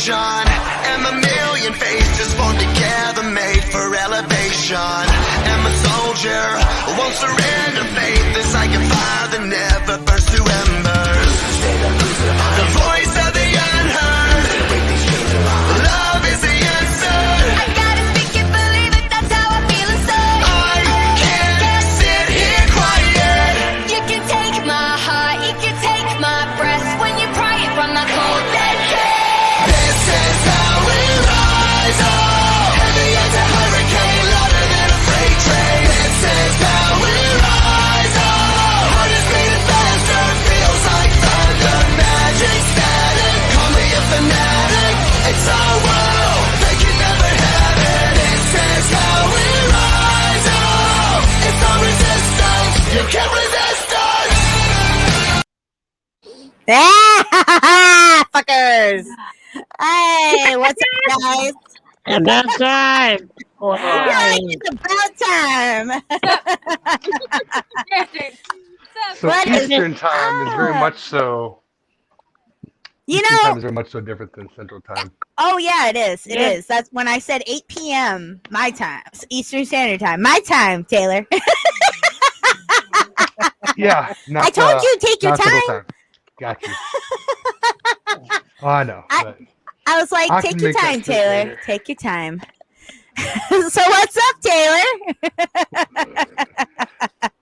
nation, and a million faces formed together, made for elevation. I'm a soldier, won't surrender faith. It's like a fire that never burns to embers. The voice of the unheard. Love is the answer. I gotta speak it, believe it, that's how I feel inside. I can't sit here quiet. You can take my heart, you can take my breath when you pry it from the cold dead cat. This is how we rise up. Heavy as a hurricane, louder than a freight train. This is how we rise up. Heart is beating faster, feels like thunder. Magic static, call me a fanatic. It's our world, they can never have it. This is how we rise up. It's our resistance, you can't resist us. Fuckers. Hey, what's up, guys? About time. Hey, it's about time. So What is Eastern time is very up? much so. You Eastern time know, is very much so different than Central time. oh yeah, it is. It Yeah. is. That's when I said 8 p.m. my time, Eastern Standard Time. My time, Taylor. Yeah, not, I told you to take your not Central time. Got you. Oh, I know. But I was like, I take can your make that time, fit Taylor. later. Take your time. So what's up, Taylor?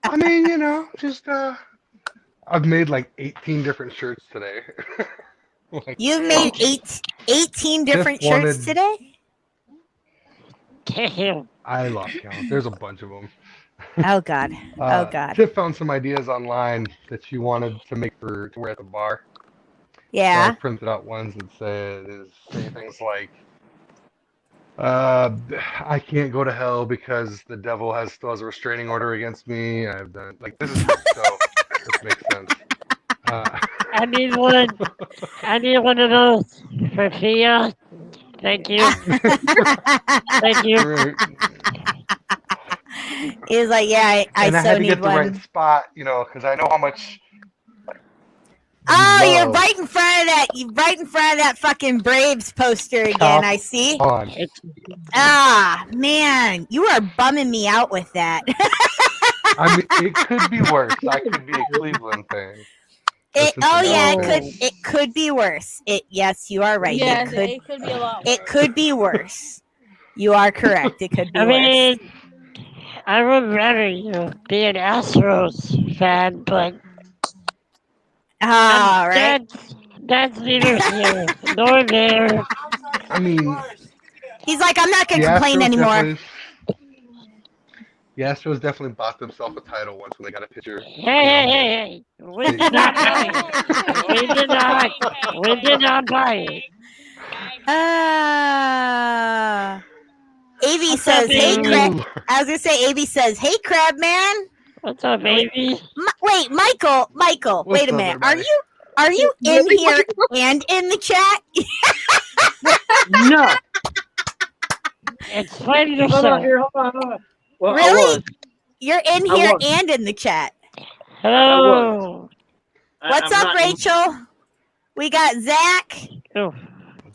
I mean, you know, just I've made like 18 different shirts today. Like, You've made 18 different shirts wanted- today? Damn. I lost count. There's a bunch of them. Oh, God. Oh, God. Tiff found some ideas online that she wanted to make to wear at the bar. So I Yeah. printed out ones that say things like, I can't go to hell because the devil still has a restraining order against me. I've done like this is so this makes sense. I need one. I need one of those for Fia. Thank you. Thank you. Right. He's like, yeah, I And I so had to need get the one. right spot, you know, because I know how much. Oh, you're love- right in front of that. You're right in front of that fucking Braves poster again. Come I see. on. It's, Ah, man, you are bumming me out with that. I mean, it could be worse. I could be a Cleveland fan. Oh yeah, Oh. it could be worse. Yes, you are right. Yes, it could be a lot worse. could be worse. You are correct. It could be I worse. mean, I would rather you be an Astros fan, but All right. that's neither here nor there. I mean, He's like, I'm not the gonna complain Astros anymore. definitely- The Astros definitely bought themselves a title once when they got a pitcher. Hey. We did not buy it. We did not. We did not buy it. Av What's says, up, "Hey, Av? Crab." I was gonna say, Av says, "Hey, Crab Man." What's up, baby? Wait, Michael. What's Wait a up, minute. everybody? Are you in here and in the chat? No. Explain Hold on yourself. here. Hold on. Well, Really? You're in I here was. and in the chat. Hello. What's up, Rachel? We got Zach, Oh,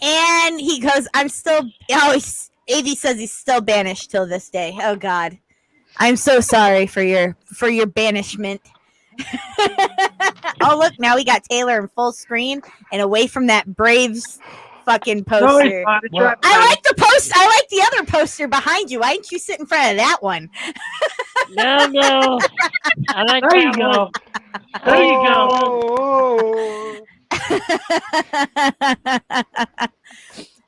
and he goes, "I'm still." Oh, Av says he's still banished till this day. Oh God, I'm so sorry for your banishment. Oh look, now we got Taylor in full screen and away from that Braves fucking poster. Well, I like the post. I like the other poster behind you. Why didn't you sit in front of that one? no. I like There you that go. one. There you go.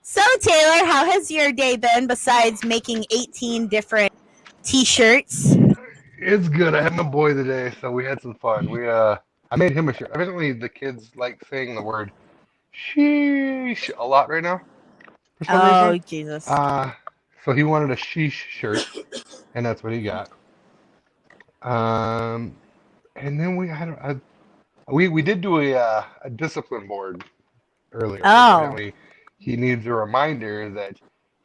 So Taylor, how has your day been besides making 18 different T-shirts? It's good. I had my boy today, so we had some fun. I made him a shirt. Evidently, the kids like saying the word "sheesh" a lot right now. For some Oh reason. Jesus! So he wanted a sheesh shirt, and that's what he got. And then we did do a discipline board earlier. Oh. Apparently, he needs a reminder that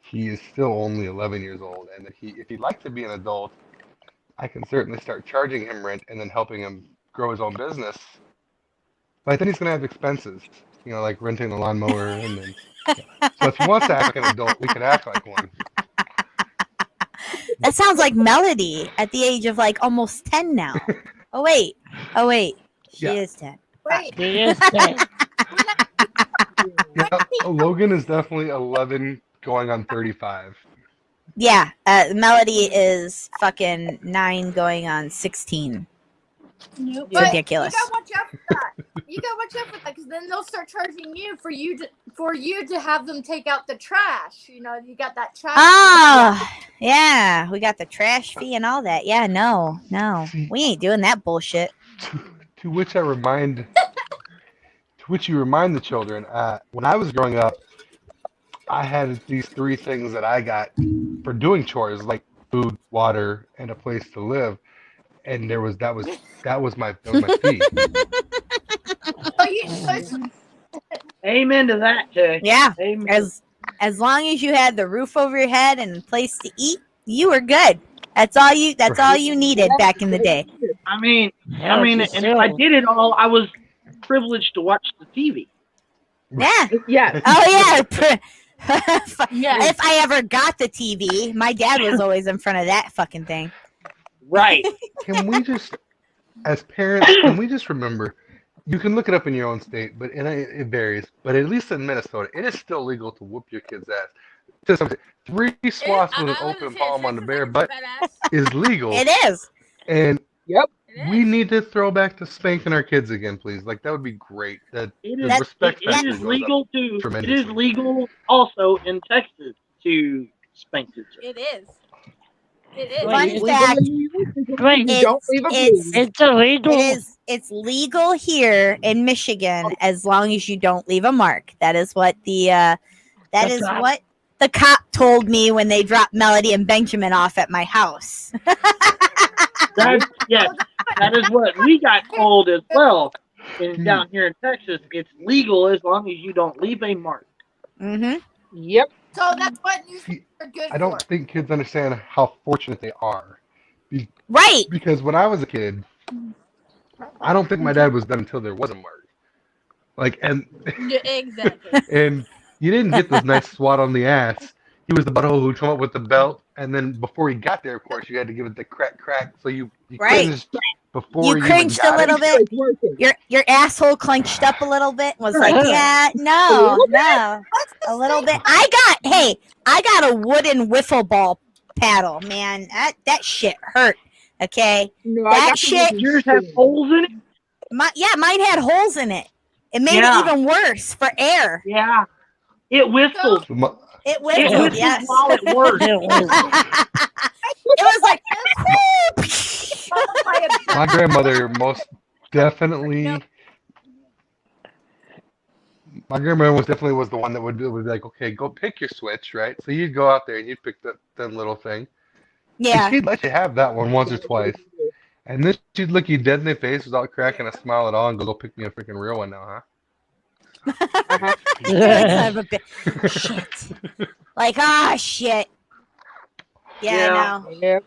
he is still only 11 years old, and that if he'd like to be an adult, I can certainly start charging him rent and then helping him grow his own business. But then he's going to have expenses. like renting a lawnmower, and then. So if he wants to act like an adult, we could act like one. That sounds like Melody at the age of like almost 10 now. Oh wait. She Yeah. is 10. Wait, He is dead. Yeah, Logan is definitely 11, going on 35. Yeah, Melody is fucking 9 going on 16. but Ridiculous. You gotta watch out for that. You gotta watch out for that because then they'll start charging you for you to have them take out the trash. You know, you got that trash. Oh, yeah, we got the trash fee and all that. Yeah, no, See- we ain't doing that bullshit. To which you remind the children. When I was growing up, I had these 3 things that I got for doing chores, like food, water, and a place to live. And that was my fee. Amen to that, Jay. Yeah, Amen. as long as you had the roof over your head and a place to eat, you were good. That's all you needed back in the day. I mean, Hell, and if I did it all, I was privileged to watch the TV. Yeah. Yeah. Oh yeah. Yeah. If I ever got the TV, my dad was always in front of that fucking thing. Right. Can we just, as parents, remember, you can look it up in your own state, but it varies. But at least in Minnesota, it is still legal to whoop your kid's ass. Just something. 3 swats with an open palm on the bare butt is legal. It is. And Yep. we need to throw back to spanking our kids again, please. Like, that would be great. The It respect is factor goes up. legal to. It is tremendously. legal also in Texas to spank your child. It is. It is. Fun Wait, fact, Wait, You don't leave a it's- food. it's illegal. it's legal here in Michigan as long as you don't leave a mark. That is what the cop. what the cop told me when they dropped Melody and Benjamin off at my house. Yes, that is what we got told as well. And down here in Texas, it's legal as long as you don't leave a mark. Mm-hmm. Yep. So that's what newspapers are good I don't for. think kids understand how fortunate they are. Right. Because when I was a kid, I don't think my dad was done until there was a mark. Like, and Yeah, exactly. and you didn't get this nice swat on the ass. He was the butthole who'd come up with the belt, and then before he got there, of course, you had to give it the crack. So you Right. cringed before You even cringed a got little it. bit. It's working. Your asshole clenched up a little bit. Was like, yeah, no. A little bit. I got a wooden wiffle ball paddle, man. That shit hurt. Okay. No, That I got shit- the Yours have holes in it? Mine had holes in it. It made Yeah. it even worse for air. Yeah. It whistled. So my- It It whistled, whistled yes. while it worked. It was- It was like, My grandmother most definitely. My grandmother was the one that would be like, okay, go pick your switch, right? So you'd go out there and you'd pick that little thing. And yeah. she'd let you have that one once or twice. And then she'd look you dead in the face without cracking a smile at all and go pick me a freaking real one now, huh? Son of a bitch. Shit. Like, shit. Yeah, I know. Yep.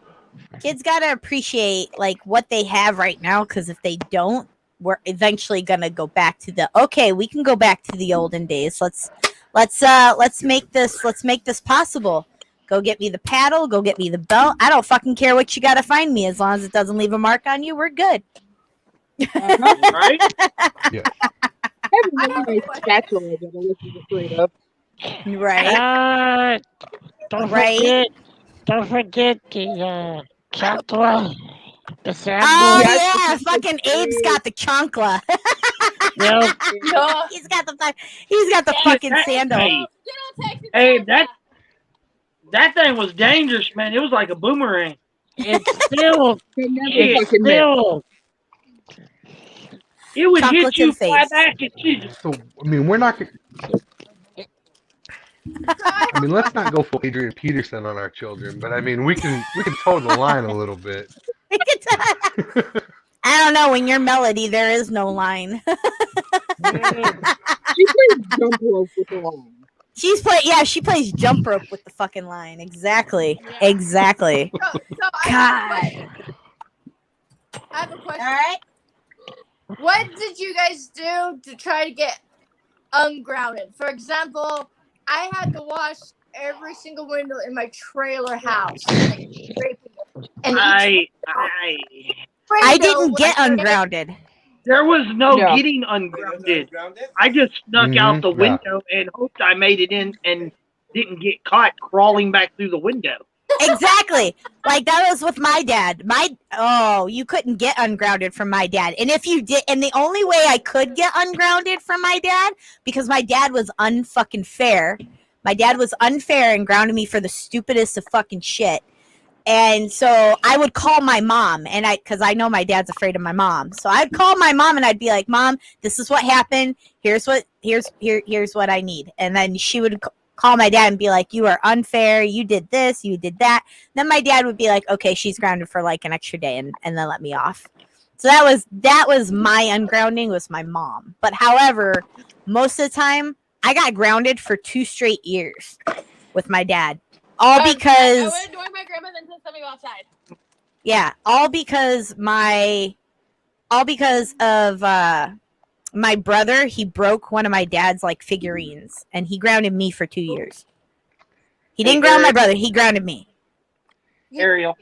Kids gotta appreciate like what they have right now, because if they don't, we're eventually gonna go back to we can go back to the olden days. Let's make this possible. Go get me the paddle, go get me the belt. I don't fucking care what you gotta find me, as long as it doesn't leave a mark on you, we're good. Right? I have a really nice spatula that I was afraid of. Right? Don't Right. forget. Don't forget the chancla, the Oh sandal. yeah, fucking Abe's got the chancla. Yeah. No. He's got the fucking sandal. Hey, that thing was dangerous, man. It was like a boomerang. It's still. They never It's fucking met. Still. It would Chocolate hit you in face. flat back and Jesus. So I mean, we're not. I mean, let's not go full Adrian Peterson on our children, but I mean, we can toe the line a little bit. I don't know. When you're Melody, there is no line. She plays jump rope with the line. She plays jump rope with the fucking line. Exactly. Exactly. So I God. have a question. All right. What did you guys do to try to get ungrounded. For example, I had to wash every single window in my trailer house. And I I window didn't was get there. ungrounded. there was no No. getting ungrounded. I just snuck out the Mhm, yeah. window and hoped I made it in and didn't get caught crawling back through the window. Exactly. Like that was with my dad. You couldn't get ungrounded from my dad. And if you did, and the only way I could get ungrounded from my dad, because my dad was unfucking fair. My dad was unfair and grounded me for the stupidest of fucking shit. And so I would call my mom, and because I know my dad's afraid of my mom, so I'd call my mom and I'd be like, "Mom, this is what happened. Here's what I need." And then she would call my dad and be like, "You are unfair. You did this. You did that." Then my dad would be like, "Okay, she's grounded for like an extra day," and then let me off. So that was my ungrounding, was my mom. But however, most of the time I got grounded for 2 straight years with my dad. All I because would annoy my grandma and send me outside. yeah, all because of my brother. He broke one of my dad's like figurines, and he grounded me for 2 years. He didn't ground my brother. He grounded me. Ariel.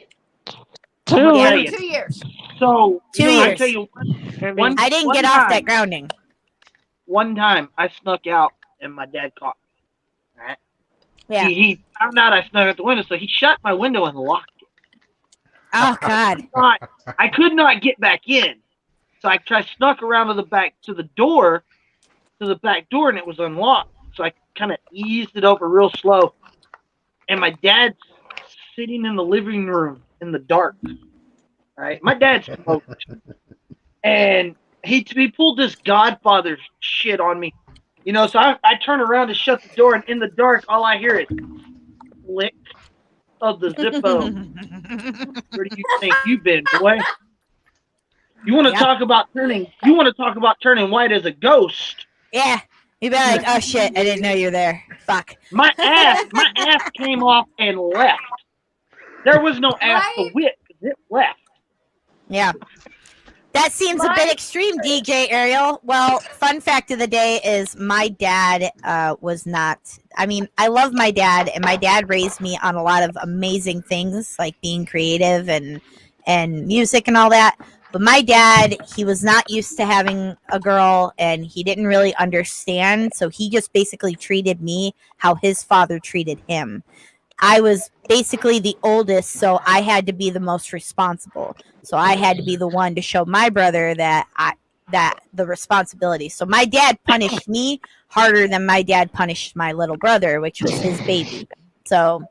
2 Yeah. weeks. 2 years. So 2 I years. tell you for me. one- I didn't one get off time- that grounding. one time I snuck out and my dad caught me. Right? Yeah. He found out I snuck out the window, so he shut my window and locked it. Oh God. I could not get back in. So I snuck around to the back door, and it was unlocked. So I kind of eased it over real slow. And my dad's sitting in the living room in the dark. Right? My dad smoked. And he pulled this Godfather shit on me. You know, so I turn around to shut the door, and in the dark, all I hear is click of the Zippo. Where do you think you've been, boy? You want to Yep. talk about turning white as a ghost? Yeah. You'd be like, "Oh shit, I didn't know you were there. Fuck." My ass came off and left. There was no ass to Right? whip. It left. Yeah. That seems a bit extreme, DJ Ariel. Well, fun fact of the day is my dad was not. I mean, I love my dad, and my dad raised me on a lot of amazing things, like being creative and music and all that. But my dad, he was not used to having a girl, and he didn't really understand. So he just basically treated me how his father treated him. I was basically the oldest, so I had to be the most responsible. So I had to be the one to show my brother that the responsibility. So my dad punished me harder than my dad punished my little brother, which was his baby. So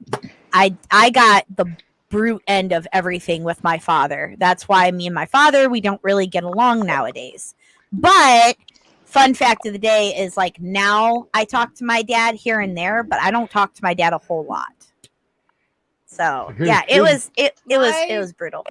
I got the brute end of everything with my father. That's why me and my father, we don't really get along nowadays. But fun fact of the day is, like, now I talk to my dad here and there, but I don't talk to my dad a whole lot. So yeah, it was brutal.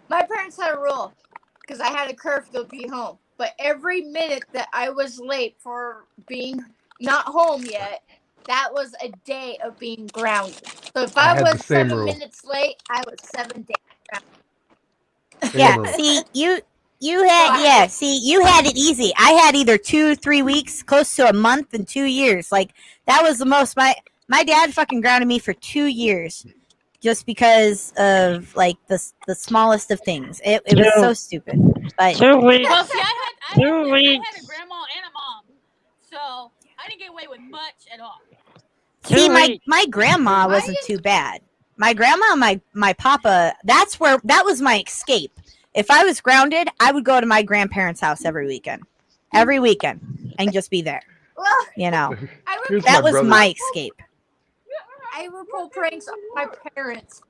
My parents had a rule because I had a curfew to be home. But every minute that I was late for being not home yet, that was a day of being grounded. So if I I had the was same 7 rule. minutes late, I was 7 days grounded. Yeah, rule. see, you had it easy. I had either 2-3 weeks, close to a month, and 2 years. Like, that was the most. My dad fucking grounded me for 2 years, just because of like the smallest of things. It was so stupid. But 2 weeks. Well, see, I had 2 a weeks. grandma and a mom, so I didn't get away with much at all. see, 2 my weeks. my grandma wasn't too bad. My grandma, and my papa. That was my escape. If I was grounded, I would go to my grandparents' house every weekend, and just be there. Well, You know, I would, Here's that was brother. my escape. I would pull pranks on my parents.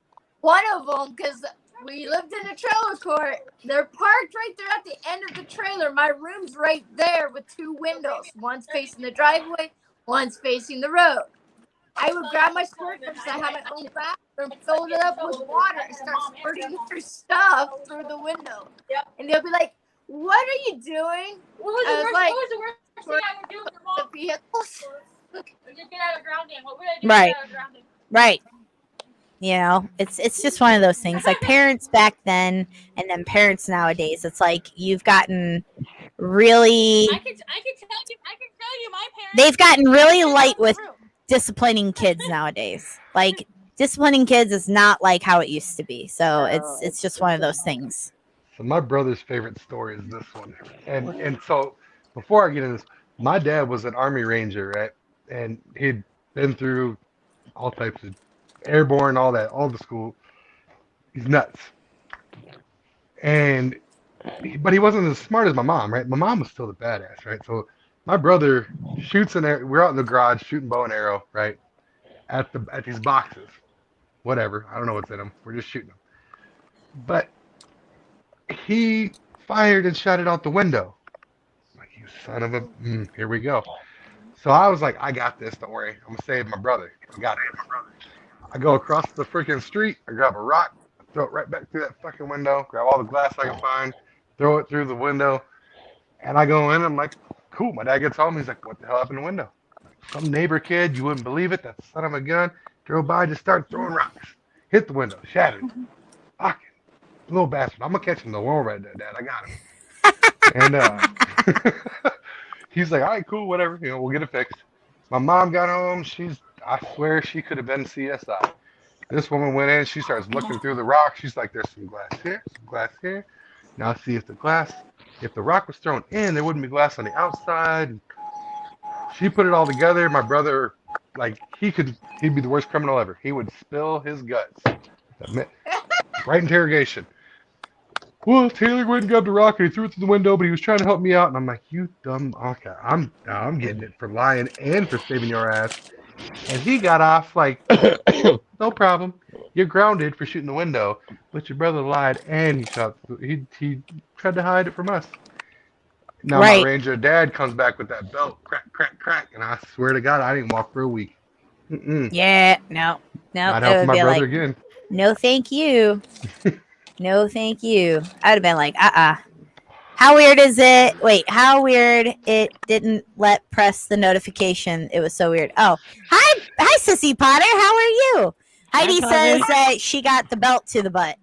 One of them, because we lived in a trailer court, they're parked right there at the end of the trailer. My room's right there with 2 windows. One's facing the driveway, one's facing the road. I would grab my squirt because I had my own bathroom, fill it up with water, and start squirting their stuff through the window. And they'll be like, "What are you doing?" What was I was the like, worst thing I would do with your The mom? vehicles. Just get out of grounding. What would I do Right. to get out of grounding? Right. You know, it's just one of those things. Like parents back then and then parents nowadays. It's like you've gotten really I can tell you my parents. they've gotten really light with Room. disciplining kids nowadays. Like disciplining kids is not like how it used to be. So it's just one of those things. So my brother's favorite story is this one, and so before I get into this, my dad was an Army Ranger, right? And he'd been through all types of airborne, all that, all the school. He's nuts, but he wasn't as smart as my mom, right? My mom was still the badass, right? So my brother shoots an arrow. We're out in the garage shooting bow and arrow, right? At these boxes, whatever. I don't know what's in them. We're just shooting them, but he fired and shot it out the window. I'm like, you son of a, here we go. So I was like, I got this. Don't worry. I'm going to save my brother. I got it. I go across the freaking street. I grab a rock, throw it right back through that fucking window, grab all the glass I can find, throw it through the window. And I go in. I'm like, cool. My dad gets home. He's like, what the hell happened in the window? Some neighbor kid, you wouldn't believe it. That son of a gun drove by, just started throwing rocks. Hit the window, shattered. Fucking little bastard. I'm gonna catch him in the world right there, Dad. I got him. And he's like, all right, cool, whatever. We'll get it fixed. My mom got home. I swear she could have been CSI. This woman went in. She starts looking through the rock. She's like, there's some glass here, some glass here. Now see if the rock was thrown in, there wouldn't be glass on the outside. She put it all together. My brother, like, he'd be the worst criminal ever. He would spill his guts. Right interrogation. Well, Taylor went and grabbed a rock and he threw it through the window, but he was trying to help me out. And I'm like, you dumb, okay, I'm getting it for lying and for saving your ass. And he got off like, no problem. You're grounded for shooting the window, but your brother lied and he tried to hide it from us. Now Right. my Ranger dad comes back with that belt, crack, crack, crack, and I swear to God, I didn't walk for a week. Yeah, no. Not It helping would my be brother like, again. no, thank you. No, thank you. I'd have been like, How weird is it? Wait, how weird it didn't let press the notification. It was so weird. Oh, hi, Sissy Potter. How are you? Heidi Potter. says that she got the belt to the butt.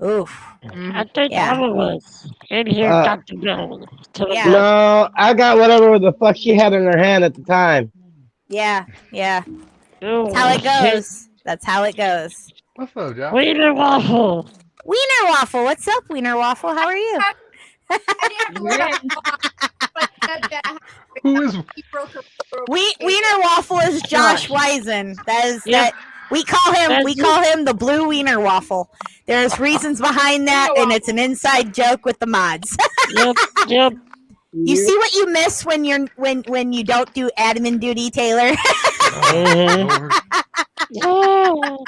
Oof. I think Yeah. all of us in here got to go to the Yeah. No, I got whatever the fuck she had in her hand at the time. Yeah. Ooh, That's how it goes. That's how it goes. What's up, Josh? Wiener waffle. Wiener Waffle. What's up, Wiener Waffle? How are you? Who is? Wiener Waffle is Josh Wiesen. Yep. We call him the Blue Wiener Waffle. There's reasons behind that, and it's an inside joke with the mods. Yep. You see what you miss when you don't do admin duty, Taylor? Oh,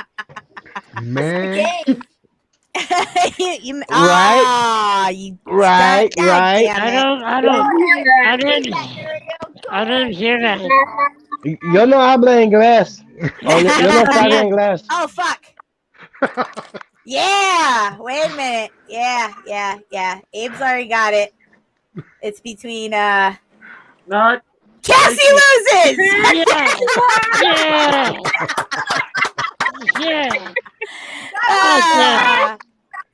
Man, You- Right. you Right, God right. damn it. I didn't hear that. Yo no habla inglés. Yo no sabe inglés. Oh fuck. Yeah. Wait a minute. Yeah. Abe's already got it. It's between Not. Cassie loses. Yeah.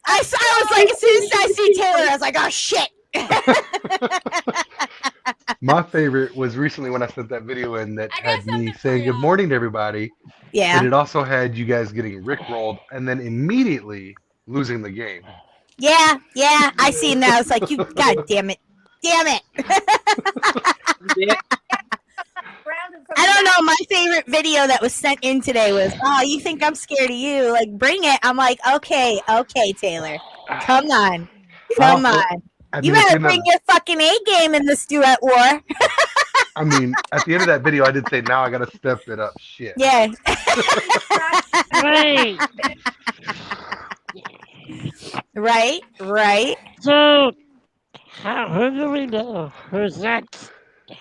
I was like, as soon as I see Taylor, I was like, oh shit. my favorite was recently when I sent that video in that I got had me something for saying good y'all. morning to everybody, Yeah. but it also had you guys getting rickrolled and then immediately losing the game. Yeah. I seen that. I was like, you, god damn it. I don't know. My favorite video that was sent in today was, oh, you think I'm scared of you? Like, bring it. I'm like, okay, Taylor. Come on. I You mean, at the better end bring of- your fucking A game in this duet war. I mean, at the end of that video, I did say, now I got to step it up. Shit. Yeah. Wait. Right. So, who do we know? Who's next?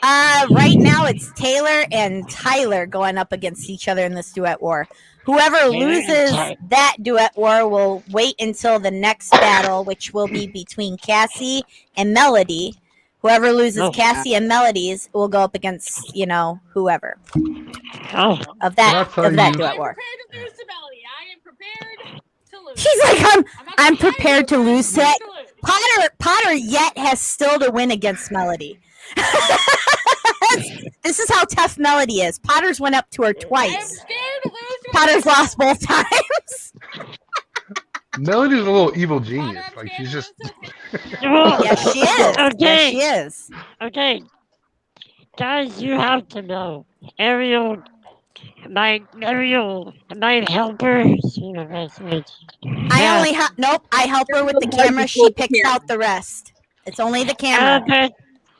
Right now it's Taylor and Tyler going up against each other in this duet war. Whoever loses that duet war will wait until the next battle, which will be between Cassie and Melody. Whoever loses Cassie and Melody's will go up against, whoever of that That's how you- duet war. prepared to lose to Melody. I am prepared to lose. She's like, I'm prepared to lose to that. Potter yet has still to win against Melody. This is how tough Melody is. Potter's went up to her I'm twice. scared to lose to Potter's lost both times. Melody's a little evil genius. I'm Like scared she's to just. lose to Yes, she is. Okay. Yes, she is. Okay. Guys, you have to know. Ariel, my helper. I only nope. I help her with the camera. She picks out the rest. It's only the camera. Okay.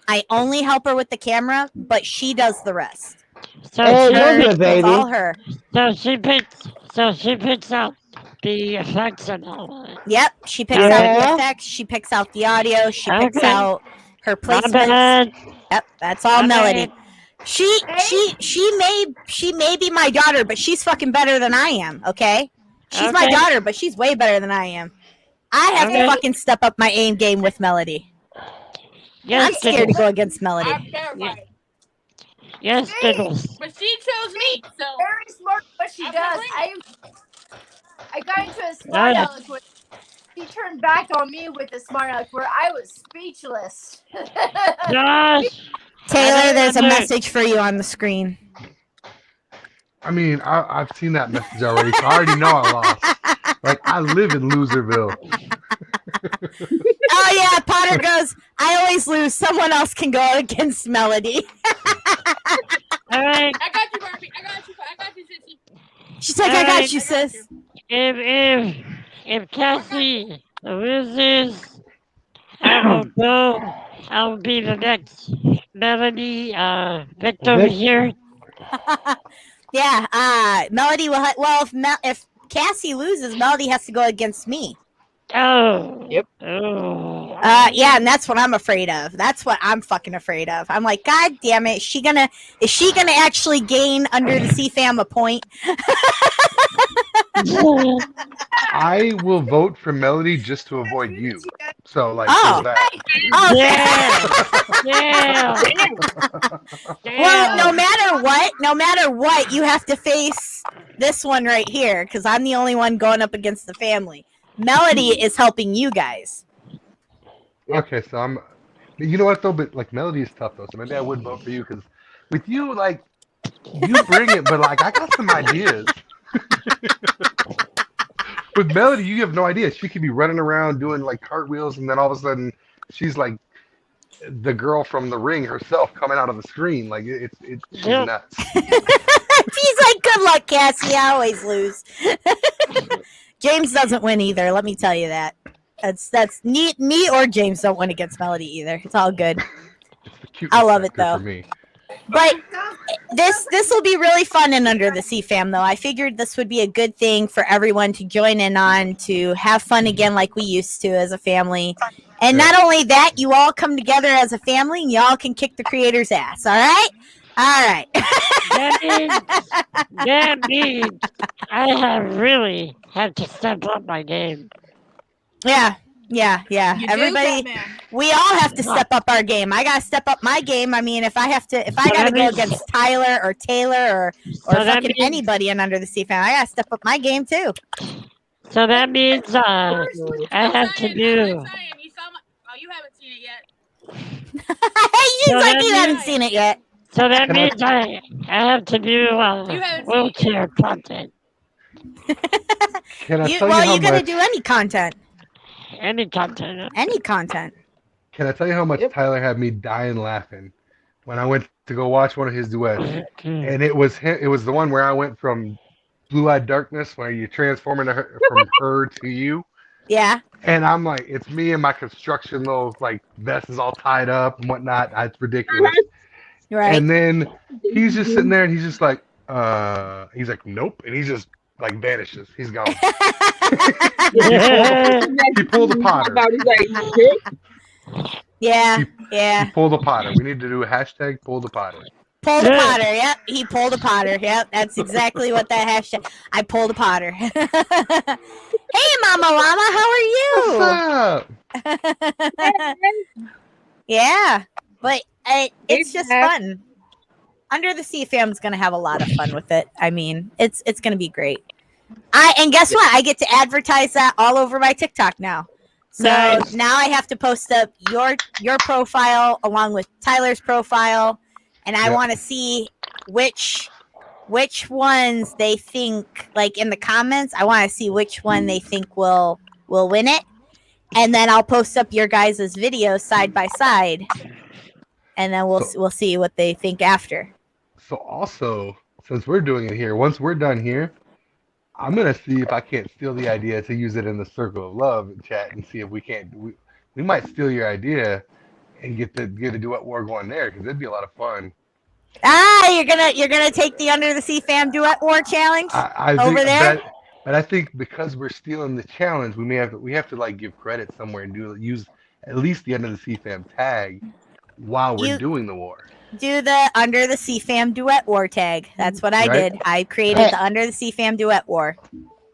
I only help her with the camera, but she does the rest. So Hey, she, you're good, It's baby. all her. so she picks out the effects and all that. Yep, she picks out the Yeah. effects. She picks out the audio. She picks Okay. out her My placements. bad. Yep, that's all My Melody. bad. She may be my daughter, but she's fucking better than I am. Okay, she's my Okay. daughter, but she's way better than I am. I have Okay. to fucking step up my aim game with Melody. I'm Yes, scared to Skittles. go against Melody. I'm terrified. Yes, Skittles. But she chose me, so Very smart what she I'm does. agreeing. I got into a smart Nice. aleck with she turned back on me with the smart aleck where I was speechless. Josh. Taylor, there's a Another- message for you on the screen. I mean, I've seen that message already, so I already know I lost. Like I live in Loserville. Oh yeah, Potter goes, I always lose. Someone else can go against Melody. All right. I got you, Barbie. I got you, sissy. She's like, I got you, sis. If Cassie loses, I will go. I'll be the next Melody victim Vic- here. Yeah, Melody will. If Cassie loses, Melody has to go against me. Oh. Yep. Oh. Yeah, and that's what I'm afraid of. That's what I'm fucking afraid of. I'm like, God damn it, is she gonna actually gain under the CFAM a point? I will vote for Melody just to avoid you. So like Oh. there's that. Oh, Yeah. Yeah. well, no matter what, you have to face this one right here because I'm the only one going up against the family. Melody is helping you guys. Okay, so I'm. You know what though? But like Melody is tough though, so maybe I would vote for you because with you, like you bring it, but like I got some ideas. With Melody, you have no idea. She could be running around doing like cartwheels, and then all of a sudden, she's like the girl from The Ring herself coming out of the screen. Like it's she's Yep. nuts. He's like, good luck, Cassie. I always lose. James doesn't win either. Let me tell you that. That's me or James don't win against Melody either. It's all good. It's the cuteness I love it, factor though. For me. But this will be really fun in Under the Sea Fam, though. I figured this would be a good thing for everyone to join in on, to have fun again like we used to as a family. And not only that, you all come together as a family and y'all can kick the creator's ass. All right? All right. That means I have really had to step up my game. Yeah. You Everybody, do, Batman. we all have to step up our game. I gotta step up my game. I mean, if I gotta go against Tyler or Taylor or that fucking means- anybody in Under the Sea Fam, I gotta step up my game too. So that means I have to do. You saw my. Oh, you haven't seen it yet. He's So like, that you haven't means- seen it yet. So that means I have to do You haven't seen it wheelchair content. Can I tell you Well, how you gotta much? do any content. Any content. Any content. Can I tell you how much Tyler had me dying laughing when I went to go watch one of his duets? And it was him, it was the one where I went from Blue Eyed Darkness, where you transform into her, from her to you. Yeah. And I'm like, it's me in my construction little like vest is all tied up and whatnot. It's ridiculous. Right. And then he's just sitting there and he's just like, he's like, nope, and he just like vanishes. He's gone. He pulled a Potter. Yeah. He pulled a Potter. We need to do a hashtag pull the Potter. Pulled a Potter. Yep. He pulled a Potter. Yep. That's exactly what that hashtag. I pulled a Potter. Hey, Mama Llama, how are you? What's up? Yeah, but it's just fun. Under the Sea Fam's gonna have a lot of fun with it. I mean, it's gonna be great. And guess what? I get to advertise that all over my TikTok now. So Nice. now I have to post up your profile along with Tyler's profile, and I Yeah. want to see which ones they think, like in the comments. I want to see which one they think will win it, and then I'll post up your guys' videos side by side, and then we'll see what they think after. So also, since we're doing it here, once we're done here, I'm gonna see if I can't steal the idea to use it in the Circle of Love chat and see if we can't. We might steal your idea and get a duet war going there because it'd be a lot of fun. Ah, you're gonna take the Under the Sea Fam Duet War challenge I over think, there. but I think because we're stealing the challenge, we have to like give credit somewhere and use at least the Under the Sea Fam tag while we're doing the war. Do the Under the Sea Fam Duet War tag. That's what I Right. did. I created the Under the Sea Fam Duet War.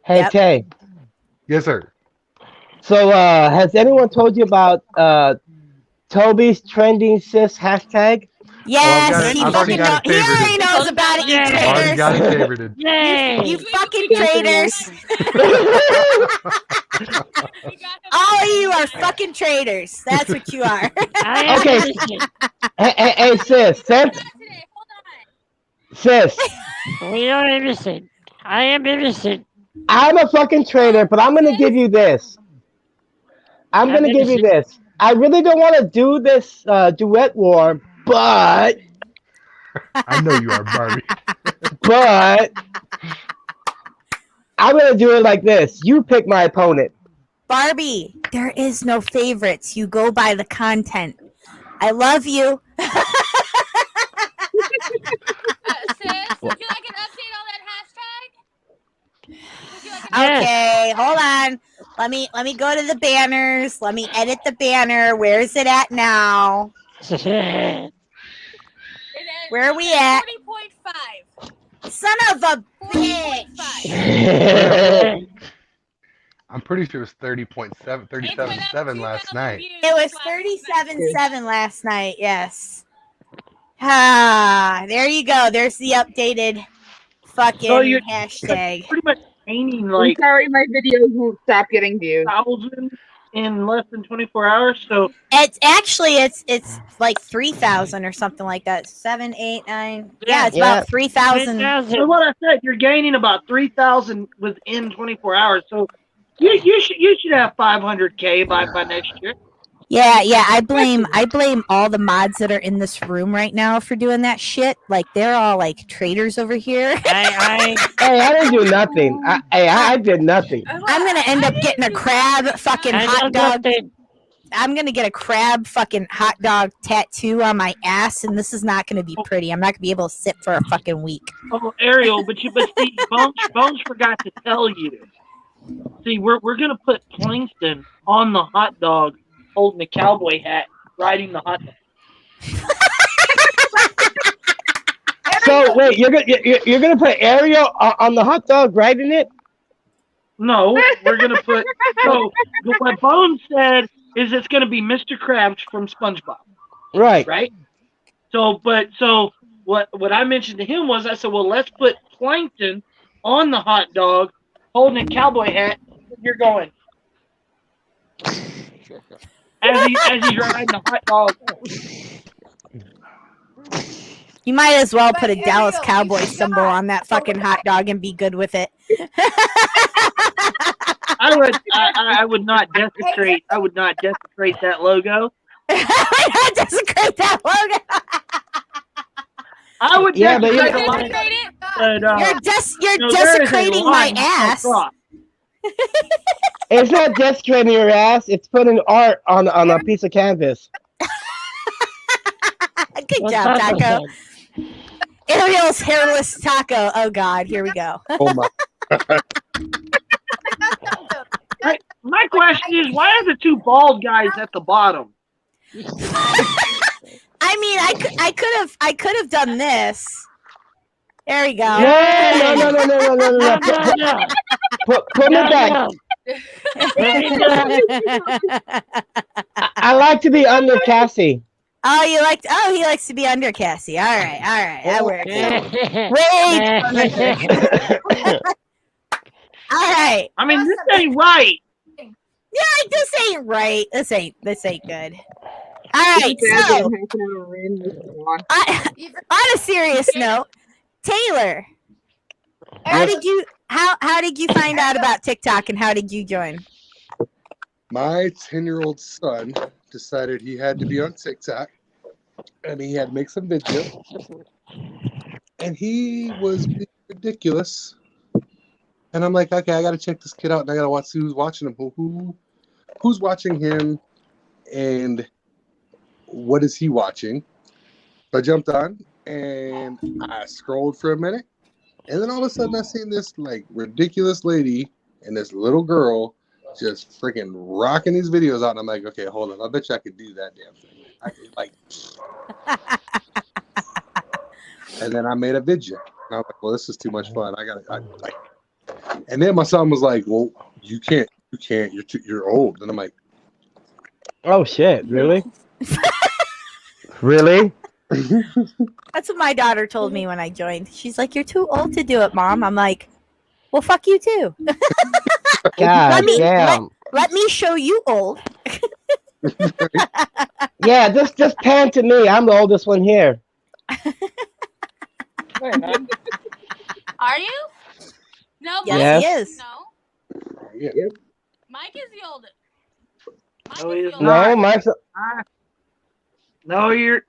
Hey, Yep. Tay. Yes, sir. So, has anyone told you about Toby's trending sis hashtag? Yes, got it. he I've already got it he already favorited. knows about it, you Yeah. Already traitors. got it favorited. Yay! You fucking traitors. We got them. All of you are fucking traitors. That's what you are. I am Okay. innocent. Hey, sis, Not today. Hold on. sis. We are innocent. I am innocent. I'm a fucking traitor, but I'm gonna give you this. I'm gonna give you this. I really don't want to do this duet war, but I know you are, Barbie. I'm gonna do it like this. You pick my opponent. Barbie, there is no favorites. You go by the content. I love you. Sis, would you like an update on that hashtag? Would you like an Yes. Okay, hold on. Let me go to the banners. Let me edit the banner. Where is it at now? Where are we at? 40.5. Son of a bitch. 40.5. I'm pretty sure it was 30.7, 37.7 last night. It was 37.7 last night. Yes. Ah, there you go. There's the updated fucking So you're hashtag. pretty much painting I'm like sorry, my videos won't stop getting views. 1,000 in less than 24 hours. So It's actually it's like 3,000 or something like that. 7, 8, 9. Yeah, it's Yeah. about 3,000. 'cause what I said, you're gaining about 3,000 within 24 hours. So you should have 500K by next year. Yeah. I blame all the mods that are in this room right now for doing that shit. Like they're all like traitors over here. Hey, I didn't do nothing. I did nothing. I'm gonna end up getting a crab fucking I hot know dog. nothing. I'm gonna get a crab fucking hot dog tattoo on my ass, and this is not gonna be pretty. I'm not gonna be able to sit for a fucking week. Oh, Ariel, but see, Bones forgot to tell you. See, we're gonna put Plankton on the hot dog, holding the cowboy hat, riding the hot dog. So wait, you're gonna put Ariel on the hot dog, riding it? No, we're gonna put. So what Bones said is it's gonna be Mr. Krabs from SpongeBob, Right. right? So what I mentioned to him was I said, well, let's put Plankton on the hot dog, holding a cowboy hat. You're going as he's riding the hot dog. You might as well put a But Dallas Ariel, Cowboy you symbol forgot. on that fucking hot dog and be good with it. I would not desecrate. I would not desecrate that logo. Desecrate that logo. I would Yeah, but desecrate you're- the logo. Desecrate it. But, You're no, there is a desecrating my line ass. across. It's not desecrating your ass. It's putting art on a piece of canvas. Good What's job, up with Taco. that? Ariel's hairless taco. Oh God, here we go. Oh my. My question is, why are the two bald guys at the bottom? I mean, I could have done this. There we go. No. No. Put me back. I like to be under Cassie. Oh, he likes to be under Cassie. All right, that works. Wait. All right. I mean, this ain't right. Like, this ain't right. This ain't good. All right, so on a serious note, Taylor, how did you find out about TikTok and how did you join? My 10-year-old son decided he had to be on TikTok, and he had to make some videos, and he was being ridiculous. And I'm like, okay, I got to check this kid out, and I got to watch who's watching him, who's watching him, and what is he watching? So I jumped on, and I scrolled for a minute, and then all of a sudden I seen this like ridiculous lady and this little girl just freaking rocking these videos out, and I'm like, okay, hold on, I bet you I could do that damn thing. I could, like, and then I made a video, and I was like, well, this is too much fun. And then my son was like, well, you can't, you're old, and I'm like, oh shit, really? Really? That's what my daughter told me when I joined. She's like, "You're too old to do it, Mom." I'm like, "Well, fuck you too." God damn. Let me show you old. Yeah, just pan to me. I'm the oldest one here. Are you? No, Yes, Yes. he is. No, yeah. Mike is the oldest. Mike No, is he the is oldest. No, Mike's No, you're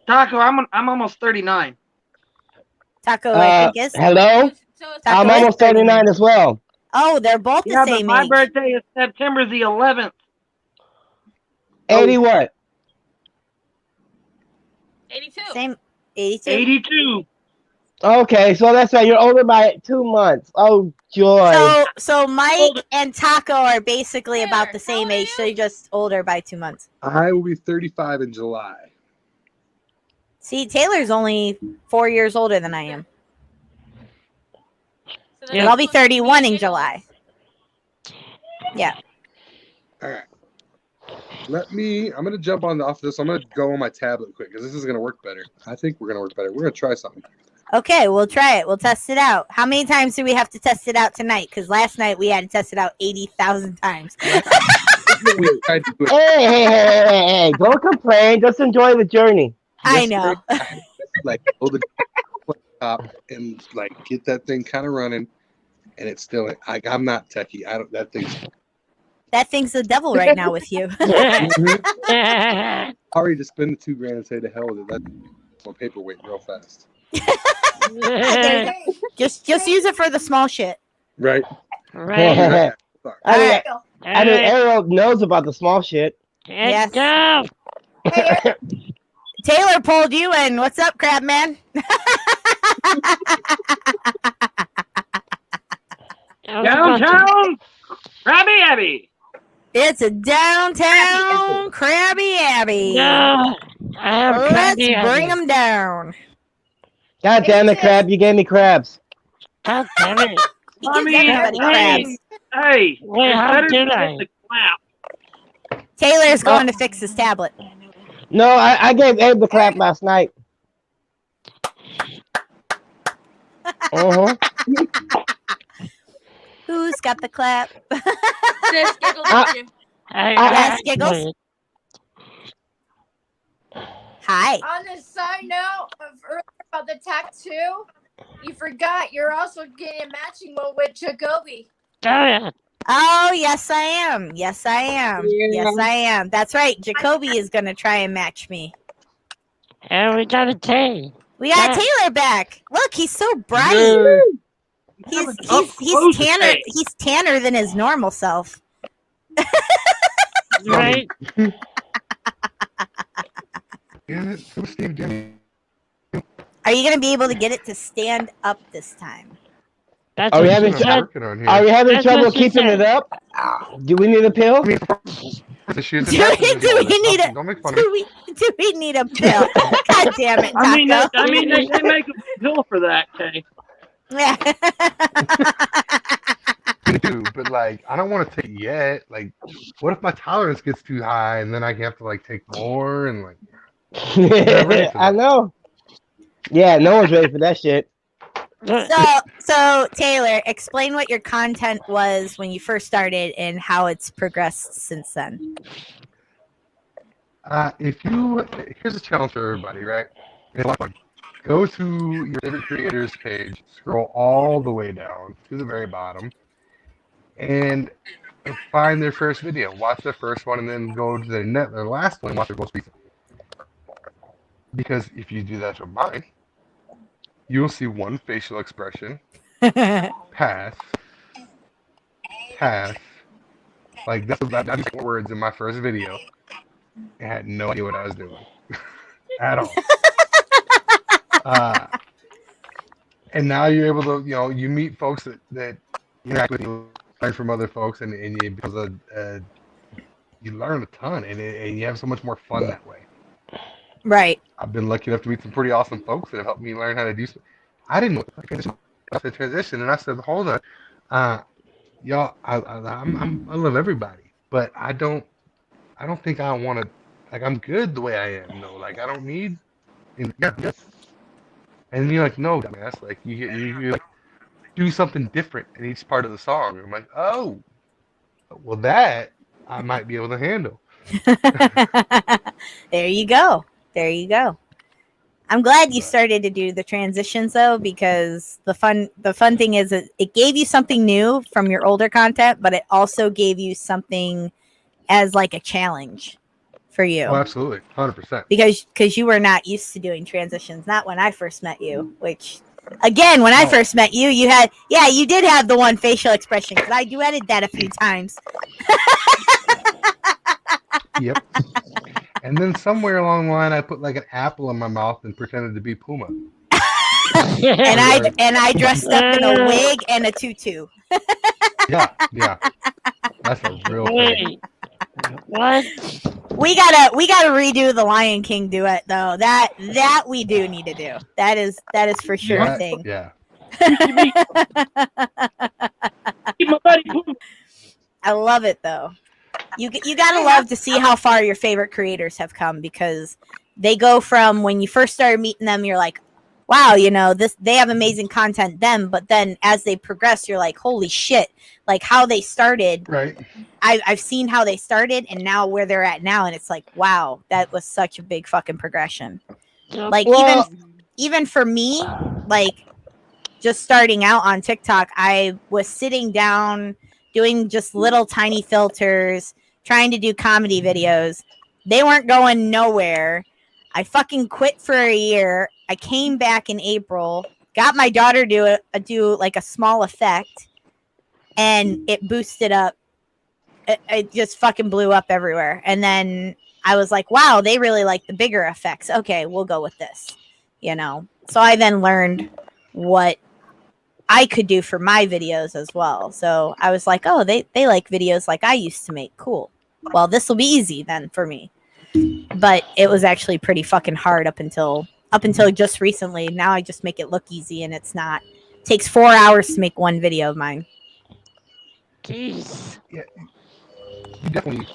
Taco. I'm almost 39. Taco, I think is. hello? So it's Taco I'm is almost 39 as well. Oh, they're both the Yeah, but same my age. birthday is September the 11th. 80 what? 82. Same 82. 82. Okay, so that's right. You're older by 2 months. Oh, joy. So Mike and Taco are basically Taylor, about the how same old are age, so you? you're just older by 2 months. I will be 35 in July. See, Taylor's only 4 years older than I am. So And I'll be 31 in July. Yeah. All right. I'm going to jump on off this. I'm going to go on my tablet quick because this is going to work better. I think we're going to work better. We're going to try something. Okay, we'll try it. We'll test it out. How many times do we have to test it out tonight? Because last night we had to test it out 80,000 times. We tried to do it. Hey, don't complain. Just enjoy the journey. I know. Like, hold the top and like get that thing kind of running, and it's still. I'm not techie. That thing's That thing's the devil right now with you. already just spend the $2,000 and say the hell with it. That's on paperweight real fast. just use it for the small shit. Right. I Alright. mean, Arrow knows about the small shit. Yes. Go. Taylor pulled you in. What's up, Crab Man? Downtown Krabby Abbey. It's a downtown Krabby Abbey. No, I have Let's Krabby bring Abbey. them down. God damn it, Crab. You gave me crabs. God damn it. He I gives mean, everybody hey, crabs. hey, Wait, it's how better did to I? get the clap. Taylor's going to fix his tablet. No, I gave Abe the clap last night. Uh-huh. Who's got the clap? Sis, giggle, thank you. Yes, Giggles? wait. Hi. On a side note of earlier about the tattoo, you forgot you're also getting a matching one with Jacoby. Damn it. Oh, yes, I am. Yes, I am. Yeah. Yes, I am. That's right. Jacoby is going to try and match me. And we got a T. We got Yeah. Taylor back. Look, he's so bright. Yeah. He's tanner. He's tanner than his normal self. Right? Yeah, so Steve Jimmy. Are you going to be able to get it to stand up this time? That's Are we what having she I'm said. working on here. Are we having That's trouble what she keeping said. it up? Do we need a pill? Do we need a Don't make fun of me. do we need a pill? God damn it, Taco. I mean, they make a pill for that, Kay. Yeah. I do, but like, I don't want to take it yet. Like, what if my tolerance gets too high and then I have to like take more and like. ready for I that. know. Yeah, no one's ready for that shit. So Taylor, explain what your content was when you first started and how it's progressed since then. Here's a challenge for everybody, right? It's a lot of fun. Go to your favorite creators page, scroll all the way down to the very bottom, and find their first video. Watch their first one, and then go to their last one, and watch their most recent. Because if you do that to mine, you'll see one facial expression, pass. Like that's 4 words in my first video. I had no idea what I was doing at all. And now you're able to, you meet folks that interact with you, learn from other folks, and because you learn a ton, and you have so much more fun that way. Right. I've been lucky enough to meet some pretty awesome folks that have helped me learn how to do. I didn't know the transition, and I said, "Hold on, y'all. I love everybody, but I don't think I want to. Like, I'm good the way I am. No, like I don't need. And you're like, no, dumbass. Like you like, do something different in each part of the song. I'm like, oh, well, that I might be able to handle. There you go. There you go. I'm glad you started to do the transitions though, because the fun thing is it gave you something new from your older content, but it also gave you something as like a challenge for you. Oh, absolutely, 100%. Because you were not used to doing transitions. Not when I first met you. Which, again, when I first met you, you did have the one facial expression because I duetted that a few times. Yep. And then somewhere along the line, I put like an apple in my mouth and pretended to be Puma. and I dressed up in a wig and a tutu. Yeah. That's a real thing. What? We gotta redo the Lion King duet though. That we do need to do. That is for sure a thing. Yeah. I love it though. You gotta love to see how far your favorite creators have come, because they go from when you first started meeting them, you're like, wow, they have amazing content then, but then as they progress, you're like, holy shit, like how they started. Right. I've seen how they started and now where they're at now, and it's like, wow, that was such a big fucking progression. Like, even for me, like just starting out on TikTok, I was sitting down doing just little tiny filters, trying to do comedy videos. They weren't going nowhere. I fucking quit for a year. I came back in April, got my daughter to do like a small effect, and it boosted up. It just fucking blew up everywhere. And then I was like, wow, they really like the bigger effects. Okay, we'll go with this, So I then learned what I could do for my videos as well. So I was like, oh, they like videos like I used to make. Cool. Well, this will be easy then for me. But it was actually pretty fucking hard up until just recently. Now I just make it look easy, and it's not. It takes 4 hours to make one video of mine. Jeez. Yeah. You definitely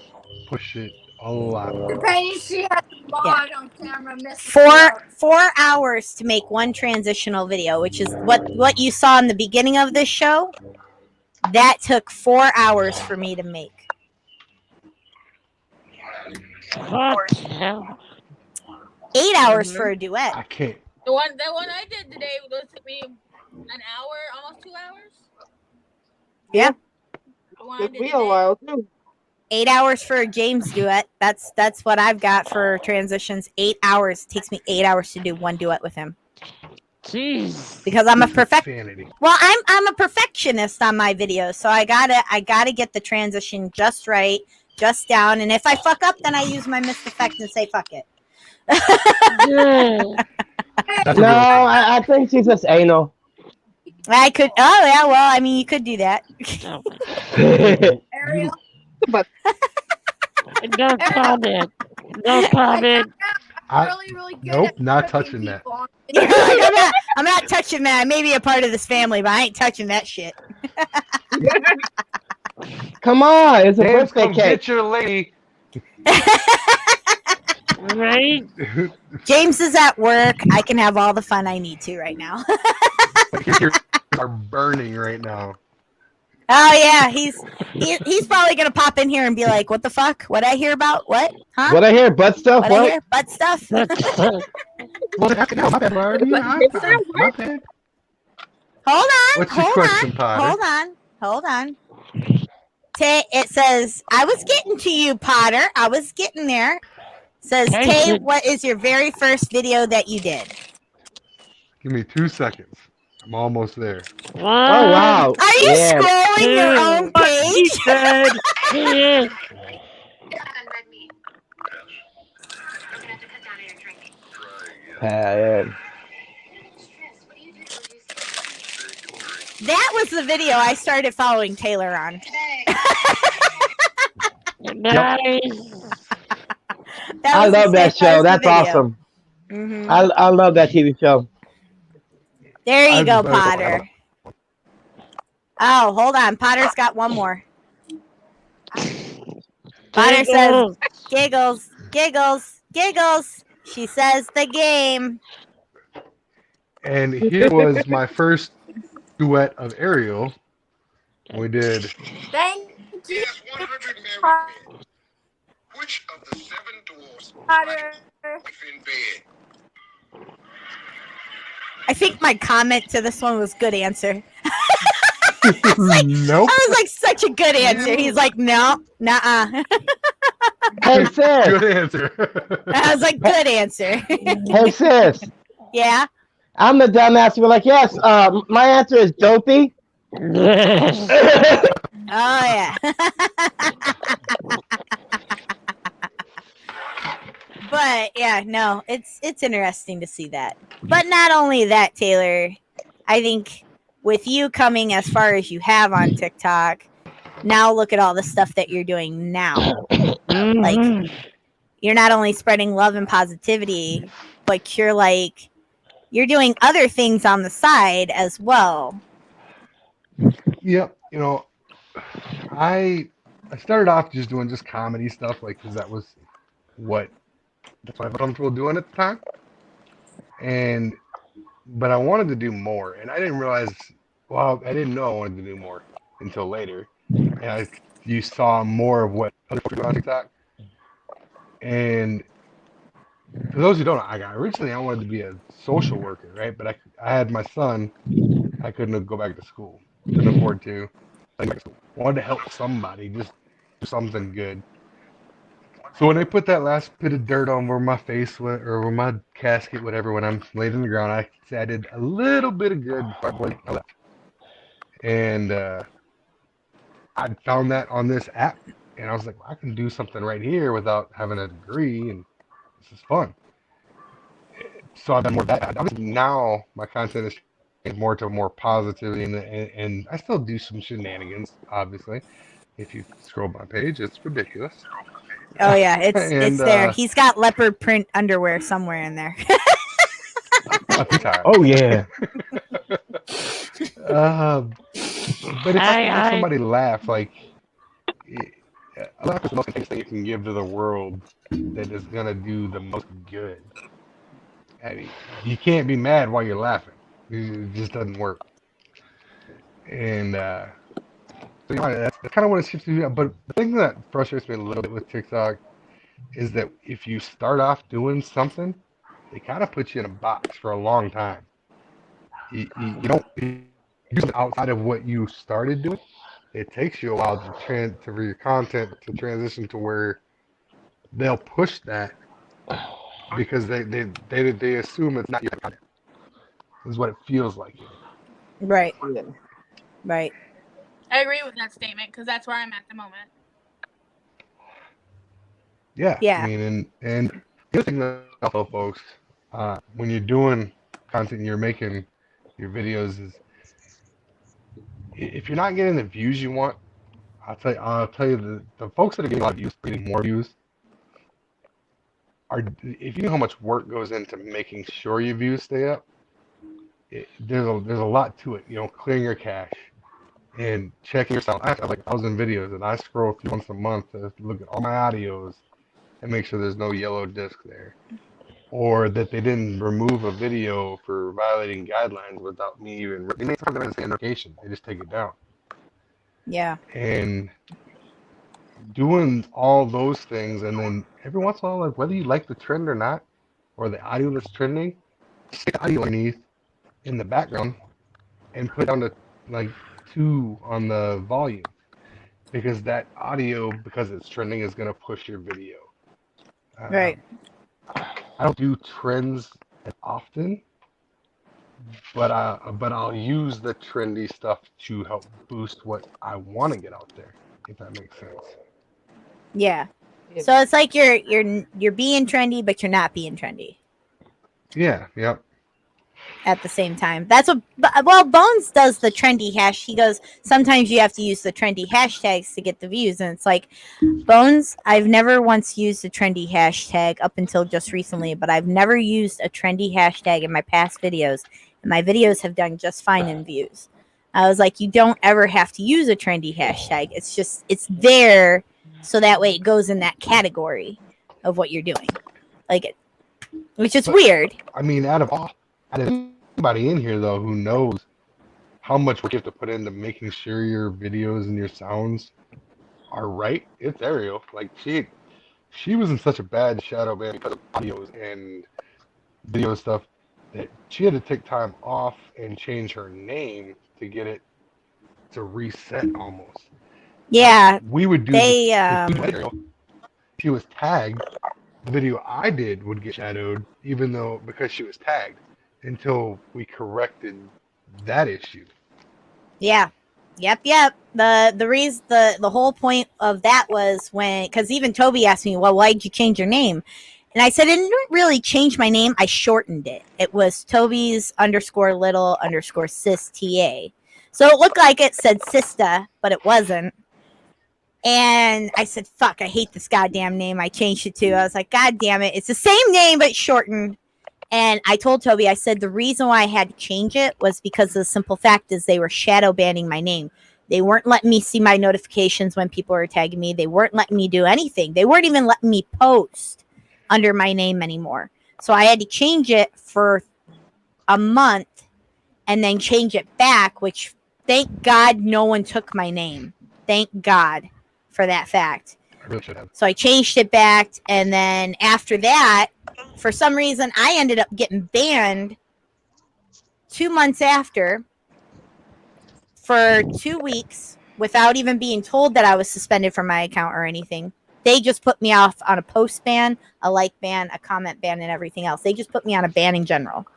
push it a lot. Penny, she has a mod on camera. Four hours to make one transitional video, which is what you saw in the beginning of this show. That took 4 hours for me to make. What the hell? 8 hours for a duet. I can't. The one I did today took me an hour, almost 2 hours. Yeah. The one I Took did me a today. while too. 8 hours for a James duet. That's what I've got for transitions. 8 hours. It takes me 8 hours to do one duet with him. Jeez. Because I'm a Insanity. Well, I'm a perfectionist on my videos, so I gotta get the transition just right, just down. And if I fuck up, then I use my missed effect and say fuck it. That's a No, real thing. I think she's just anal. I could. Oh yeah, well, I mean, you could do that. Ariel, No comment. No comment. really good. Nope, at not flipping touching that. people on You're video. like, I'm not touching that. I may be a part of this family, but I ain't touching that shit. Come on, it's a Dan, birthday come cake. get your lady. Right? James is at work. I can have all the fun I need to right now. Like his ears are burning right now. Oh yeah, he's probably gonna pop in here and be like, "What the fuck? What I hear about? What? Huh? What I hear? Butt stuff? What I What? hear? Butt stuff." Well, no, my bad, Barbie. My bad. Hold on. What's your hold question, on. Potter? Hold on. It says, "I was getting to you, Potter. I was getting there." Says, "Tay, what is your very first video that you did?" Give me 2 seconds. I'm almost there. Oh wow! Are you Yeah. scrolling your own He page? said he is. Yeah. That was the video I started following Taylor on. Nice. I love that show. That's awesome. I love that TV show. There you I'm go, very- Potter. Oh, hold on. Potter's got one more. Potter says, "Giggles, giggles, giggles." She says the game. And here was my first duet of Ariel. We did. Thank you. Yes, 100 married men. Which of the 7 dwarfs Potter. life in bed? I think my comment to this one was good answer. Nope. I was like, such a good answer. He's like, no, nuh-uh. Hey sis. Good answer. I was like, good answer. Hey sis. Yeah. I'm the dumbass who be like, yes. My answer is dopey. Oh yeah. But yeah, no, it's interesting to see that. But not only that, Taylor, I think with you coming as far as you have on TikTok, now look at all the stuff that you're doing now. Like, you're not only spreading love and positivity, but you're doing other things on the side as well. Yep. You know, I started off just doing just comedy stuff, like, because that's what I felt comfortable doing at the time. But I wanted to do more, and I didn't realize. Well, I didn't know I wanted to do more until later, and you saw more of what other folks were doing on TikTok. And for those who don't know, originally I wanted to be a social worker, right? But I had my son. I couldn't go back to school. Couldn't afford to. Wanted to help somebody, just do something good. So when I put that last bit of dirt on where my face went, or where my casket, whatever, when I'm laid in the ground, I did a little bit of good before I left. And I found that on this app, and I was like, well, I can do something right here without having a degree, and this is fun. So I've done more of that. Obviously now my content is more to more positivity, and I still do some shenanigans, obviously. If you scroll my page, it's ridiculous. Oh yeah, it's And, there. He's got leopard print underwear somewhere in there. Oh yeah. But if I can make somebody laugh, like, a laugh is the most contagious thing you can give to the world that is gonna do the most good. I mean, you can't be mad while you're laughing. It just doesn't work. And so, that's kind of what it shifts to. But the thing that frustrates me a little bit with TikTok is that if you start off doing something, they kind of put you in a box for a long time. You don't do something outside of what you started doing. It takes you a while for your content to transition to where they'll push that because they assume it's not your content. Is what it feels like. Right. Right. I agree with that statement because that's where I'm at the moment. Yeah. Yeah. I mean, and the other thing that I'll tell folks, when you're doing content and you're making your videos, is if you're not getting the views you want, I'll tell you the folks that are getting a lot of views, getting more views, if you know how much work goes into making sure your views stay up, there's a lot to it. You know, clearing your cache and checking your sound. I have like 1,000 videos, and I scroll through once a month to look at all my audios and make sure there's no yellow disc there. or that they didn't remove a video for violating guidelines without me even. They may sometimes say notification. They just take it down. Yeah. And doing all those things, and then every once in a while, like whether you like the trend or not, or the audio that's trending, stick the audio underneath in the background and put down to like 2 on the volume, because that audio, because it's trending, is going to push your video. Right. I don't do trends as often, but I'll use the trendy stuff to help boost what I want to get out there, if that makes sense. Yeah. So it's like you're being trendy, but you're not being trendy Yeah. Yep. at the same time. That's what. Well, Bones does the trendy hash. He goes, sometimes you have to use the trendy hashtags to get the views, and it's like, Bones, I've never once used a trendy hashtag up until just recently, but I've never used a trendy hashtag in my past videos, and my videos have done just fine in views. I was like, you don't ever have to use a trendy hashtag. It's just, it's there so that way it goes in that category of what you're doing. Like it, which is weird. I mean, out of anybody in here though who knows how much work you have to put into making sure your videos and your sounds are right, it's Ariel. Like she was in such a bad shadow ban because of audios and video stuff that she had to take time off and change her name to get it to reset almost. Yeah. We would do they Ariel. She was tagged. The video I did would get shadowed, even though because she was tagged, until we corrected that issue. Yeah. Yep. The reason the whole point of that was when, because even Toby asked me, well, why did you change your name? And I said, I didn't really change my name. I shortened it. It was Toby's _little _sis TA. So it looked like it said Sista, but it wasn't. And I said, fuck, I hate this goddamn name. I changed it to. I was like, God damn it. It's the same name, but shortened. And I told Toby, I said, the reason why I had to change it was because the simple fact is they were shadow banning my name. They weren't letting me see my notifications when people were tagging me. They weren't letting me do anything. They weren't even letting me post under my name anymore. So I had to change it for a month and then change it back, which thank God no one took my name. Thank God for that fact. I really should have. So I changed it back, and then after that, for some reason, I ended up getting banned 2 months after for 2 weeks without even being told that I was suspended from my account or anything. They just put me off on a post ban, a like ban, a comment ban, and everything else. They just put me on a ban in general.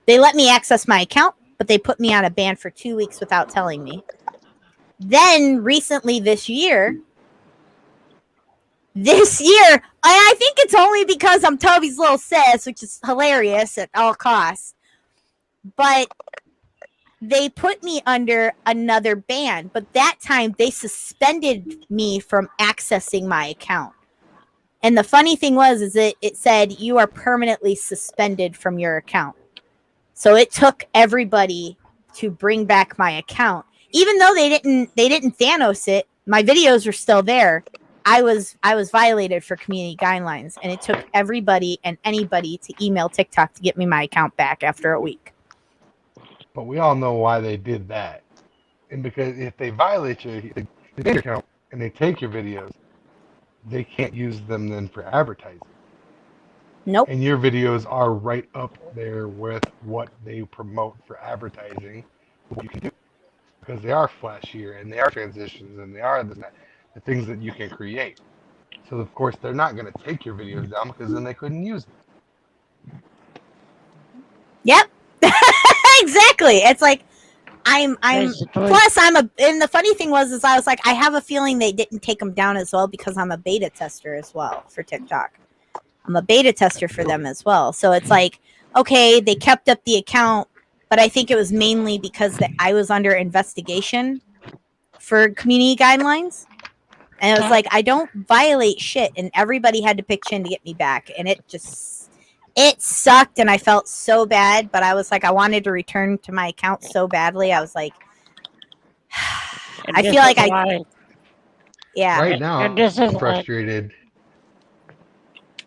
They let me access my account, but they put me on a ban for 2 weeks without telling me. Then recently this year, I think it's only because I'm Toby's little sis, which is hilarious at all costs. But they put me under another ban. But that time they suspended me from accessing my account. And the funny thing was, is it said you are permanently suspended from your account. So it took everybody to bring back my account. Even though they didn't Thanos it, my videos were still there. I was violated for community guidelines, and it took everybody and anybody to email TikTok to get me my account back after a week. But we all know why they did that. And because if they violate your account and they take your videos, they can't use them then for advertising. Nope. And your videos are right up there with what they promote for advertising, what you can do. Because they are flashier and they are transitions and they are the things that you can create. So of course they're not going to take your videos down because then they couldn't use them. Yep. Exactly. It's like and the funny thing was I was like, I have a feeling they didn't take them down as well because I'm a beta tester as well for TikTok. I'm a beta tester for them as well. So it's like, okay, they kept up the account, but I think it was mainly because I was under investigation for community guidelines. And it was like, I don't violate shit. And everybody had to pitch in to get me back. And it sucked. And I felt so bad. But I was like, I wanted to return to my account so badly. I was like, I feel like yeah. Right now, I'm frustrated.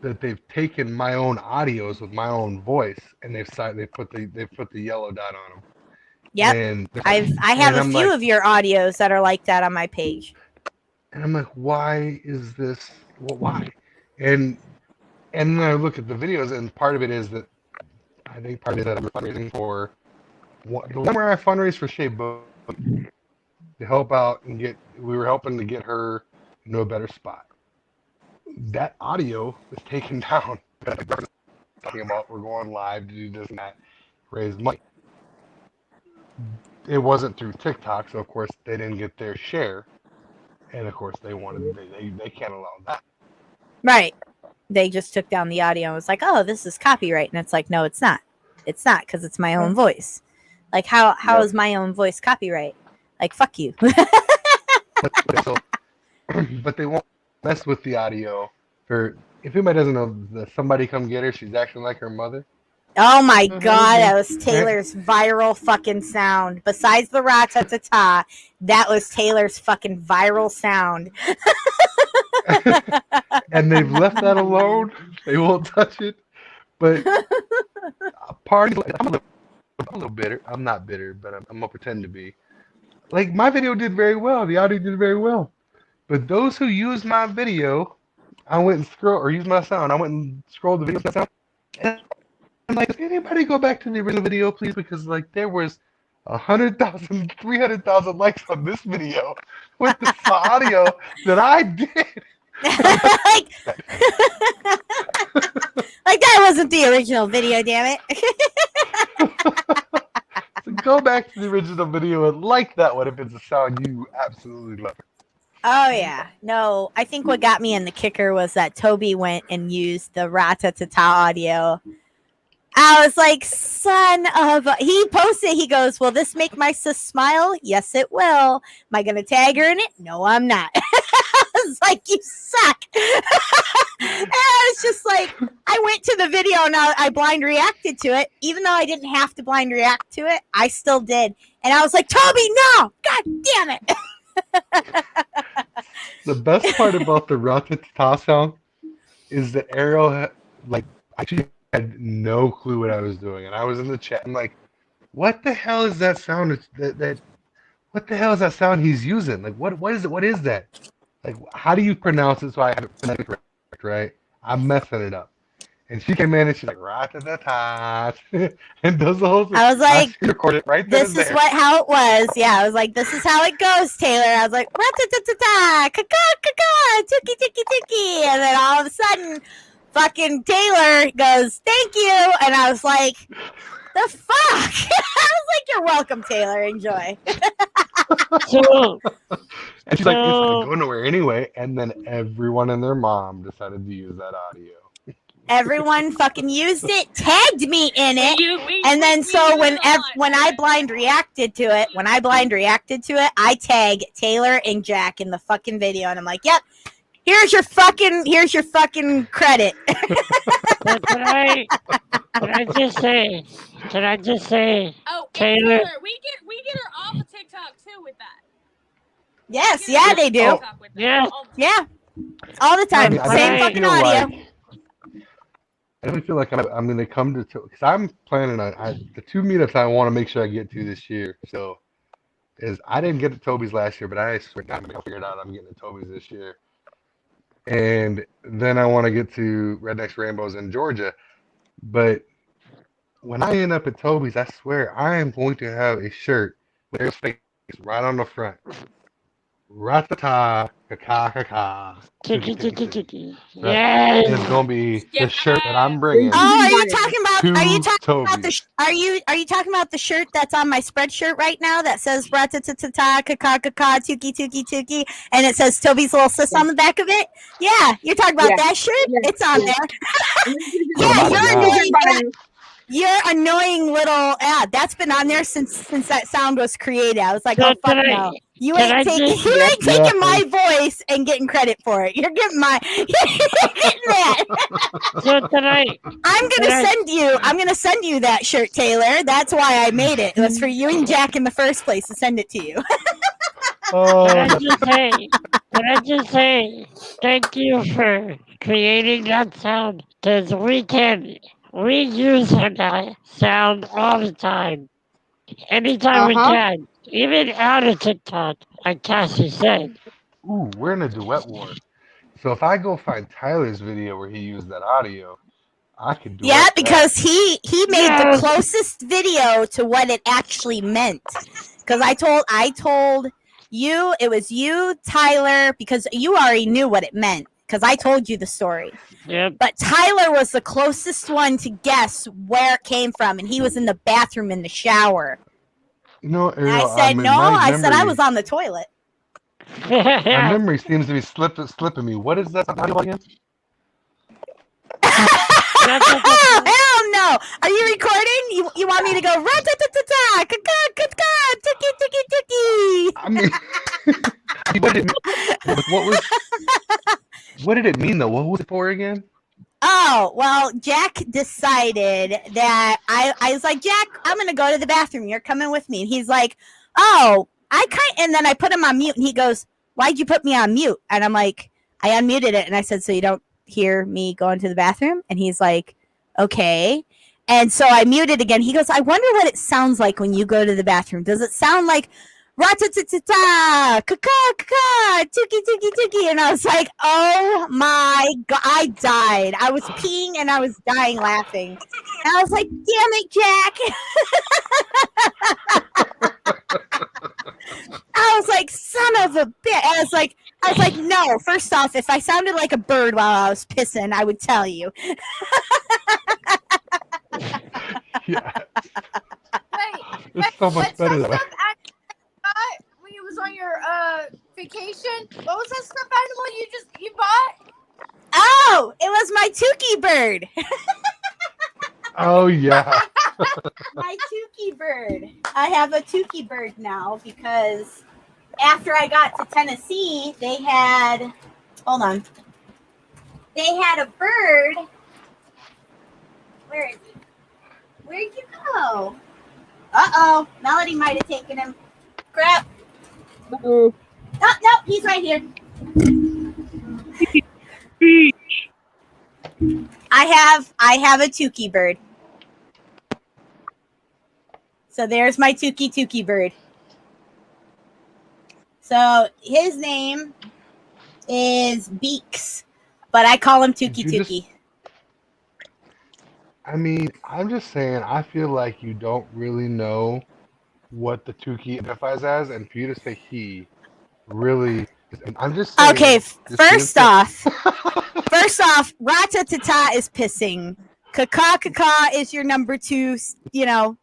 that they've taken my own audios with my own voice and they put the yellow dot on them. Yep. And I have and a I'm few like- of your audios that are like that on my page. And I'm like, why is this? Well, why? And then I look at the videos, and part of it is that I think part of it is that I'm fundraising for the one where I fundraised for Shea Book to help out and we were helping to get her into a better spot. That audio was taken down. Talking about we're going live to do this and that, raise money. It wasn't through TikTok, so of course they didn't get their share. And of course they can't allow that. Right. They just took down the audio and was like, oh, this is copyright. And it's like, no, it's not. It's not, because it's my own voice. Like, how is my own voice copyright? Like, fuck you. But they won't mess with the audio. If anybody doesn't know, the Somebody Come Get Her, she's acting like her mother. Oh my god, that was Taylor's viral fucking sound. Besides the ra-ta-ta-ta, that was Taylor's fucking viral sound. And they've left that alone. They won't touch it. But I'm a little bitter. I'm not bitter, but I'm gonna pretend to be. Like, my video did very well. The audio did very well. But those who use my video, I went and use my sound. I went and scrolled the video sound. And I'm like, does anybody go back to the original video, please? Because like there was 100,000, 300,000 likes on this video with the audio that I did. Like that wasn't the original video, damn it. So go back to the original video and like that one if it's a sound you absolutely love. Oh yeah. No, I think what got me in the kicker was that Toby went and used the ra-ta-ta-ta audio. I was like, son of a... He posted, he goes, will this make my sis smile? Yes, it will. Am I going to tag her in it? No, I'm not. I was like, you suck. And I was just like, I went to the video and I blind reacted to it. Even though I didn't have to blind react to it, I still did. And I was like, Toby, no! God damn it! The best part about the ra-ta-ta sound is that Ariel actually had no clue what I was doing, and I was in the chat. I'm like, "What the hell is that sound? What the hell is that sound he's using? Like, what is it? What is that? Like, how do you pronounce it so I have it phonetically correct? Right? I'm messing it up." And she came in and she's like, "Ra-ta-ta-ta," and does the whole thing. I was like, record it right then this and is there. how it was. Yeah, I was like, this is how it goes, Taylor. I was like, ra-ta-ta-ta-ta, ka-ka, tuki, tuki, tuki. And then all of a sudden, fucking Taylor goes, thank you. And I was like, the fuck? I was like, you're welcome, Taylor. Enjoy. And she's like, it's not going nowhere anyway. And then everyone and their mom decided to use that audio. Everyone fucking used it, tagged me in it, and then so when I blind reacted to it, I tag Taylor and Jack in the fucking video, and I'm like, yep, here's your fucking credit. Can I just say, Oh, and Taylor, Taylor, we get her off of TikTok too with that. Yes, yeah, they do. yeah, Yeah, all the time, I same feel fucking audio. like- I really feel like I'm going to come to, because I'm planning on the 2 meetups I want to make sure I get to this year. So, I didn't get to Toby's last year, but I swear to God, I'll figure it out. I'm getting to Toby's this year. And then I want to get to Rednecks Rainbows in Georgia. But when I end up at Toby's, I swear I am going to have a shirt with their face right on the front. Ra-ta-ta, ka-ka-ka-ka. yes. It's gonna be the shirt that I'm bringing. Oh, are you talking about? Are you to talking about Toby. are you talking about the shirt that's on my spreadshirt right now that says ra-ta-ta-ta-ta, ka-ka-ka-ka, tuki, tuki, tuki, and it says Toby's little sis on the back of it? Yeah, you're talking about that shirt? It's on there. Yeah, you're annoying. Your annoying little that's been on there since that sound was created. I was like, oh fuck no. You ain't taking my voice and getting credit for it. You're getting that. So tonight, I'm gonna send you that shirt, Taylor. That's why I made it. It was for you and Jack in the first place to send it to you. Can I just say, thank you for creating that sound because we use that sound all the time. Anytime we can. Even out of TikTok, like Cassie said. Ooh, we're in a duet war. So if I go find Tyler's video where he used that audio, I could duet Yeah, that. because he made the Yes. closest video to what it actually meant. Because I told you, it was you, Tyler, because you already knew what it meant. Because I told you the story. Yep. But Tyler was the closest one to guess where it came from, and he was in the bathroom in the shower. You know, And I said, no, I said I was on the toilet. My memory seems to be slipping me. What is that audio again? Oh, hell no! Are you recording? You want me to go ra-ta-ta-ta-ta, ka-ka, tuki, tuki, tuki? I mean, what did it mean though? What was it for again? Oh, well, Jack decided that I was like, Jack, I'm gonna go to the bathroom. You're coming with me. And he's like, oh, and then I put him on mute, and he goes, why'd you put me on mute? And I'm like, I unmuted it, and I said, so you don't hear me going to the bathroom? And he's like, okay. And so I muted again. He goes, I wonder what it sounds like when you go to the bathroom. Does it sound like ra-ta-ta-ta-ta, ka-ka, tuki, tuki, tuki? And I was like, oh my God, I died. I was peeing and I was dying laughing. And I was like, damn it, Jack. I was like, son of a bitch. I was like, no, first off, if I sounded like a bird while I was pissing, I would tell you. Yeah. Wait, so much better that way. when you was on your vacation, what was that stuffed animal you bought? Oh, it was my Tukey bird. Oh yeah. My Tukey bird. I have a Tukey bird now because after I got to Tennessee, they had a bird. Where is he? Where'd you go? Uh-oh. Melody might have taken him. Crap. Uh-oh. Oh, no, he's right here. I have a Tukey bird. So there's my Tukey bird. So his name is Beaks, but I call him Tukey. I mean, I'm just saying, I feel like you don't really know what the Tukey identifies as, and for you to say he really, I'm just saying. Okay, first off, ra-ta-ta-ta is pissing. Ka-ka is your number 2, the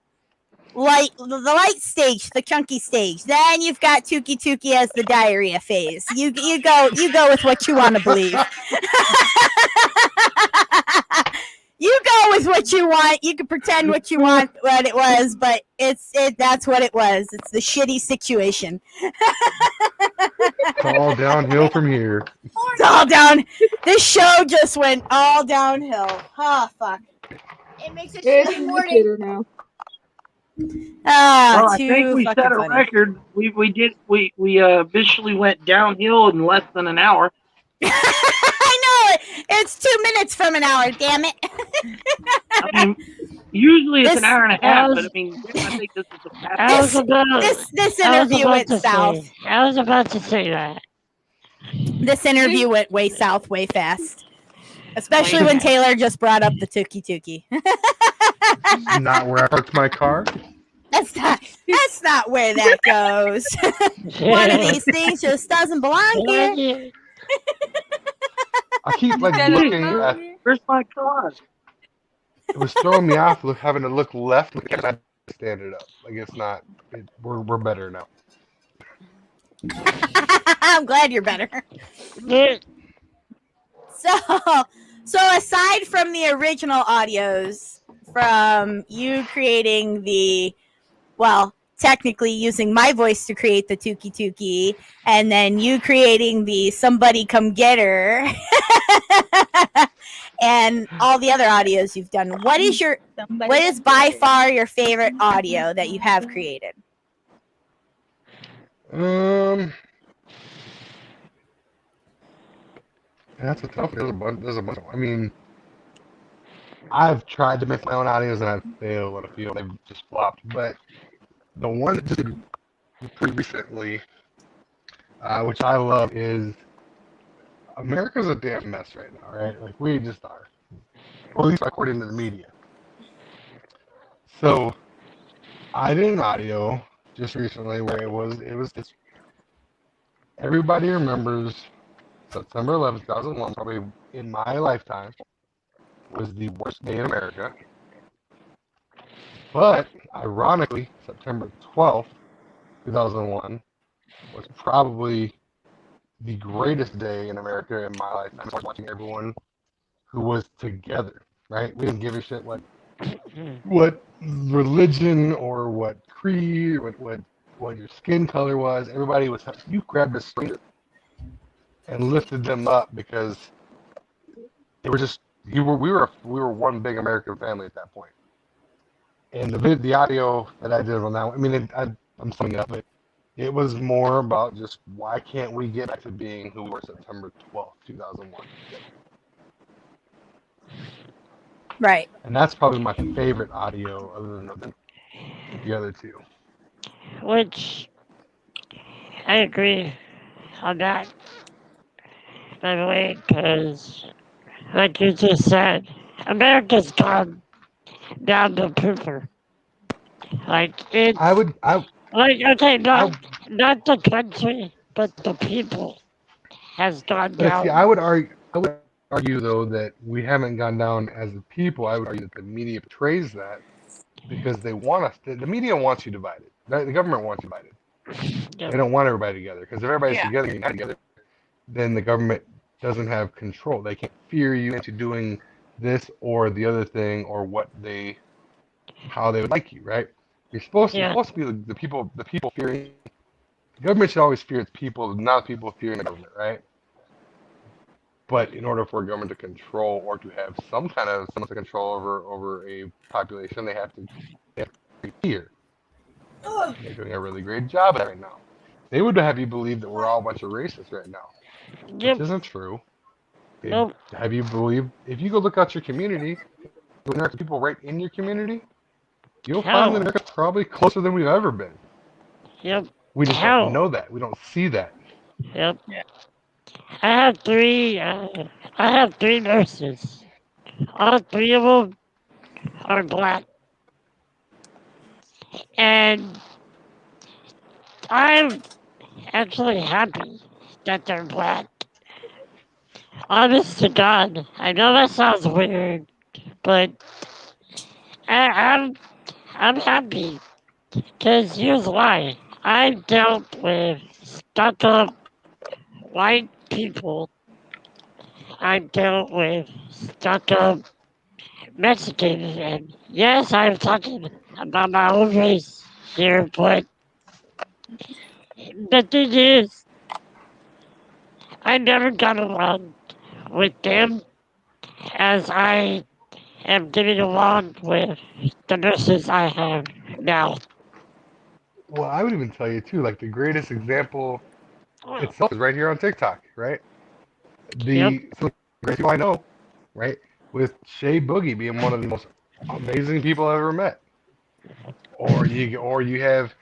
light stage, the chunky stage. Then you've got Tukey as the diarrhea phase. You go with what you want to believe. You go with what you want. You can pretend what you want what it was, but that's what it was. It's the shitty situation. It's all downhill from here. It's all down. This show just went all downhill. Oh fuck. It makes it It's shitty morning. now. Well, I Too think we fucking set a funny. record. We officially went downhill in less than an hour. I know it. It's 2 minutes from an hour. Damn it. I mean, usually it's This- an hour and a half, but I mean, I think this is the I was fastest. about, This I was interview about went to south. say. I was about to say that. This interview went way south, way fast. Especially when Taylor just brought up the Tukey. Not where I parked my car. That's not where that goes. One of these things just doesn't belong here. I keep looking at. Where's my car? It was throwing me off having to look left. I had to stand it up. Like it's not. We're better now. I'm glad you're better. So aside from the original audios from you creating technically using my voice to create the Tukey, and then you creating the somebody come get her, and all the other audios you've done, what is by far your favorite audio that you have created? And that's a tough. There's a bunch. I mean, I've tried to make my own audios and I've failed at a few. They've just flopped. But the one that just did pretty recently, which I love, is America's a damn mess right now, right? Like we just are, or at least according to the media. So I did an audio just recently where it was just everybody remembers September 11th, 2001, probably in my lifetime, was the worst day in America. But ironically, September 12th, 2001, was probably the greatest day in America in my lifetime. I was watching everyone who was together, right? We didn't give a shit what religion or what creed or what your skin color was. Everybody was, you grabbed a stranger and lifted them up because they were just, we were one big American family at that point. And the audio that I did on that one, I mean, I'm summing it up, but it was more about just why can't we get back to being who we were September 12th, 2001. Right. And that's probably my favorite audio other than the other two. Which I agree on that, by the way, because, like you just said, America's gone down the pooper. Like, it's, like, okay, not the country, but the people has gone But see, down. I would argue though that we haven't gone down as a people. I would argue that the media portrays that because they want us. The media wants you divided. The government wants you divided. Yep. They don't want everybody together because if everybody's Yeah. together, you're not together, then the government doesn't have control. They can't fear you into doing this or the other thing or how they would like you, right? You're supposed to be the people fearing. The government should always fear its people, not people fearing the government, right? But in order for a government to control or to have some kind of control over a population, they have to fear. They're doing a really great job at it right now. They would have you believe that we're all a bunch of racists right now, which isn't true. Nope. Have you believed? If you go look out your community, when there are people right in your community, you'll find that America's probably closer than we've ever been. Yep. We just don't know that. We don't see that. Yep. I have three nurses. All three of them are black. And I'm actually happy that they're black. Honest to God, I know that sounds weird, but I'm happy. Because here's why. I dealt with stuck-up white people. I dealt with stuck-up Mexicans, and yes, I'm talking about my own race here, but the thing is, I never got along with them as I am getting along with the nurses I have now. Well, I would even tell you too, like the greatest example itself is right here on TikTok, right? Some of the great people I know, right, with Shay Boogie being one of the most amazing people I've ever met, or you have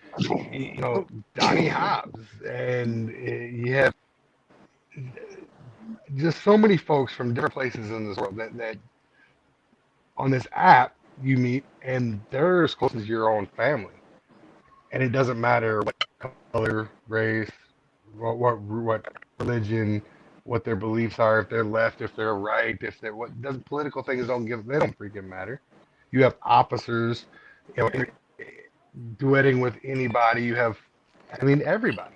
Donnie Hobbs, and you have just so many folks from different places in this world that on this app you meet, and they're as close as your own family. And it doesn't matter what color, race, what religion, what their beliefs are, if they're left, if they're right, if they're what doesn't political things they don't freaking matter. You have officers, duetting with anybody. You have, I mean, everybody.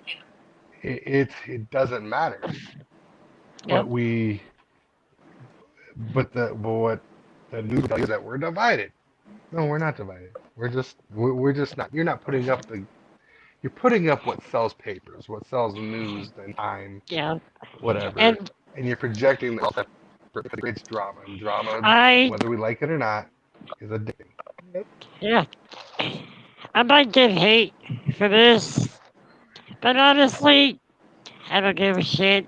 It doesn't matter. But what the news is that we're divided. No, we're not divided. We're just not. You're not putting up you're putting up what sells papers, what sells news and time, whatever, and you're projecting that it creates drama. And drama, whether we like it or not, is addicting. Yeah. I might get hate for this, but honestly, I don't give a shit.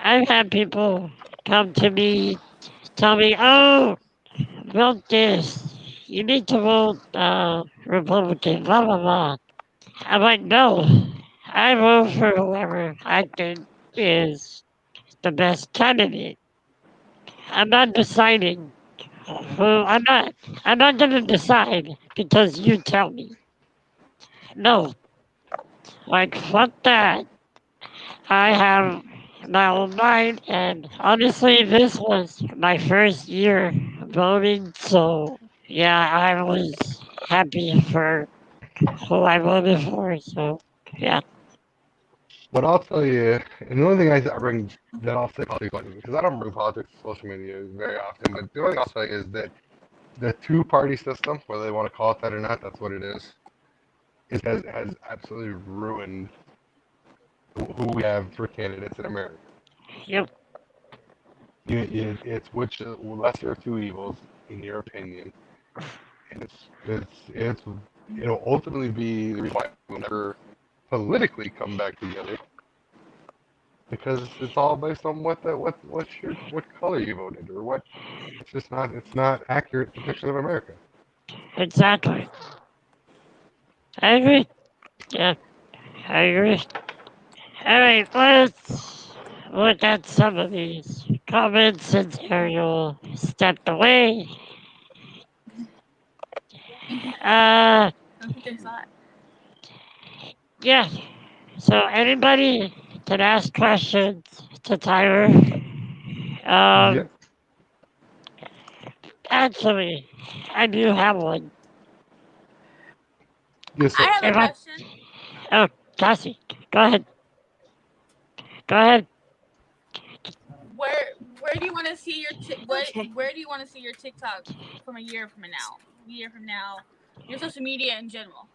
I've had people come to me, tell me, "Oh, vote this. You need to vote Republican." Blah blah blah. I'm like, no. I vote for whoever I think is the best candidate. I'm not deciding who. I'm not gonna decide because you tell me. No. Like fuck that. I have my own mind, and honestly, this was my first year voting, so yeah, I was happy for who I voted for, so yeah. What I'll tell you, and the only thing I bring that I'll say politics because I don't bring politics to social media very often, but the only thing I'll say is that the two-party system, whether they want to call it that or not, that's what it is. It has absolutely ruined who we have for candidates in America. Yep. It's which lesser of two evils, in your opinion, and it'll ultimately be the reason why we'll never politically come back together because it's all based on what color you voted or what. It's not accurate depiction of America. Exactly. I agree. Yeah, I agree. Alright, let's look at some of these comments since Ariel stepped away. Yeah. So anybody can ask questions to Tyler. Yeah. Actually, I do have one. Yes, I sir. have a question. Oh, Cassie, go ahead. Go ahead. Where do you want to see your where do you want to see your TikTok from a year from now? A year from now, your social media in general.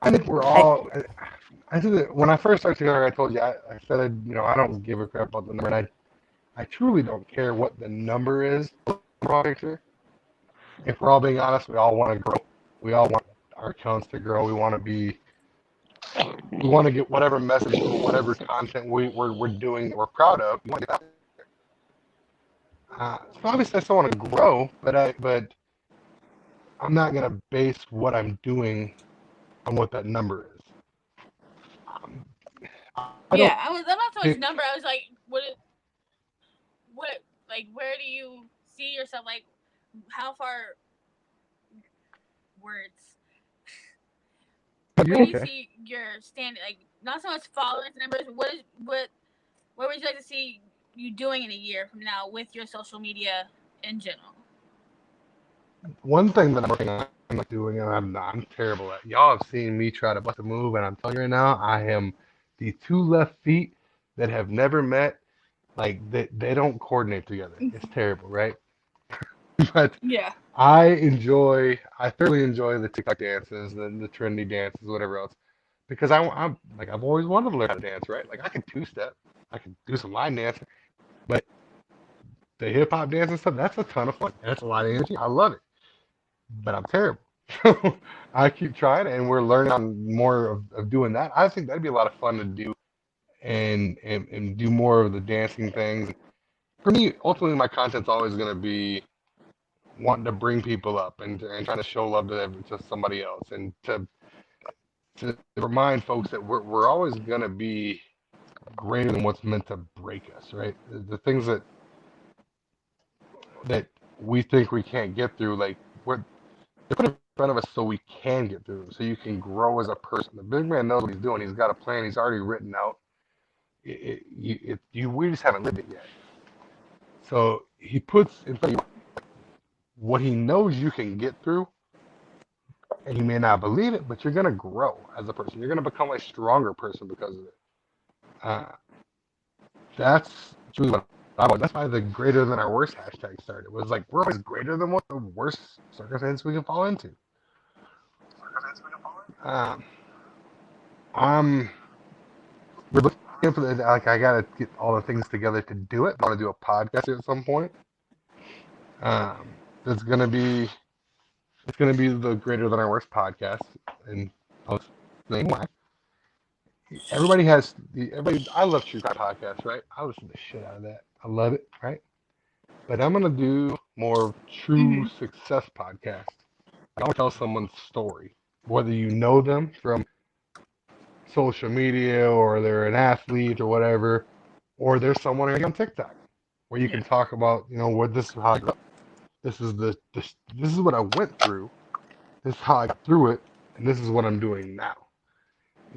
I think we're all. I think that when I first started together, I told you I said I don't give a crap about the number, and I truly don't care what the number is. Picture. If we're all being honest, we all want to grow. We all want our accounts to grow. We want to be. We want to get whatever message or whatever content we're doing that we're proud of. We want to get out there. So obviously, I still want to grow, but I'm not gonna base what I'm doing on what that number is. I'm not so much number. I was like, where do you see yourself? Like, how far? Words. Where do you see your standing? Like, not so much followers numbers. What would you like to see you doing in a year from now with your social media in general? One thing that I'm working on, doing, and I'm terrible at. Y'all have seen me try to bust a move, and I'm telling you right now, I am the two left feet that have never met. Like they don't coordinate together. It's terrible, right? But yeah, I thoroughly enjoy the TikTok dances, the trendy dances, whatever else, because I'm like I've always wanted to learn how to dance, right? Like I can two-step, I can do some line dancing, but the hip hop dance and stuff, that's a ton of fun. That's a lot of energy. I love it. But I'm terrible. I keep trying, and we're learning on more of doing that. I think that'd be a lot of fun to do, and do more of the dancing things. For me, ultimately, my content's always going to be wanting to bring people up and trying to show love to somebody else, and to remind folks that we're always going to be greater than what's meant to break us, right? The things that we think we can't get through, like they're put in front of us so we can get through them, so you can grow as a person. The big man knows what he's doing. He's got a plan. He's already written out. We just haven't lived it yet. So he puts in front of you what he knows you can get through, and you may not believe it, but you're going to grow as a person. You're going to become a stronger person because of it. That's truly what I was. That's why the greater than our worst hashtag started. It was like, we're always greater than what the worst circumstance we can fall into. We're looking for like I gotta get all the things together to do it. I want to do a podcast at some point. It's gonna be the greater than our worst podcast, and I'll explain why. everybody has everybody. I love true crime podcasts, right? I listen to the shit out of that. I love it, right? But I'm gonna do more true success podcasts. I want to tell someone's story, whether you know them from social media or they're an athlete or whatever, or there's someone on TikTok where you can talk about, what this is how I grew up. This is this is what I went through. This is how I got through it, and this is what I'm doing now.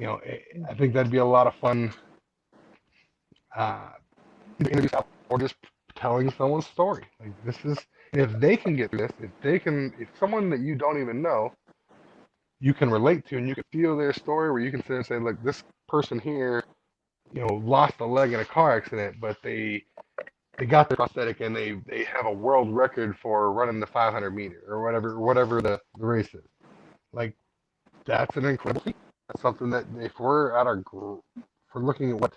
I think that'd be a lot of fun. Interviews or just telling someone's story. Like this is, if they can get through this, if someone that you don't even know, you can relate to and you can feel their story, where you can sit and say, look, this person here, lost a leg in a car accident, but they got their prosthetic and they have a world record for running the 500 meter or whatever the race is. Like that's an incredible feat. That's something that if we're at our group, if we're looking at what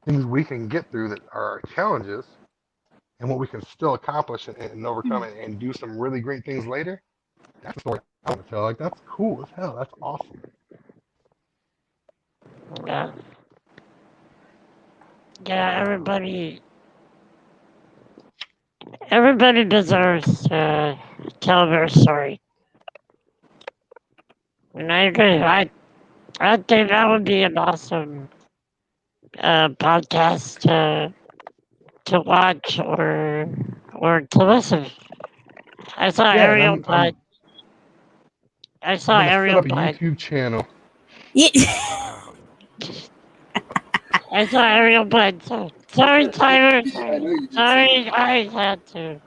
things we can get through that are our challenges and what we can still accomplish and overcome and do some really great things later, that's the story I want to tell. Like, that's cool as hell. That's awesome. Yeah. Yeah, everybody deserves to tell their story. And I agree. I think that would be an awesome podcast to watch or to listen. I saw Yeah, and Ariel Blood. I I'm saw gonna set Ariel up a Blood. YouTube channel. I saw Ariel Blood. So, sorry, Tyler. Sorry, I had to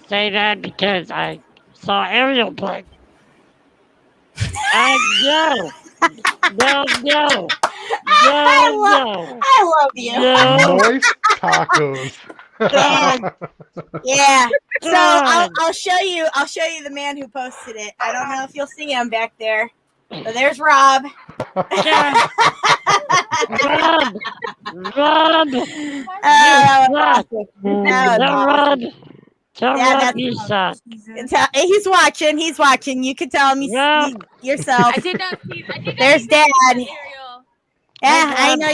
say that because I saw Ariel Blood. No. I love you. No. Moist tacos. Yeah. So God. I'll show you the man who posted it. I don't know if you'll see him back there. So there's Rob. Rob. That was Rob. awesome. That was Rob. awesome. Tell Yeah, Rob that's you suck. He's watching. He's watching. You can tell him yourself. I did not see. There's Dad. Ariel. Yeah, I know.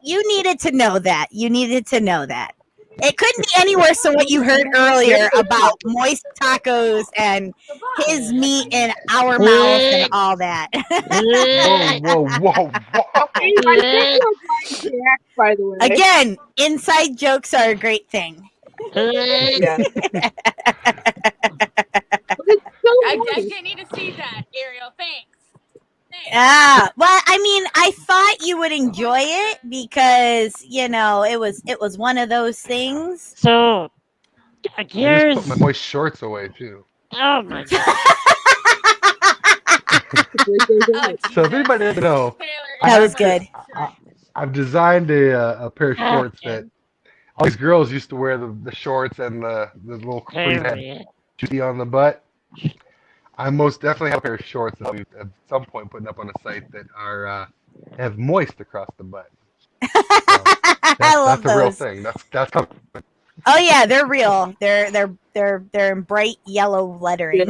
You needed to know that. You needed to know that. It couldn't be any worse than what you heard earlier about moist tacos and his meat in our mouth and all that. Whoa. Hey, my sister was like Jack, by the way. Again, inside jokes are a great thing. Yeah. I didn't need to see that, Ariel. Thanks. Well, I mean, I thought you would enjoy it because it was one of those things. So I here's. just put my moist shorts away too. Oh my God. So if anybody doesn't know, That was good. I've designed a pair of shorts that all these girls used to wear, the shorts and the little sleeves had juicy on the butt. I most definitely have a pair of shorts that I'll be at some point putting up on a site that are have moist across the butt. So I love that's a real those. thing. That's coming. Oh yeah, they're real. They're in bright yellow lettering.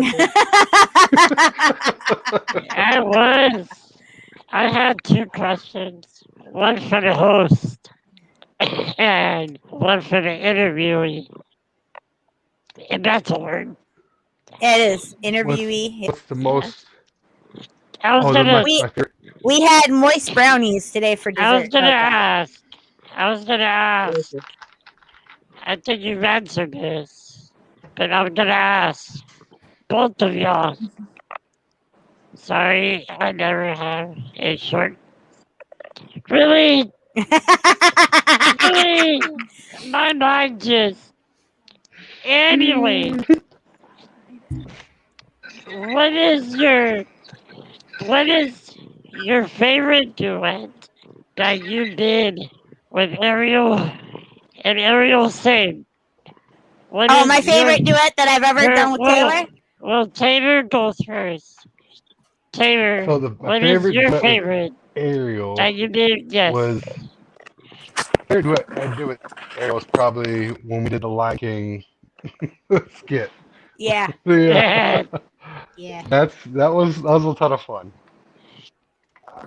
I had two questions. One for the host and one for the interviewee. And that's a word. It is interviewee. What's the most? I was gonna. We had moist brownies today for dessert. I was gonna ask. I think you've answered this, but I'm gonna ask both of y'all. Sorry, I never have a short. Really? Really? My mind just. Anyway, what is your favorite duet that you did with Ariel and Ariel Sane? My favorite duet that I've ever done with Taylor? Well, Taylor goes first. Taylor, So what is your favorite Ariel that you did? Yes. Was favorite duet I did with Ariel was probably when we did the Lion King skit. Yeah. Yeah. Yeah. That was a ton of fun.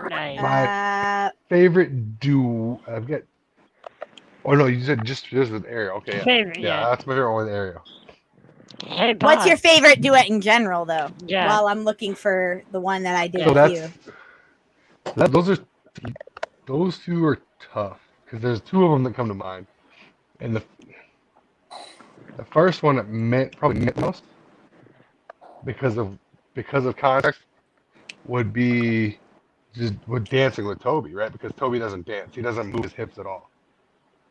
Nice. My favorite duo. I've got. Oh no, you said just with Ariel. Okay, yeah. Favorite, Yeah, yeah. that's my favorite one with Ariel. Hey, What's your Bob. favorite duet in general, though? Yeah. While I'm looking for the one that I did So with you. those two are tough because there's two of them that come to mind, and the first one that probably meant most because of context would be just with Dancing with Toby, right? Because Toby doesn't dance, he doesn't move his hips at all.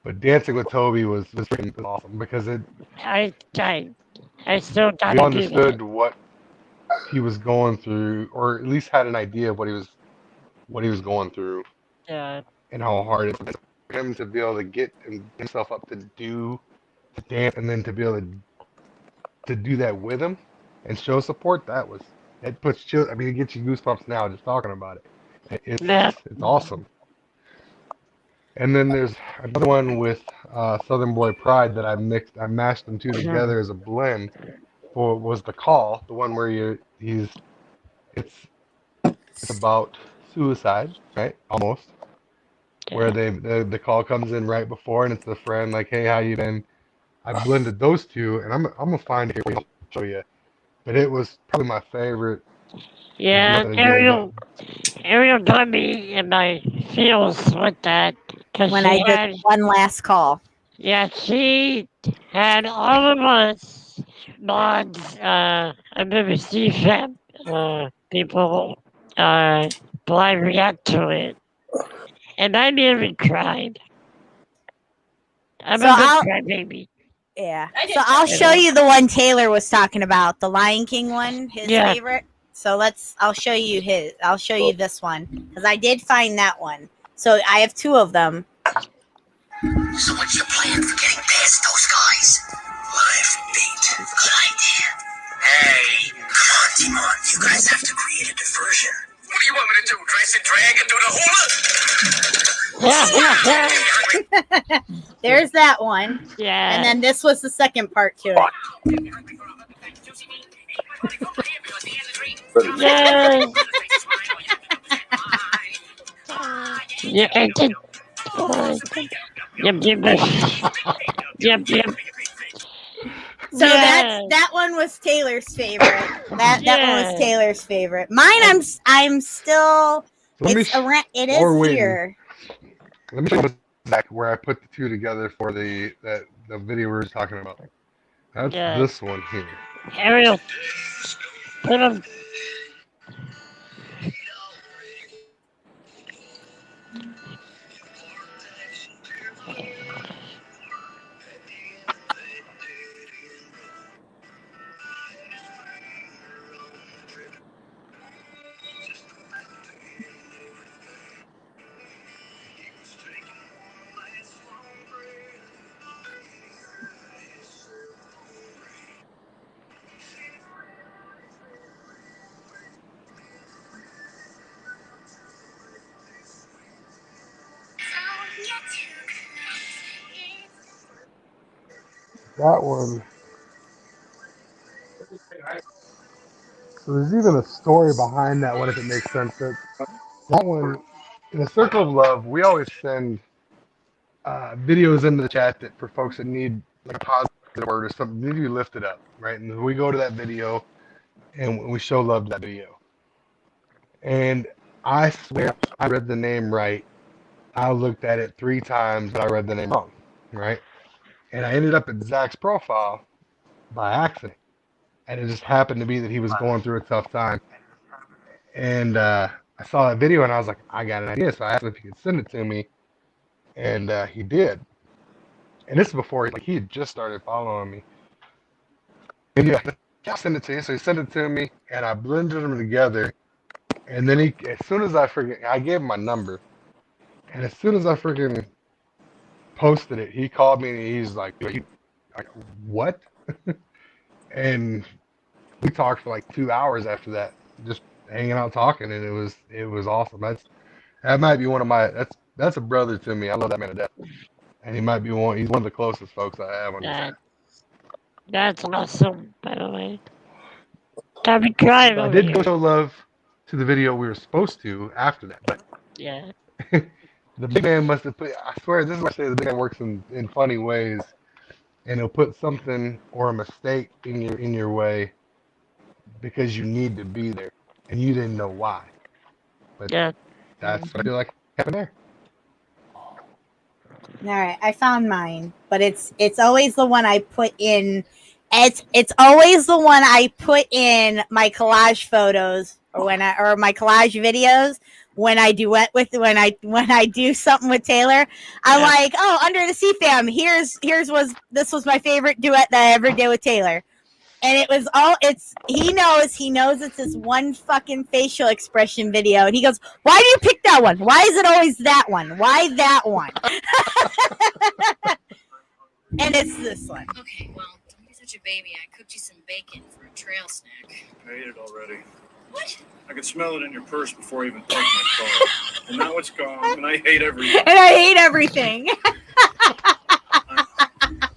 But Dancing with Toby was freaking awesome because I still we gotta do that. understood what he was going through, or at least had an idea of what he was going through. Yeah. And how hard it is for him to be able to get himself up to dance, and then to be able to do that with him and show support. It puts chill. I mean, it gets you goosebumps now just talking about it. It's awesome. And then there's another one with Southern Boy Pride that I mashed them two together as a blend. Was the call, the one where it's about suicide, right? Almost. Where the call comes in right before, and it's the friend like, "Hey, how you been?" I blended those two, and I'm gonna find it here. I'll show you. But it was probably my favorite. Yeah, Ariel got me in my feels with that. Cause When she I had, did one last call. yeah, she had all of us mods, I remember CFAP, people, blind react to it. And I nearly cried. I'm So a good I'll- crybaby. Yeah. I did So I'll too. show you the one Taylor was talking about, the Lion King one, his Yeah. favorite. So I'll show you his. I'll show you this one because I did find that one. So I have two of them. So what's your plan for getting past those guys? Live bait. Good idea. Hey, come on, Timon. You guys have to create a diversion. What do you want me to do? Dress and drag and do the hula? There's that one. Yeah. And then this was the second part to it. Yeah. Yeah, I did. Yep. So that one was Taylor's favorite. That one was Taylor's favorite. Mine, I'm still. It is here. Let me show you Zach where I put the two together for the video we were talking about. That's this one here. Ariel, put him. That one. So there's even a story behind that one, if it makes sense. That one, in a circle of love, we always send videos into the chat for folks that need like a positive word or something, need to be lifted up, right? And we go to that video and we show love to that video. And I swear I read the name right. I looked at it 3 times, but I read the name wrong, right? And I ended up at Zach's profile by accident. And it just happened to be that he was going through a tough time. And I saw that video and I was like, I got an idea. So I asked him if he could send it to me. And he did. And this is before he had just started following me. And yeah, I'll send it to you. So he sent it to me and I blended them together. And then as soon as I gave him my number. And as soon as I freaking posted it, he called me and he's like what? And we talked for like 2 hours after that, just hanging out talking, and it was awesome. That might be one of my that's a brother to me. I love that man to death, and he's one of the closest folks I have on the chat. That's awesome, by the way. Got me crying. I did go show love to the video we were supposed to after that. But Yeah. the big man must have put. I swear, this is why I say the big man works in funny ways, and he'll put something or a mistake in your way because you need to be there and you didn't know why. But Yeah. that's what I feel like happened there. All right, I found mine, but it's always the one I put in. It's always the one I put in my collage photos or my collage videos when I duet with when I do something with Taylor. I'm like, oh, Under the Sea Fam. This was my favorite duet that I ever did with Taylor. And he knows it's this one fucking facial expression video. And he goes, why do you pick that one? Why is it always that one? Why that one? And it's this one. Okay, well, don't be such a baby. I cooked you some bacon for a trail snack. I ate it already. What? I could smell it in your purse before I even parked my car. And now it's gone, and I hate everything. And I hate everything.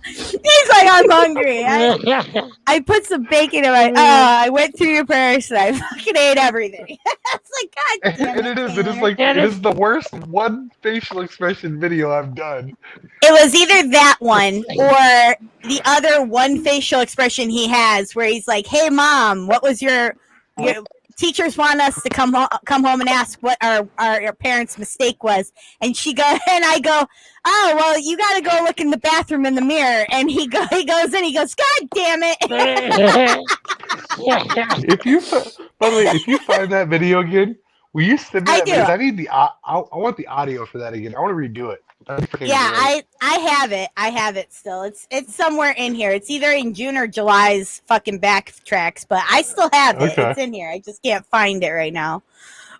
He's like, I'm hungry. I put some bacon in my. I went through your purse and I fucking ate everything. It's like, God damn it. And it is the worst one facial expression video I've done. It was either that one or the other one facial expression he has where he's like, hey, Mom, what was your teachers want us to come home and ask what our parents' mistake was. And I go, oh, well, you got to go look in the bathroom in the mirror. And he goes in, he goes, God damn it. By the way, if you find that video again, will you send me that? Because I need I want the audio for that again. I want to redo it. Yeah, I have it. I have it still. It's somewhere in here. It's either in June or July's fucking backtracks, but I still have it. Okay. It's in here. I just can't find it right now.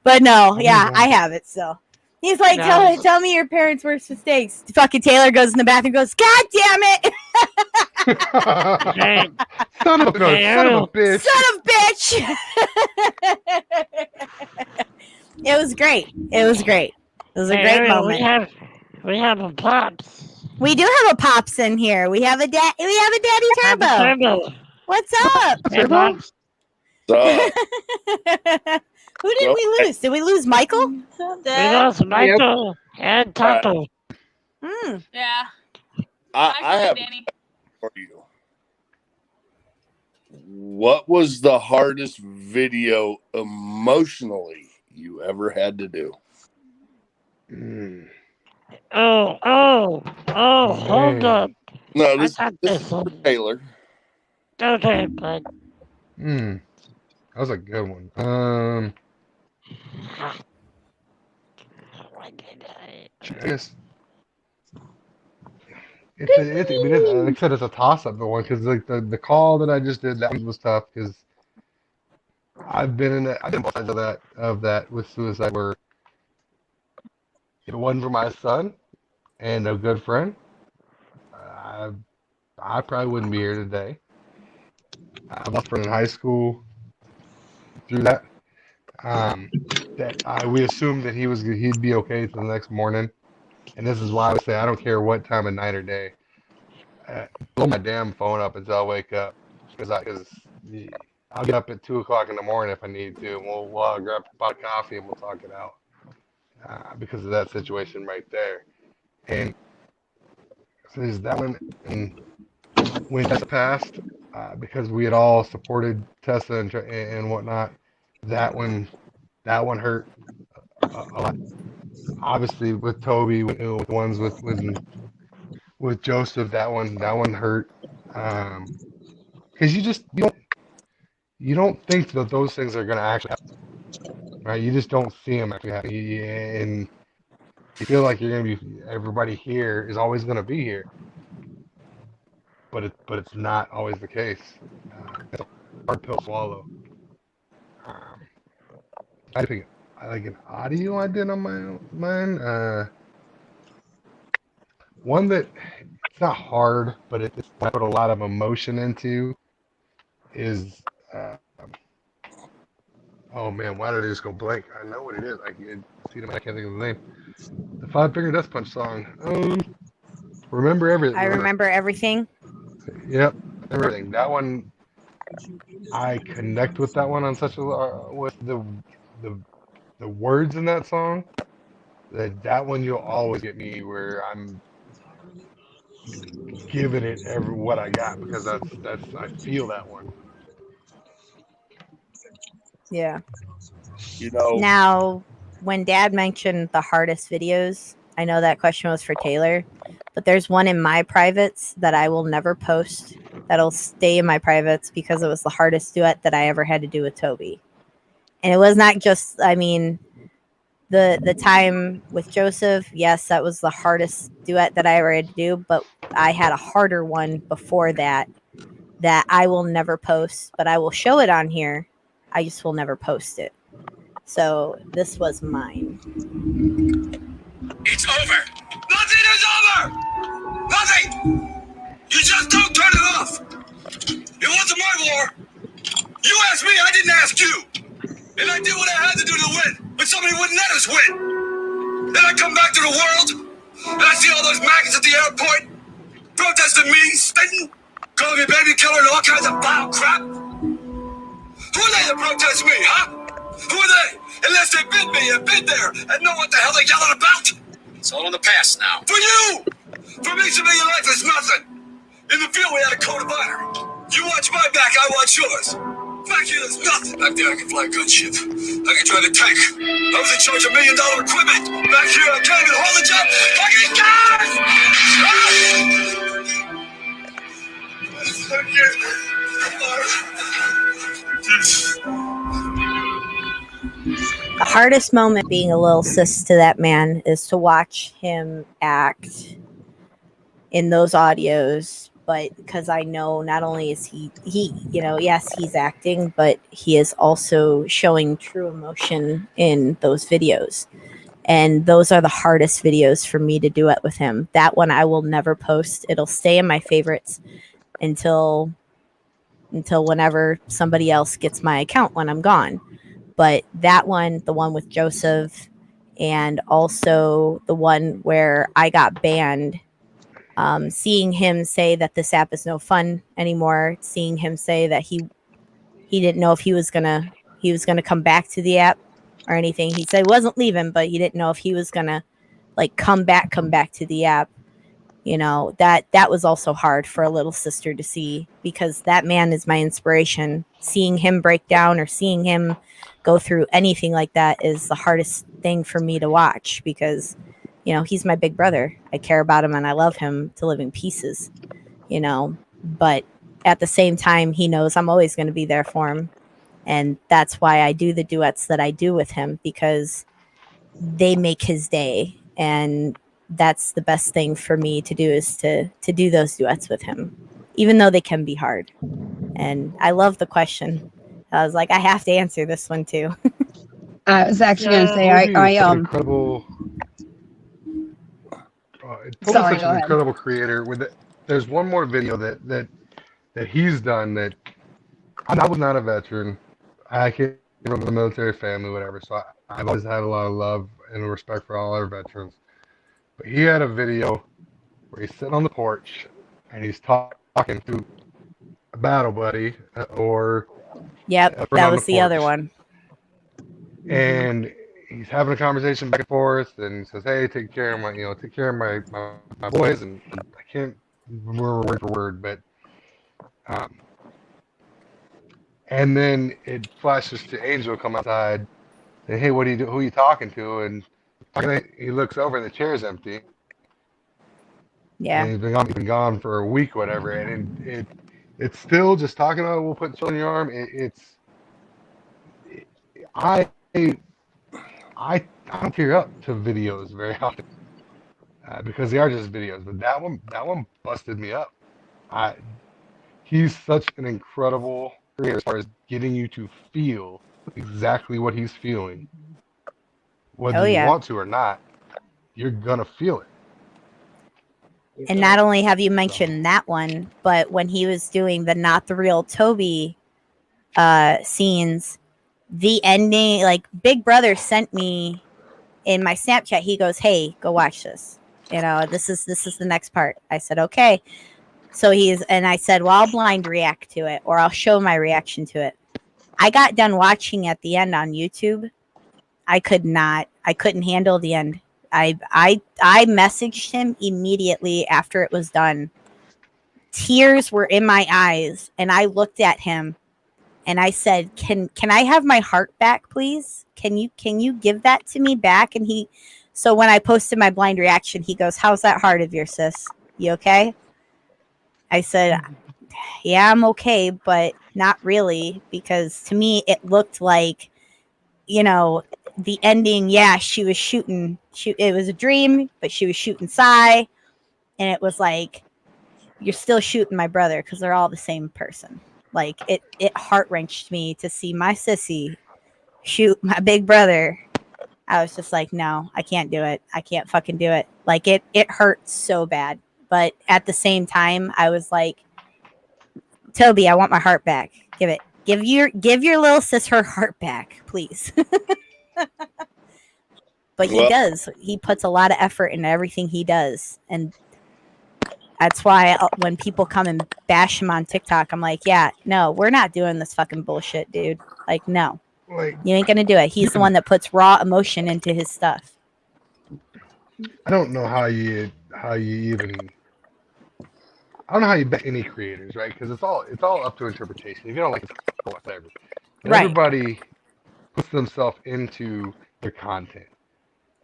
But no, yeah, I have it still. He's like, tell me your parents' worst mistakes. Fucking Taylor goes in the bathroom and goes, God damn it! Son of a bitch. Son of a bitch! It was great. It was great. It was a great moment. We have a Pops. We do have a Pops in here. We have a Daddy Turbo. What's up? Hey, Pops. Who did we lose? Did we lose Michael? We lost Michael and Taco. Yeah. I have for you. What was the hardest video emotionally you ever had to do? Oh, hold up. No, this is for Taylor. Okay, but that was a good one. Just like I said, it's a toss-up the one because like the call that I just did, that was tough because I've been both sides of that with suicide where if it wasn't for my son and a good friend, I probably wouldn't be here today. I lost a friend in high school through that. We assumed that he'd be okay till the next morning, and this is why I would say I don't care what time of night or day. Blow my damn phone up until I wake up because I'll get up at 2:00 in the morning if I need to. And we'll grab a pot of coffee and we'll talk it out because of that situation right there. And so there's that one. And when Tessa passed, because we had all supported Tessa and whatnot, that one hurt a lot. Obviously, with Toby, with the ones with Joseph, that one hurt. Because you don't think that those things are going to actually happen, right? You just don't see them actually happen, and you feel like you're going to be. Everybody here is always going to be here, but it's not always the case. It's a hard pill to swallow. I think like an audio I did on mine. One that it's not hard, but it's I put a lot of emotion into is. Oh man, why did I just go blank? I know what it is. I can see it, I can't think of the name. The Five Finger Death Punch song. Remember Everything. I remember everything. Yep, everything. That one, I connect with that one on such a with the the words in that song, that one you'll always get me where I'm giving it every what I got because that's I feel that one. Yeah. You know, Now, when Dad mentioned the hardest videos, I know that question was for Taylor, but there's one in my privates that I will never post. That'll stay in my privates because it was the hardest duet that I ever had to do with Toby. And it was not just, I mean, the time with Joseph, yes, that was the hardest duet that I ever had to do, but I had a harder one before that I will never post, but I will show it on here. I just will never post it. So this was mine. It's over. Nothing is over. Nothing. You just don't turn it off. It wasn't my war. You asked me, I didn't ask you. And I did what I had to do to win, but somebody wouldn't let us win. Then I come back to the world, and I see all those maggots at the airport protesting me, spitting, calling me baby killer and all kinds of vile crap. Who are they to protest me, huh? Who are they? Unless they've been me and been there and know what the hell they're yelling about. It's all in the past now. For you! For me, civilian life is nothing. In the field, we had a code of honor. You watch my back, I watch yours. Back here, there's nothing. Back there, I can fly a gunship. I can drive a tank. I was in charge of $1 million equipment. Back here, I can't even hold a job. Fucking guys! The hardest moment being a little sis to that man is to watch him act in those audios. But because I know not only is he, yes, he's acting, but he is also showing true emotion in those videos. And those are the hardest videos for me to duet with him. That one I will never post. It'll stay in my favorites until whenever somebody else gets my account when I'm gone. But that one, the one with Joseph, and also the one where I got banned, seeing him say that this app is no fun anymore, seeing him say that he didn't know if he was gonna come back to the app or anything. He said he wasn't leaving, but he didn't know if he was gonna like come back to the app. You know, that was also hard for a little sister to see, because that man is my inspiration. Seeing him break down or seeing him go through anything like that is the hardest thing for me to watch, because, you know, he's my big brother. I care about him and I love him to living pieces, you know, but at the same time, he knows I'm always going to be there for him. And that's why I do the duets that I do with him, because they make his day. And that's the best thing for me to do, is to do those duets with him, even though they can be hard. And I love the question. I was like, I have to answer this one too. I was actually going to say, incredible. Toby's Sorry, such go an ahead. incredible creator. There's one more video that he's done that I was not a veteran. I came from a military family, whatever. So I've always had a lot of love and respect for all our veterans. But he had a video where he's sitting on the porch and he's talking to a battle buddy or Yep, that was the other one. And he's having a conversation back and forth, and he says, "Hey, take care of my boys." And I can't remember word for word, but and then it flashes to Angel come outside, and hey, what do you do? Who are you talking to? And he looks over, and the chair's empty. Yeah, And he's been gone for a week, whatever, and it's still just talking about we'll put children in your arm. I don't tear up to videos very often because they are just videos, but that one busted me up. He's such an incredible creator as far as getting you to feel exactly what he's feeling, whether you want to or not. You're gonna feel it. And not only have you mentioned that one, but when he was doing the Not the Real Toby scenes, the ending, like Big Brother sent me in my Snapchat, he goes, "Hey, go watch this. You know, this is the next part." I said, "Okay." So I said, "Well, I'll blind react to it, or I'll show my reaction to it." I got done watching at the end on YouTube, I couldn't handle the end. I messaged him immediately after it was done. Tears were in my eyes, and I looked at him and I said, "Can I have my heart back, please? Can you give that to me back?" And so when I posted my blind reaction, he goes, "How's that heart of yours, sis? You okay?" I said, "Yeah, I'm okay, but not really, because to me it looked like, the ending. Yeah, she was shooting. It was a dream, but she was shooting Psy, and it was like, you're still shooting my brother because they're all the same person. Like it heart wrenched me to see my sissy shoot my big brother. I was just like, no, I can't do it. I can't fucking do it. Like it hurt so bad, but at the same time, I was like, Toby, I want my heart back. Give it. Give your little sis her heart back, please." But he does. He puts a lot of effort into everything he does, and that's why when people come and bash him on TikTok, I'm like, yeah, no, we're not doing this fucking bullshit, dude. Like, no, Like, you ain't gonna do it. He's the one that puts raw emotion into his stuff. I don't know how you even. I don't know how you bet any creators, right? Because it's all up to interpretation. If you don't like it, whatever. But Right. everybody puts themselves into their content.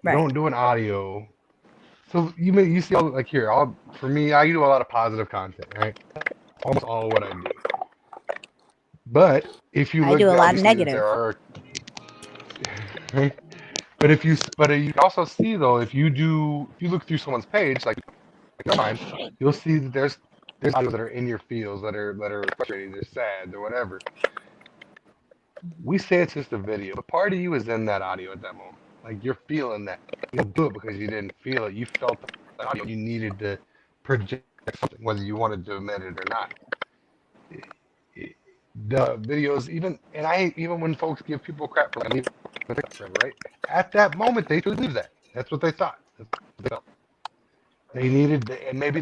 Right. Don't do an audio. So you see all like here. For me, I do a lot of positive content, right? Almost all what I do. But if you I look, do a lot of obviously, negative. there are. Right? But you also see though, if you look through someone's page, like mine, you'll see that there's audios that are in your feels that are frustrating, they're sad, or whatever. We say it's just a video, but part of you is in that audio at that moment. Like you're feeling that. You don't do it because you didn't feel it. You felt the audio. You needed to project something, whether you wanted to admit it or not. The videos, even when folks give people crap for leaving, right? At that moment, they truly believe that. That's what they thought. That's what they felt. They needed, and maybe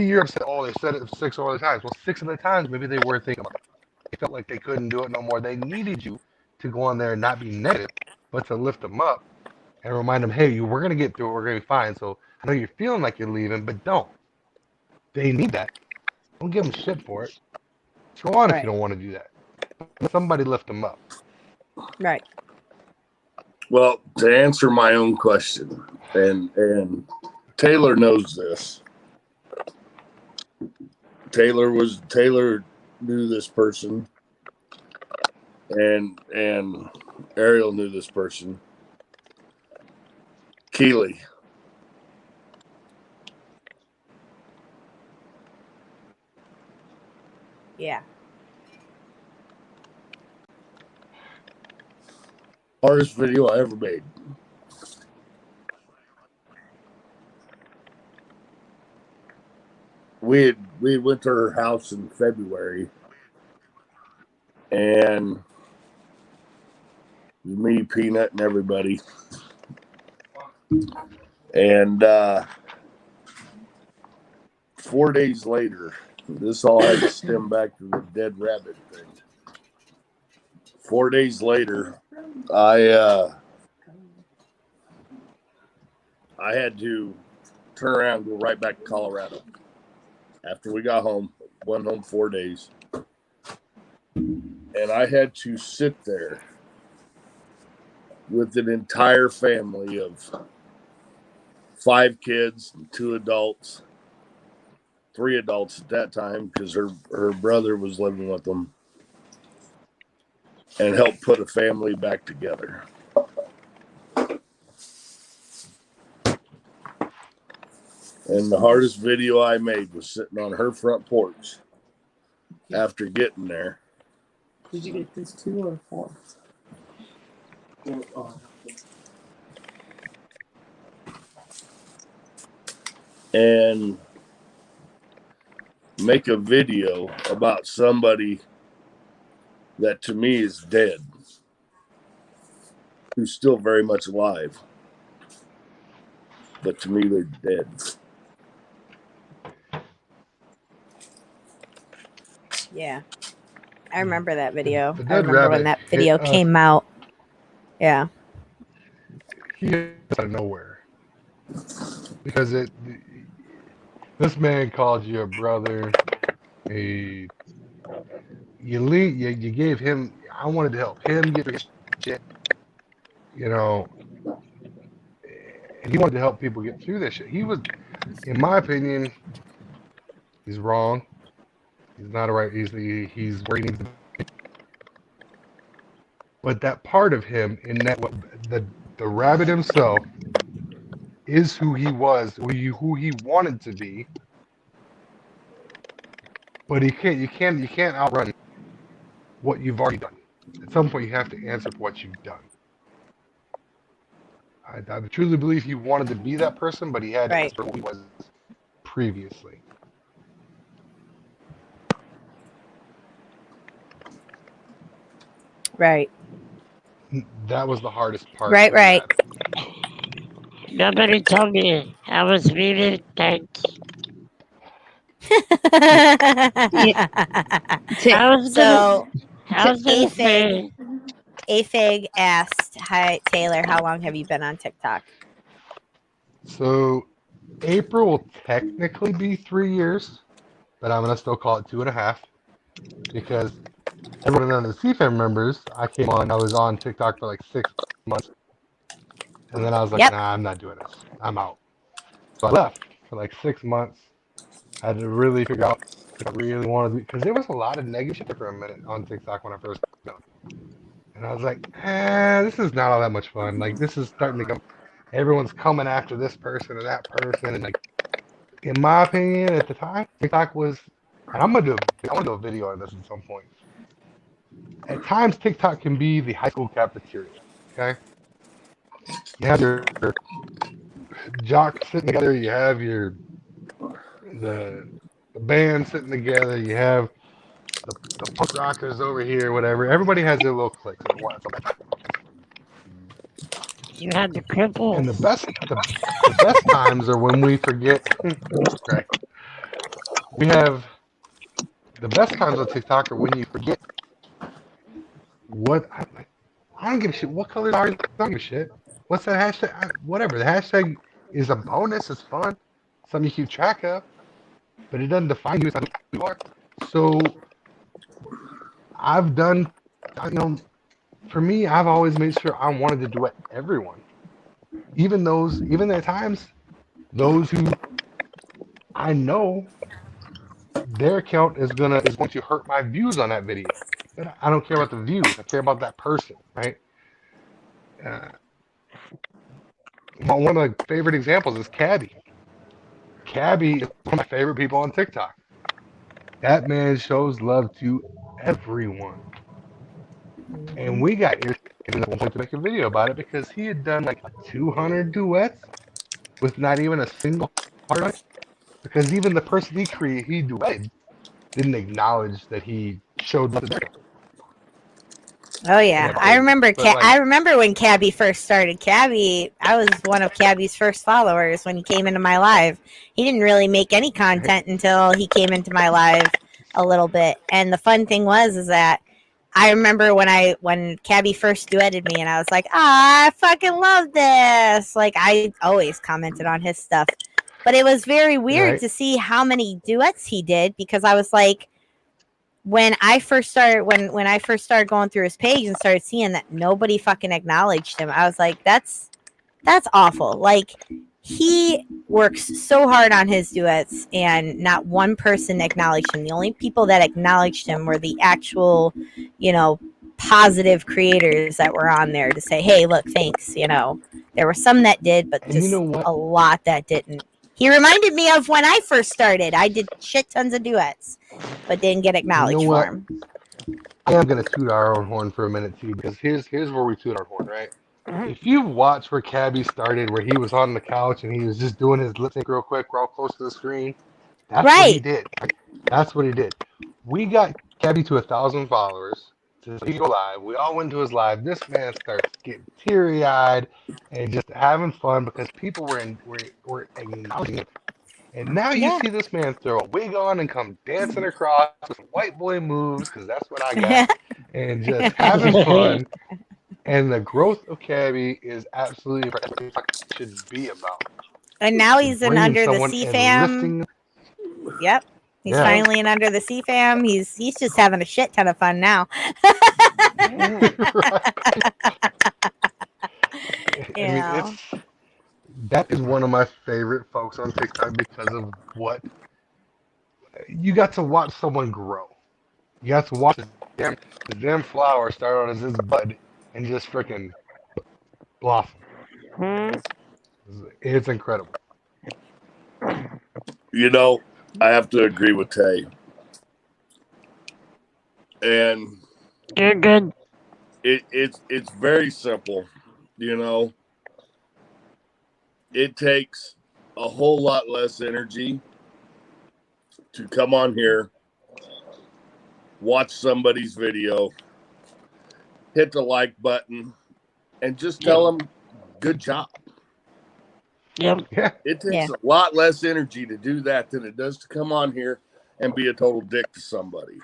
you're upset. Oh, they said it 6 other times. Well, 6 of the times, maybe they were thinking about it. They felt like they couldn't do it no more. They needed you to go on there and not be negative, but to lift them up and remind them, hey, we're going to get through it. We're going to be fine. So I know you're feeling like you're leaving, but don't. They need that. Don't give them shit for it. Just go on if you don't want to do that. Let somebody lift them up. Right. Well, to answer my own question, and Taylor knows this. Taylor knew this person, and Ariel knew this person. Keely. Yeah. Hardest video I ever made. We went to her house in February, and me, Peanut, and everybody. And 4 days later, this all had to stem back to the dead rabbit thing. 4 days later, I had to turn around and go right back to Colorado. After we got home, went home 4 days. And I had to sit there with an entire family of 5 kids and 2 adults, 3 adults at that time, because her brother was living with them, and help put a family back together. And the hardest video I made was sitting on her front porch after getting there. Did you get this 2 or 4? And make a video about somebody that to me is dead, who's still very much alive, but to me they're dead. Yeah. I remember that video. The I dead remember when rabbit that video hit us. came out. Yeah. He out of nowhere because this man called you a brother. You gave him. I wanted to help him get through his shit. You know, and he wanted to help people get through this shit. He was, in my opinion, he's wrong. He's not a right. He's where he needs to be. But that part of him, in that the rabbit himself, is who he was, who he wanted to be. But you can't outrun what you've already done. At some point, you have to answer for what you've done. I truly believe he wanted to be that person, but he had to answer who he was previously. Right. That was the hardest part. Right. Nobody told me I was needed. Thanks. Afig asked, "Hi Taylor, how long have you been on TikTok?" So April will technically be 3 years, but I'm gonna still call it 2.5 because everyone on the CFAM members, I was on TikTok for like 6 months, and then I was like, nah, I'm not doing this. I'm out. So I left for like 6 months. I had to really figure out if I really wanted to, because there was a lot of negative shit for a minute on TikTok when I first got it. And I was like, this is not all that much fun. Like, this is starting to come, everyone's coming after this person and that person. And like, in my opinion, at the time, TikTok was, and I want to do a video on this at some point. At times, TikTok can be the high school cafeteria, okay? You have your jocks sitting together, you have the band sitting together, you have the punk rockers over here, whatever. Everybody has their little cliques. You had the cripples. And the best times are when we forget. Right. We have the best times on TikTok are when you forget what I don't give a shit. What color are you? I don't give a shit. What's that hashtag? Whatever. The hashtag is a bonus. It's fun. Something you keep track of, but it doesn't define you as who you are. So I've done, for me, I've always made sure I wanted to duet everyone. Even at times, those who I know their account is going to hurt my views on that video. But I don't care about the views. I care about that person, right? One of my favorite examples is Cabby. Cabby is one of my favorite people on TikTok. That man shows love to everyone. And we got irritated at one point to make a video about it because he had done like 200 duets with not even a single heart on it. Because even the person he duetted didn't acknowledge that he showed love to them. Oh yeah, I remember. I remember when Cabby first started. Cabby, I was one of Cabby's first followers when he came into my live. He didn't really make any content until he came into my live a little bit. And the fun thing is that I remember when Cabby first duetted me, and I was like, I fucking love this. Like, I always commented on his stuff, but it was very weird to see how many duets he did because I was like. When I first started going through his page and started seeing that nobody fucking acknowledged him, I was like, that's awful. Like, he works so hard on his duets and not one person acknowledged him. The only people that acknowledged him were the actual, positive creators that were on there to say, hey, look, thanks. There were some that did, but just a lot that didn't. He reminded me of when I first started. I did shit tons of duets, but didn't get acknowledged for him. I am going to toot our own horn for a minute, too, because here's where we toot our horn, right? If you watch where Cabby started, where he was on the couch and he was just doing his lip sync real quick, real close to the screen, that's what he did. That's what he did. We got Cabby to 1,000 followers. He go live. We all went to his live. This man starts getting teary-eyed and just having fun because people were acknowledging it. And now you see this man throw a wig on and come dancing across with white boy moves because that's what I got, and just having fun. And the growth of Cabby is absolutely what it should be about. And now he's in Bringing Under the someone Sea and Fam. lifting- Yep. He's Yeah. finally in Under the Sea Fam. He's just having a shit ton of fun now. That is one of my favorite folks on TikTok because of what you got to watch someone grow. You got to watch the damn flower start out as this bud and just freaking blossom. It's incredible. You know, I have to agree with Tay. And you're good. It's very simple, you know. It takes a whole lot less energy to come on here, watch somebody's video, hit the like button, and just tell them good job. Yep. It takes a lot less energy to do that than it does to come on here and be a total dick to somebody.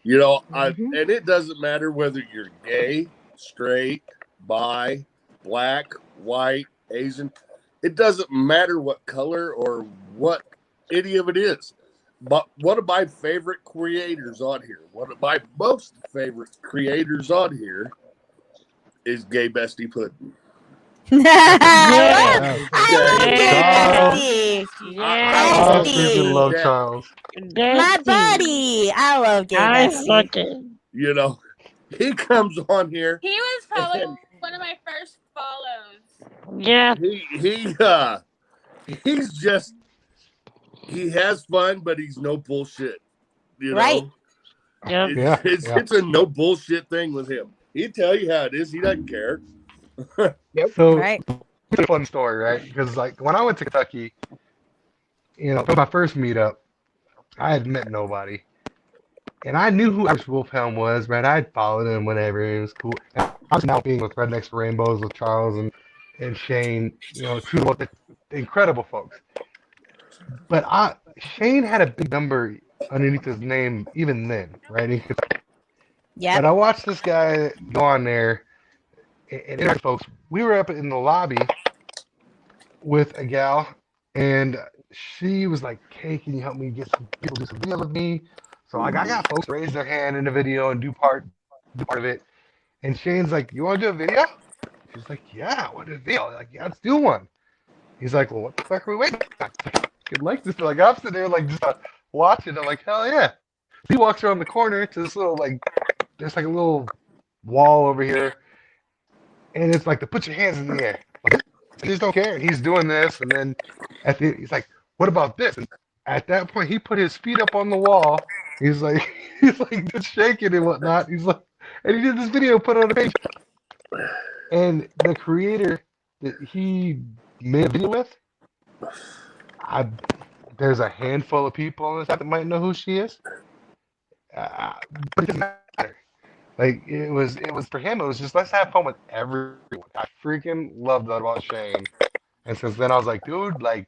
You know, and it doesn't matter whether you're gay, straight, bi, black, white, Asian. It doesn't matter what color or what any of it is. But one of my favorite creators on here, one of my most favorite creators on here is Gay Bestie Puddin'. I I freaking love Charles. My buddy. I love Gay Bestie. You know, he comes on here. He was probably one of my first follows. Yeah. He's just, he has fun, but he's no bullshit. You know? Right. Yeah. It's a no bullshit thing with him. He'd tell you how it is. He doesn't care. So, it's a fun story, right? Because like when I went to Kentucky, you know, for my first meetup, I had met nobody, and I knew who Irish Wolfhound was, right? I'd followed him whenever it was cool. And I was now being with Rednecks for Rainbows with Charles and Shane, you know, two of the incredible folks. But Shane had a big number underneath his name even then, right? Yeah. But I watched this guy go on there. And folks, we were up in the lobby with a gal, and she was like, "Hey, can you help me get some people to do some videos with me?" So like, I got folks raise their hand in the video and do part of it. And Shane's like, "You want to do a video?" She's like, "Yeah, I want to do a video." Like, "Yeah, let's do one." He's like, "Well, what the fuck are we waiting for?" I'd like this. Like, I'm sitting there like just watching. I'm like, "Hell yeah!" He walks around the corner to this little there's like a little wall over here. And it's like to put your hands in the air. Like, I just don't care. And he's doing this, and then at the end, he's like, "What about this?" And at that point, he put his feet up on the wall. He's like just shaking and whatnot. He's like, and he did this video, put it on the page. And the creator that he made a video with, there's a handful of people on this app that might know who she is. But it doesn't matter. Like it was for him. It was just let's have fun with everyone. I freaking loved that about Shane, and since then I was like, dude, like,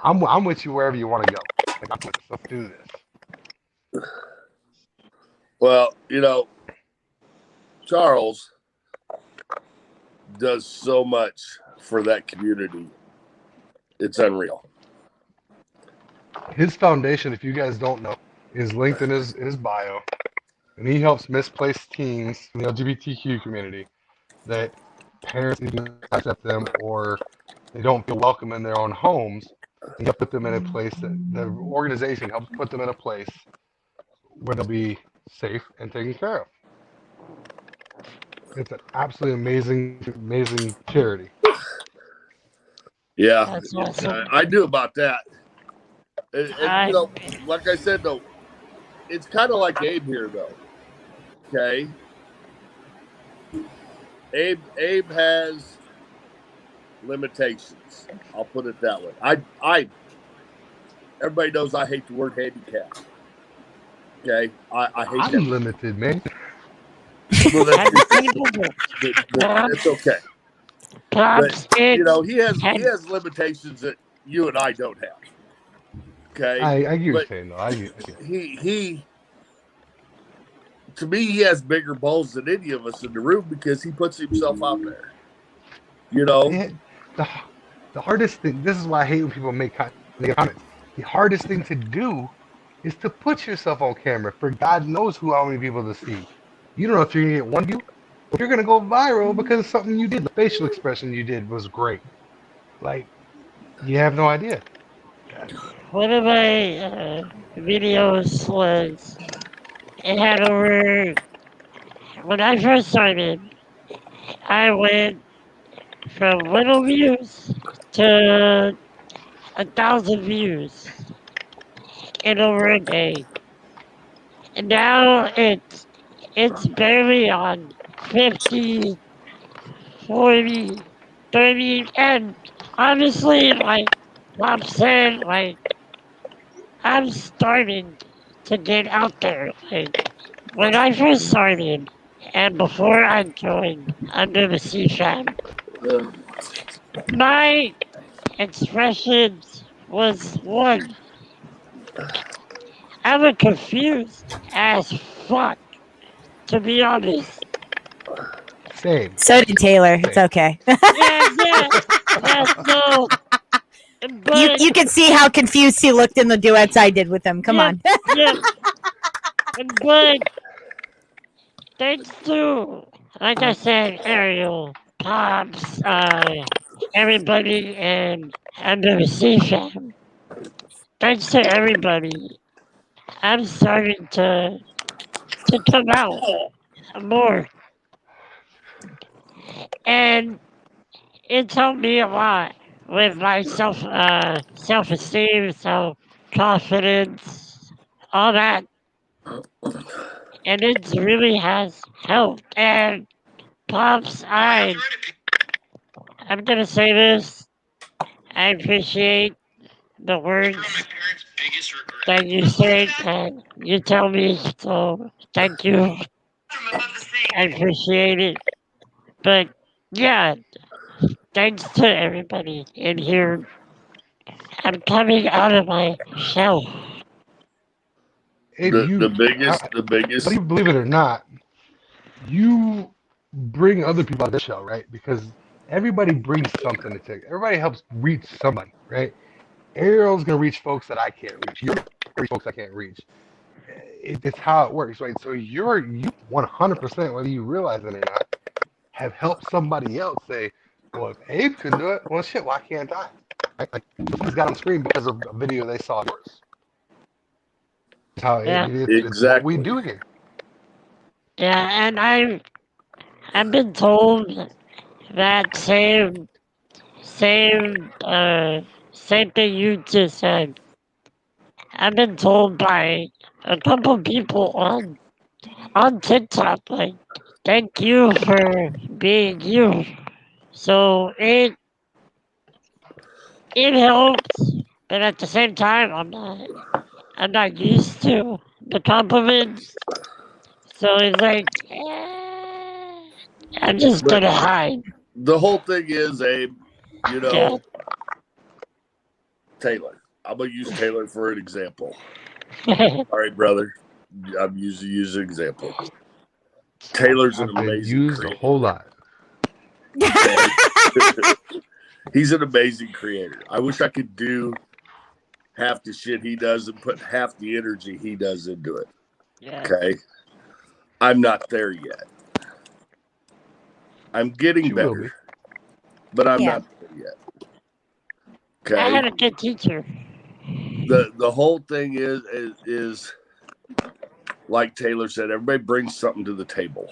I'm with you wherever you want to go. Like, let's do this. Well, you know, Charles does so much for that community. It's unreal. His foundation, if you guys don't know, is linked in his bio. And he helps misplaced teens in the LGBTQ community that parents either accept them or they don't feel welcome in their own homes. And he'll put them in a place that the organization helps put them in a place where they'll be safe and taken care of. It's an absolutely amazing charity. Yeah, That's awesome. I knew about that. And, you know, like I said, though, it's kind of like Abe here, though. Okay, Abe has limitations. I'll put it that way. Everybody knows I hate the word handicap. Okay, I hate that. I'm limited, man. Well, that's okay. But, you know, he has limitations that you and I don't have. Okay, I get what you're saying, though. I get. He to me, he has bigger balls than any of us in the room because he puts himself out there. You know, The hardest thing. This is why I hate when people make negative comments. The hardest thing to do is to put yourself on camera for God knows how many people to see. You don't know if you're gonna get one view, if you're gonna go viral because of something you did. The facial expression you did was great. Like you have no idea. One of my videos was it had over. When I first started, I went from little views to 1,000 views in over a day, and now it's barely on 50, 40, 30, and honestly, like Bob said, like I'm starting to get out there. Like when I first started, and before I joined Under the Sea Fam, my expressions was one. I was confused as fuck, to be honest. Same. So did Taylor. It's okay. No. You can see how confused he looked in the duets I did with him. Come on. But thanks to, like I said, Ariel, Pops, everybody, and Under the Sea Fam, thanks to everybody, I'm starting to come out more. And it's helped me a lot with my self-esteem, self-confidence, all that. And it really has helped. And Pops, I'm gonna say this. I appreciate the words that you said and you tell me, so thank you. I appreciate it. But yeah, thanks to everybody in here. I'm coming out of my shell. the biggest, Whether you believe it or not, you bring other people out of the show, right? Because everybody brings something to take. Everybody helps reach somebody, right? Ariel's gonna reach folks that I can't reach. You're gonna reach folks I can't reach. It's how it works, right? So you 100%, whether you realize it or not, have helped somebody else say, well, if Abe can do it, well, shit, why can't I? Like, someone's got on screen because of a video they saw yours. It's how it's what we do here. Yeah, and I've been told that same thing you just said. I've been told by a couple people on TikTok, like, thank you for being you. So it helps, but at the same time, I'm not used to the compliments. So it's like, I'm just But gonna hide. the whole thing is, Abe, you know, Taylor. I'm gonna use Taylor for an example. All right, brother. I'm using you as an example. Taylor's an amazing used creator. a whole lot. He's an amazing creator. I wish I could do half the shit he does and put half the energy he does into it. Yeah. Okay. I'm not there yet. I'm getting better, but I'm not there yet. Okay. I had a good teacher. The whole thing is like Taylor said, everybody brings something to the table.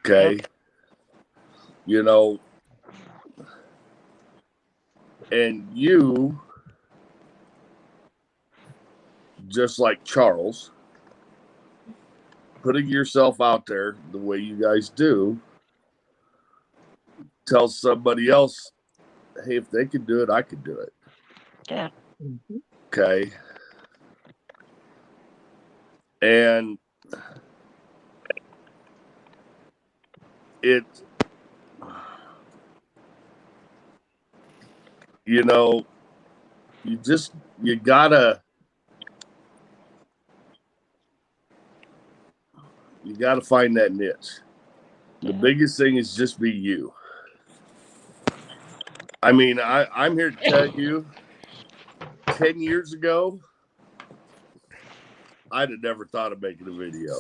Okay. Yep. You know, and you, just like Charles, putting yourself out there the way you guys do, tell somebody else, hey, if they can do it, I can do it. Yeah. Okay. And it, you know, you gotta You got to find that niche. The biggest thing is just be you. I mean, I'm here to tell you, 10 years ago, I'd have never thought of making a video.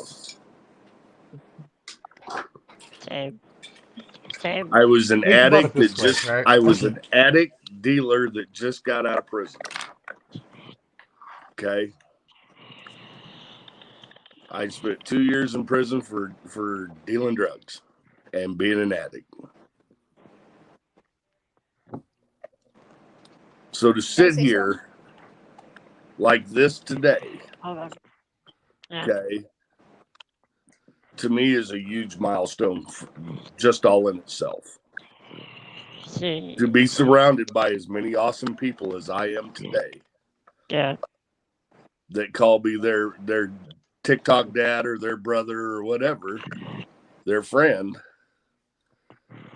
Same. I was an Think about addict it this that way, just, right? I was an addict dealer that just got out of prison. Okay. I spent 2 years in prison for dealing drugs and being an addict. So to sit here like this today, okay, to me is a huge milestone, just all in itself. To be surrounded by as many awesome people as I am today, that call me their TikTok dad or their brother or whatever, their friend,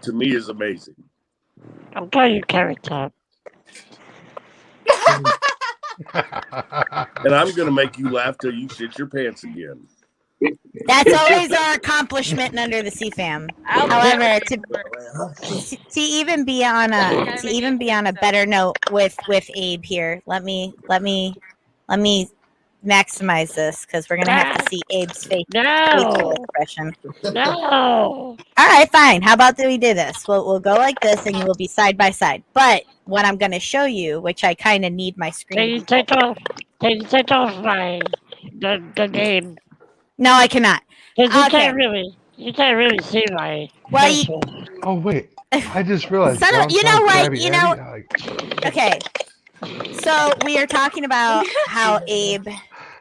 to me is amazing. I'll call you Carrot Top. And I'm going to make you laugh till you shit your pants again. That's always our accomplishment under the Sea Fam. However, to even be on a better note with Abe here, let me maximize this because we're gonna have to see Abe's facial expression. No. All right, fine. How about we do this? We'll go like this, and you will be side by side. But what I'm gonna show you, which I kind of need my screen. Can you take off the name? No, I cannot. Because you can't really see my. Well, facial. Oh wait, I just realized. You know what? Krabby You know. Patty, Okay. So we are talking about how Abe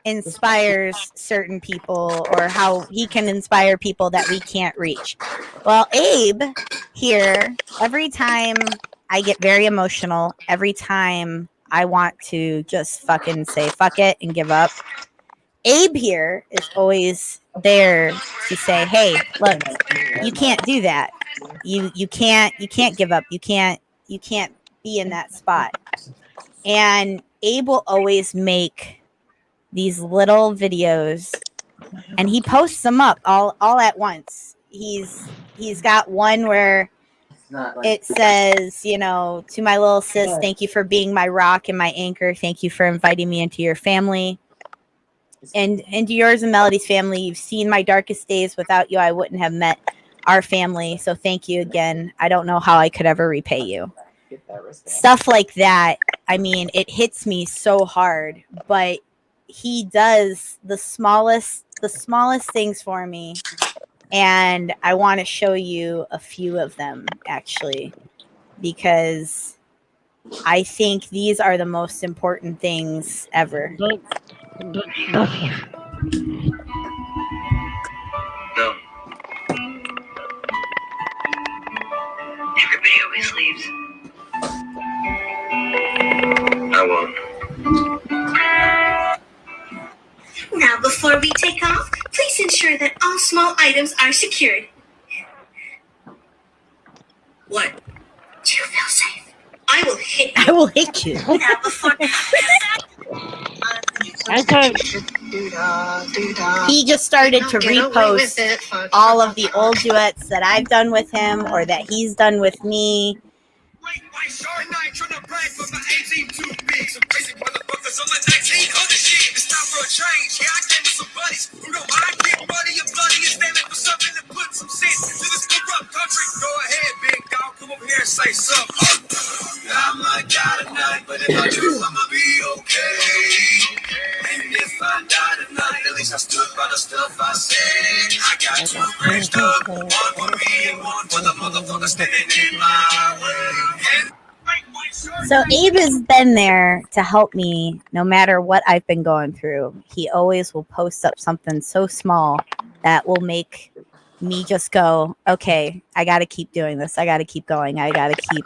inspires certain people, or how he can inspire people that we can't reach. Well, Abe here, every time I get very emotional, every time I want to just fucking say fuck it and give up, Abe here is always there to say, hey, look, you can't do that. You can't give up. You can't be in that spot. And Abe will always make these little videos, and he posts them up all at once. He's got one where it says, you know, to my little sis, thank you for being my rock and my anchor. Thank you for inviting me into your family. And into yours and Melody's family. You've seen my darkest days. Without you, I wouldn't have met our family. So thank you again. I don't know how I could ever repay you. Stuff like that. I mean, it hits me so hard, but he does the smallest things for me. And I want to show you a few of them, actually, because I think these are the most important things ever. No. Everybody always leaves. I won't. Now, before we take off, please ensure that all small items are secured. What? Do you feel safe? I will hit you. I will hit you. Now, before he just started to repost all of the old duets that I've done with him or that he's done with me. Say something. I might die tonight, but if I do, I'ma be okay. And if I die tonight, at least I stood by the stuff I said. I got two graves dug, one for me and one for the motherfucker standing in my way. So Abe has been there to help me no matter what I've been going through. He always will post up something so small that will make me just go, okay, I got to keep doing this. I got to keep going. I got to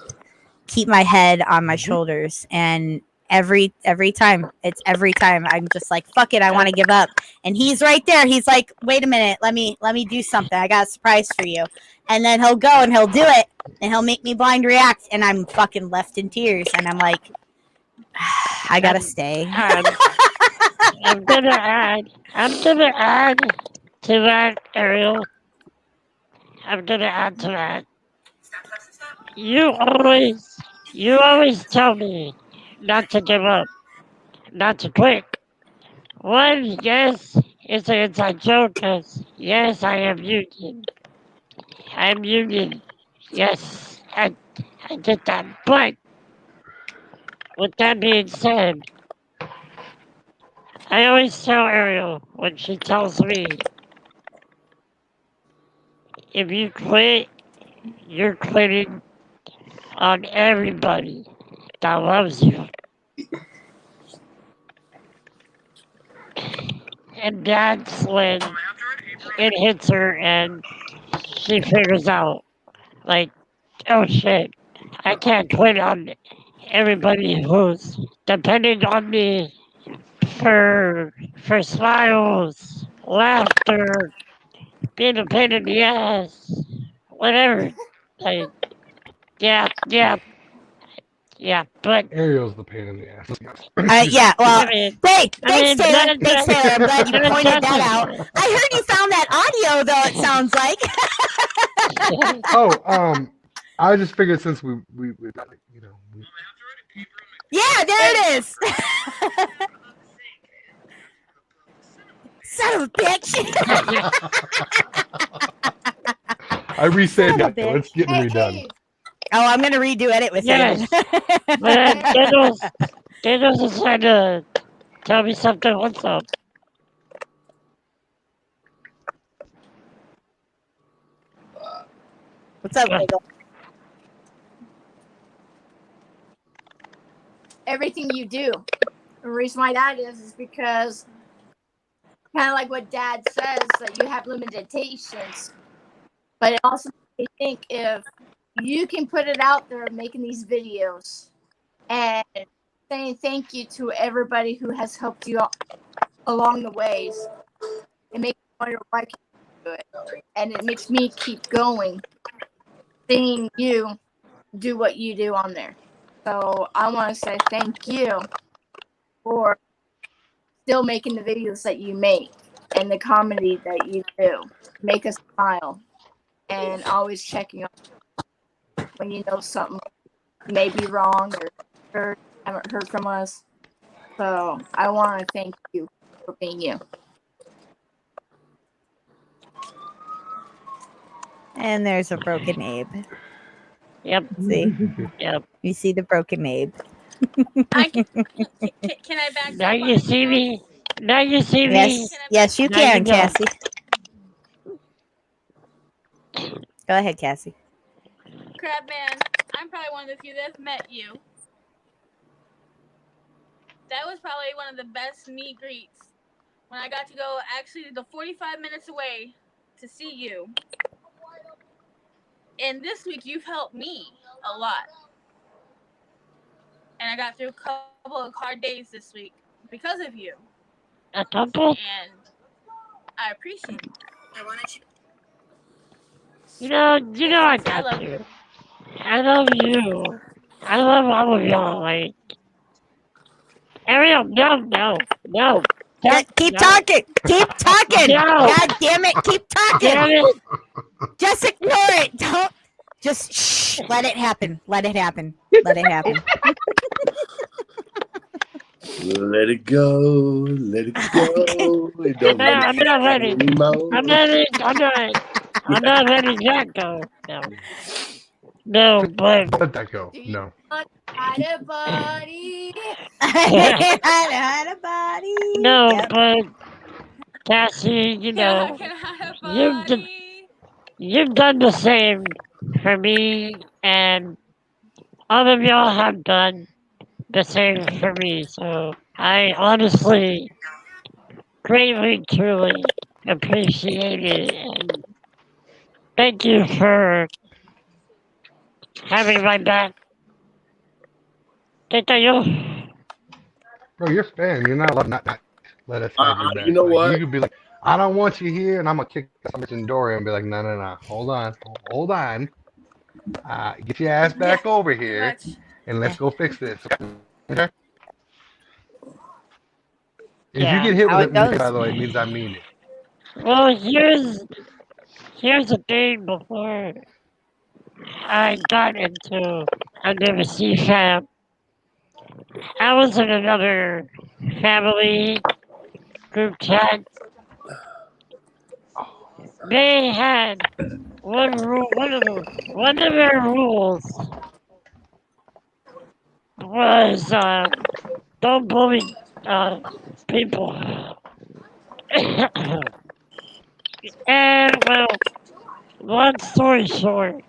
keep my head on my shoulders. And every time I'm just like, fuck it, I want to give up. And he's right there. He's like, wait a minute, let me do something. I got a surprise for you. And then he'll go and he'll do it and he'll make me blind react. And I'm fucking left in tears. And I'm like, I gotta stay. I'm gonna add to that, Ariel, I'm gonna add to that. You always tell me not to give up, not to quit. One, yes, it's an inside joke, 'cause yes, I am union. I'm union. Yes, I get that. But with that being said, I always tell Ariel when she tells me, if you quit, you're quitting on everybody that loves you. And that's when it hits her and she figures out, like, oh shit, I can't quit on everybody who's depending on me for smiles, laughter, being a pain in the ass, whatever. Like, yeah, but Ariel's the pain in the ass. Yeah, well, I mean, thanks, I mean, Taylor. Thanks, Taylor. I'm glad you but pointed that out. I heard you found that audio, though. It sounds like. Oh, I just figured since we got, like, you know. Yeah, there it is. Son of a bitch. I reset Son of a that. It's getting redone. Oh, I'm gonna redo edit with yes, you. but Daniel's is trying to tell me something. What's up? What's up, Wiggle? Everything you do. The reason why that is because kind of like what Dad says, that you have limitations. But it also makes me think if you can put it out there making these videos and saying thank you to everybody who has helped you along the ways, it makes me wonder why I can't do it. And it makes me keep going, seeing you do what you do on there. So I want to say thank you for still making the videos that you make and the comedy that you do. Make us smile and always checking on when you know something may be wrong or haven't heard from us. So I want to thank you for being you. And there's a broken Abe. Yep. See? Yep. You see the broken Abe. Can I back Now you see me. Now you see me. Yes, you Now can, know. Cassie. Go ahead, Cassie. Crabman, I'm probably one of the few that have met you. That was probably one of the best meet greets when I got to go actually the 45 minutes away to see you. And this week you've helped me a lot. And I got through a couple of hard days this week because of you. A couple? And I appreciate it. I wanted you. You know I got you. I love you. I love all of y'all. Like, Ariel, no. Keep talking. Keep talking. No. God damn it. Keep talking. Damn it. Just ignore it. Don't. Just shh. Let it happen. Let it happen. Let it happen. Let it go. Let it go. It don't I'm not ready. anymore. I'm not ready yet, though. No, but Let that go. No. Had a buddy. Had a body. No, Yep. but Cassie, you've done the same for me, and all of y'all have done the same for me. So I honestly, greatly, truly appreciate it, and thank you for having my back. Thank you. Bro, you're fan. You're not allowed to not let us have your back. You know like, what? You could be like, I don't want you here, and I'm gonna kick somebody's door and be like, no. Hold on. Get your ass back over here, and let's go fix this. Okay? If you get hit with it, by the way, it means I mean it. Well, here's the thing before I got into Under the Sea Fam. I was in another family group chat. They had one rule. One of their rules was don't bully people. And well, long story short,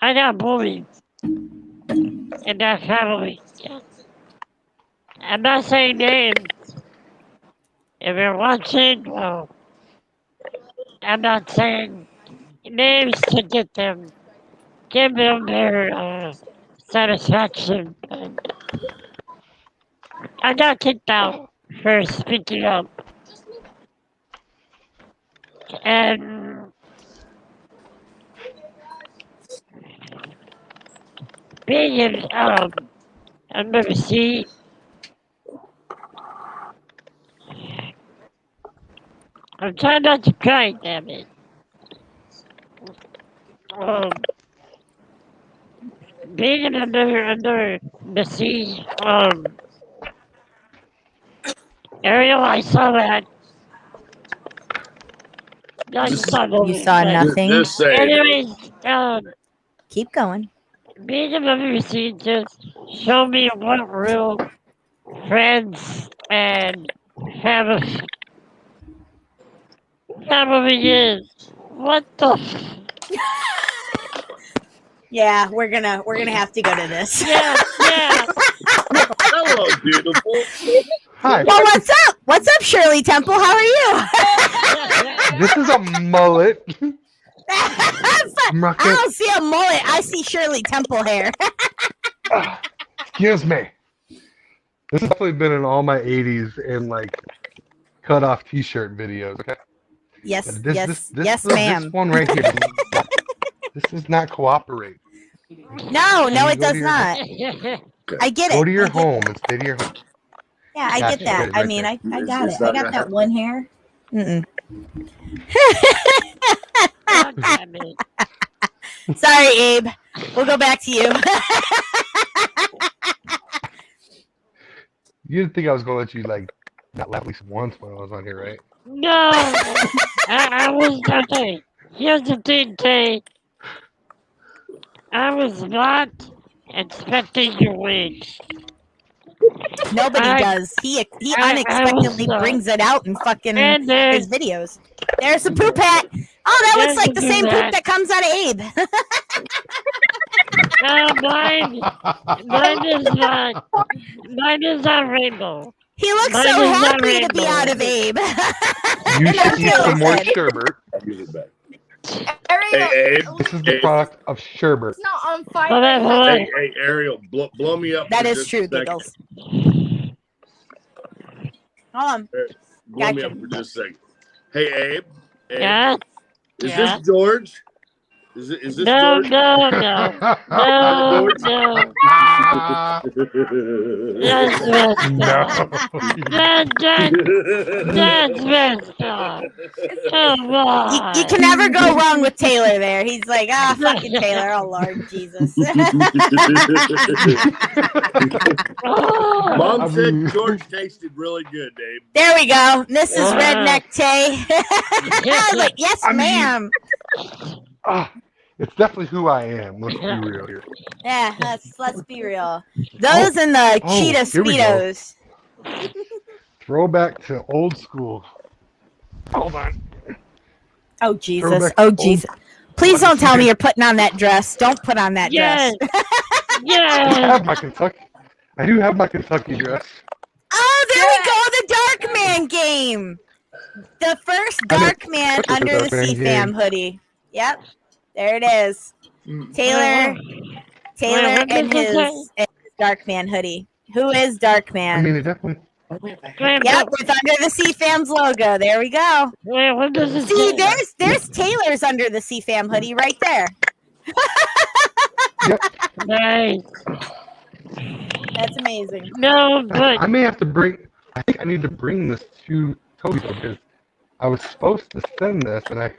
I got bullied in that family. I'm not saying names. If you're watching, well, I'm not saying names to give them their satisfaction. But I got kicked out for speaking up. And being in under the sea, I'm trying not to cry, damn it. Being under the sea, Ariel, I saw that. No, you saw You saw nothing. Just say it. Anyways, Keep going. being under the sea just showed me what real friends and family is. What the? Yeah, we're gonna have to go to this. Yeah. Hello, beautiful. Hi. Well, what's up? What's up, Shirley Temple? How are you? This is a mullet. I don't see a mullet. I see Shirley Temple hair. Excuse me. This has definitely been in all my 80s and like cut off T-shirt videos. Okay. Yes, This ma'am. This one right here. This does not cooperate. No, it Go does to your not. I get it. Go to your home and stay to your home. Yeah, I Gotcha. get that. Right I mean, there. I got it. I got that one hair. Mm-mm. Sorry, Abe. We'll go back to you. You didn't think I was gonna let you like not laugh at least once when I was on here, right? No, I was okay. Here's the thing, Tay. I was not expecting your wage. Nobody does. He unexpectedly brings it out in fucking his videos. There's the poop hat. Oh, that looks like the same poop that comes out of Abe. Mine is not rainbow. He looks Mine so is not happy to be rainbow. out of Abe. You should eat some more sherbet. Hey, Abe. This is the product of sherbet. It's not on fire. Hey, Ariel, blow me up. That for is just true, a second. Giggles. Hold on. Blow me Gotcha. up for just a second. Hey, Abe. Yeah? Is Yeah? this George? Is this No, George? no. George? That's messed up. Come on. You can never go wrong with Taylor there. He's like, fucking Taylor. Oh, Lord Jesus. Mom said George tasted really good, Abe. There we go. Mrs. Redneck Tay. I was like, yes, ma'am. It's definitely who I am. Let's be real here. Yeah, let's be real. Those and the Cheetah here we go. Speedos. Throwback to old school. Hold on. Oh, Jesus. Throwback Oh, to Jesus. Please don't tell me you're putting on that dress. Don't put on that dress. I do have my Kentucky dress. Oh, there we go. The Darkman game. The first Darkman under the Darkman Sea Fam game. hoodie. Yep. There it is. Taylor and his Darkman hoodie. Who is Darkman? I mean, it definitely. Yep, with Under the Sea Fam's logo. There we go. See, there's Taylor's Under the Sea Fam hoodie right there. Nice. That's amazing. No, but I may have to bring. I think I need to bring this to Toby because I was supposed to send this, and I'm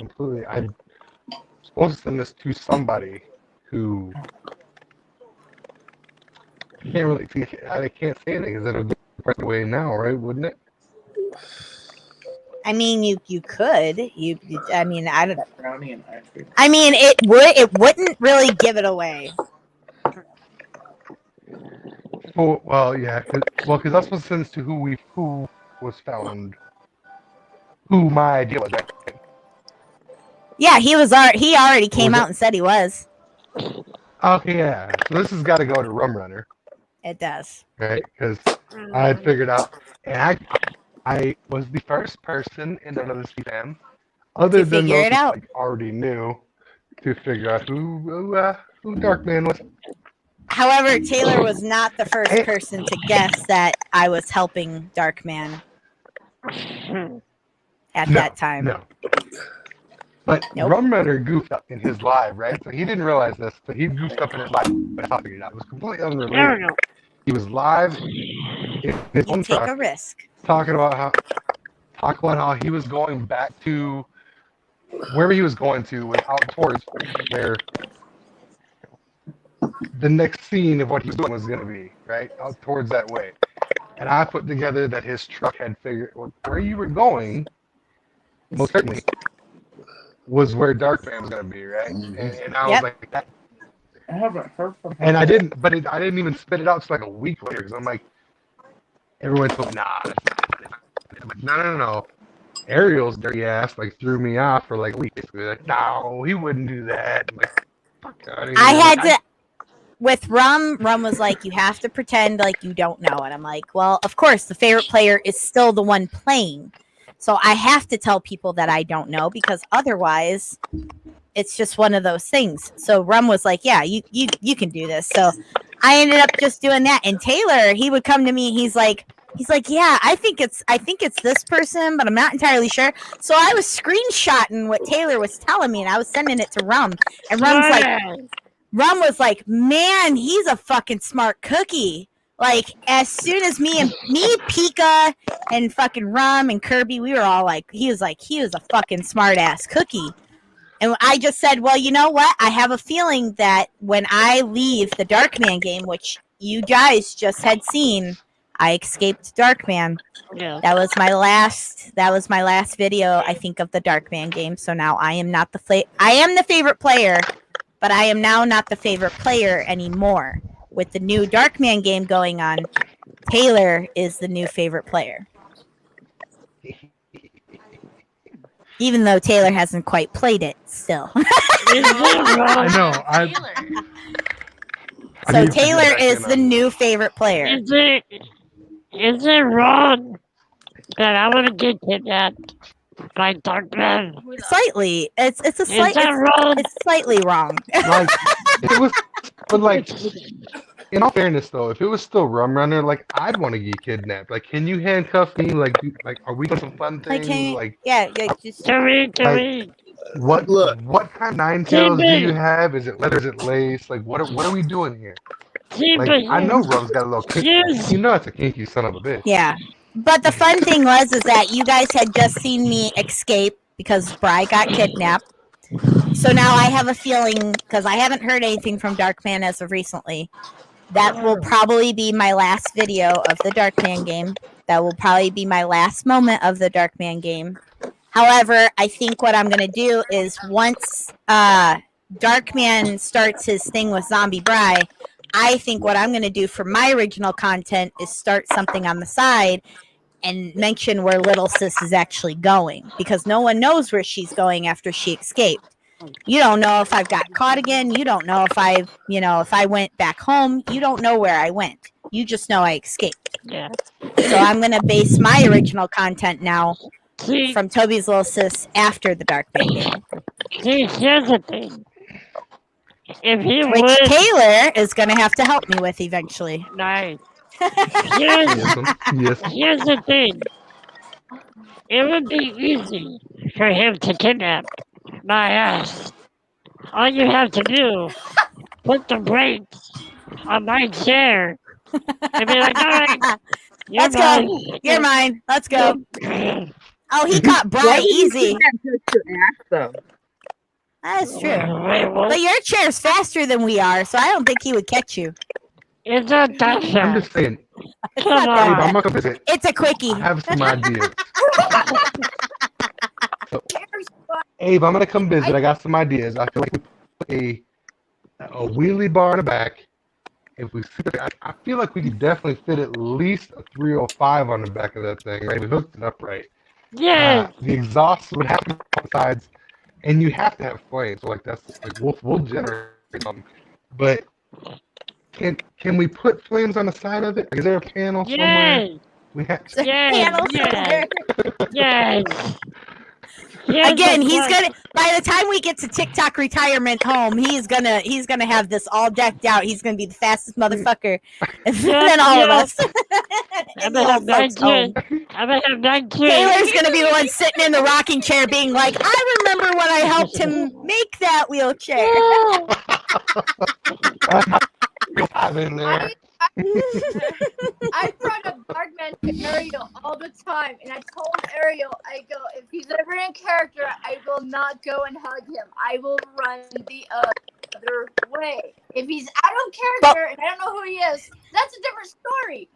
supposed to send this to somebody who can't really. I can't say anything because it'll give the person away now, right? Wouldn't it? I mean, you could. I mean, I don't. Brownie and ice cream. I mean, it wouldn't really give it away. Oh, well, yeah. Because that's what sends to who was found. Who my idea was. Right? Yeah, he already came out and said he was. Okay, yeah. So this has got to go to Rum Runner. It does. Right? Because I had figured out, and I was the first person in another fam, other To than figure those it who out. like, already knew, to figure out who Darkman was. However, Taylor was not the first person to guess that I was helping Darkman at that time. No. But Rum Runner goofed up in his live, right? So he didn't realize this, but he goofed up in his live. But I figured it out. It was completely unrelated. There we go. He was live in his own Take truck, a risk. talking about how he was going back to wherever he was going to, was out towards where the next scene of what he was doing was going to be, right? Out towards that way. And I put together that his truck had figured where you were going, most certainly, was where Darkman was going to be, right? And I was like, that. I haven't heard from him. And I didn't even spit it out until like a week later because I'm like, everyone told me, nah. I'm like, no. Ariel's dirty ass like threw me off for like a week. Basically, like, no, he wouldn't do that. I'm like, fuck out of here. I had to. With Rum was like, you have to pretend like you don't know. And I'm like, well, of course, the favorite player is still the one playing. So I have to tell people that I don't know because otherwise it's just one of those things. So Rum was like, yeah, you can do this. So I ended up just doing that. And Taylor, he would come to me and he's like, yeah, I think it's this person, but I'm not entirely sure. So I was screenshotting what Taylor was telling me and I was sending it to Rum. And Rum was like, man, he's a fucking smart cookie. Like, as soon as me, Pika, and fucking Rum and Kirby, we were all like, he was a fucking smart ass cookie. And I just said, well, you know what? I have a feeling that when I leave the Darkman game, which you guys just had seen, I escaped Darkman. Yeah. That was my last video, I think, of the Darkman game. So now I am not I am the favorite player, but I am now not the favorite player anymore. With the new Darkman game going on, Taylor is the new favorite player. Even though Taylor hasn't quite played it still. I know. So Taylor is the new favorite player. Is it wrong that I want to get kidnapped by Darkman? Slightly. It's slightly wrong. Like, it was, but like, in all fairness though, if it was still Rum Runner, like I'd want to get kidnapped. Like, can you handcuff me? Like, are we doing some fun things? Just what kind of nine tails do you have? Is it leather? Is it lace? Like, what are we doing here? Like, I know Rum's got a little kinky. You know it's a kinky son of a bitch. Yeah. But the fun thing was that you guys had just seen me escape because Bri got kidnapped. So now I have a feeling, because I haven't heard anything from Darkman as of recently, that will probably be my last video of the Darkman game. That will probably be my last moment of the Darkman game. However, I think what I'm going to do is once Darkman starts his thing with Zombie Bri, I think what I'm going to do for my original content is start something on the side and mention where Little Sis is actually going, because no one knows where she's going after she escaped. You don't know if I've got caught again. You don't know if I went back home. You don't know where I went. You just know I escaped. Yeah. So I'm going to base my original content now from Toby's Little Sis after the Darkman game. See, here's the thing. Which Taylor is going to have to help me with eventually. Nice. Here's the thing. It would be easy for him to kidnap my ass. All you have to do, put the brakes on my chair and be like, all right, Let's go. You're mine. Let's go. Oh, he caught Why Bry would you easy. do that just to ask them? That's true. But your chair's faster than we are, so I don't think he would catch you. It's not that I'm fast. just saying. It's Come not that Abe, on. I'm gonna visit. It's a quickie. I have some ideas. Abe, I'm gonna come visit. I got some ideas. I feel like we put a wheelie bar in the back. If we, I feel like we could definitely fit at least a 305 on the back of that thing. Right? We hooked it up right. Yes. The exhaust would have to be on both sides, and you have to have flames. So like that's like we'll generate something. But can we put flames on the side of it? Is there a panel somewhere? Yes. We have. Yes. Yes. Yes. Here's Again, the he's point. gonna. By the time we get to TikTok retirement home, he's gonna have this all decked out. He's gonna be the fastest motherfucker than all of us. I'm gonna have 9 kids. I'm gonna have 9 kids. Taylor's gonna be the one sitting in the rocking chair, being like, "I remember when I helped him make that wheelchair." I'm in there. I brought up Darkman to Ariel all the time, and I told Ariel, I go, if he's ever in character, I will not go and hug him. I will run the other way. If he's out of character and I don't know who he is, that's a different story.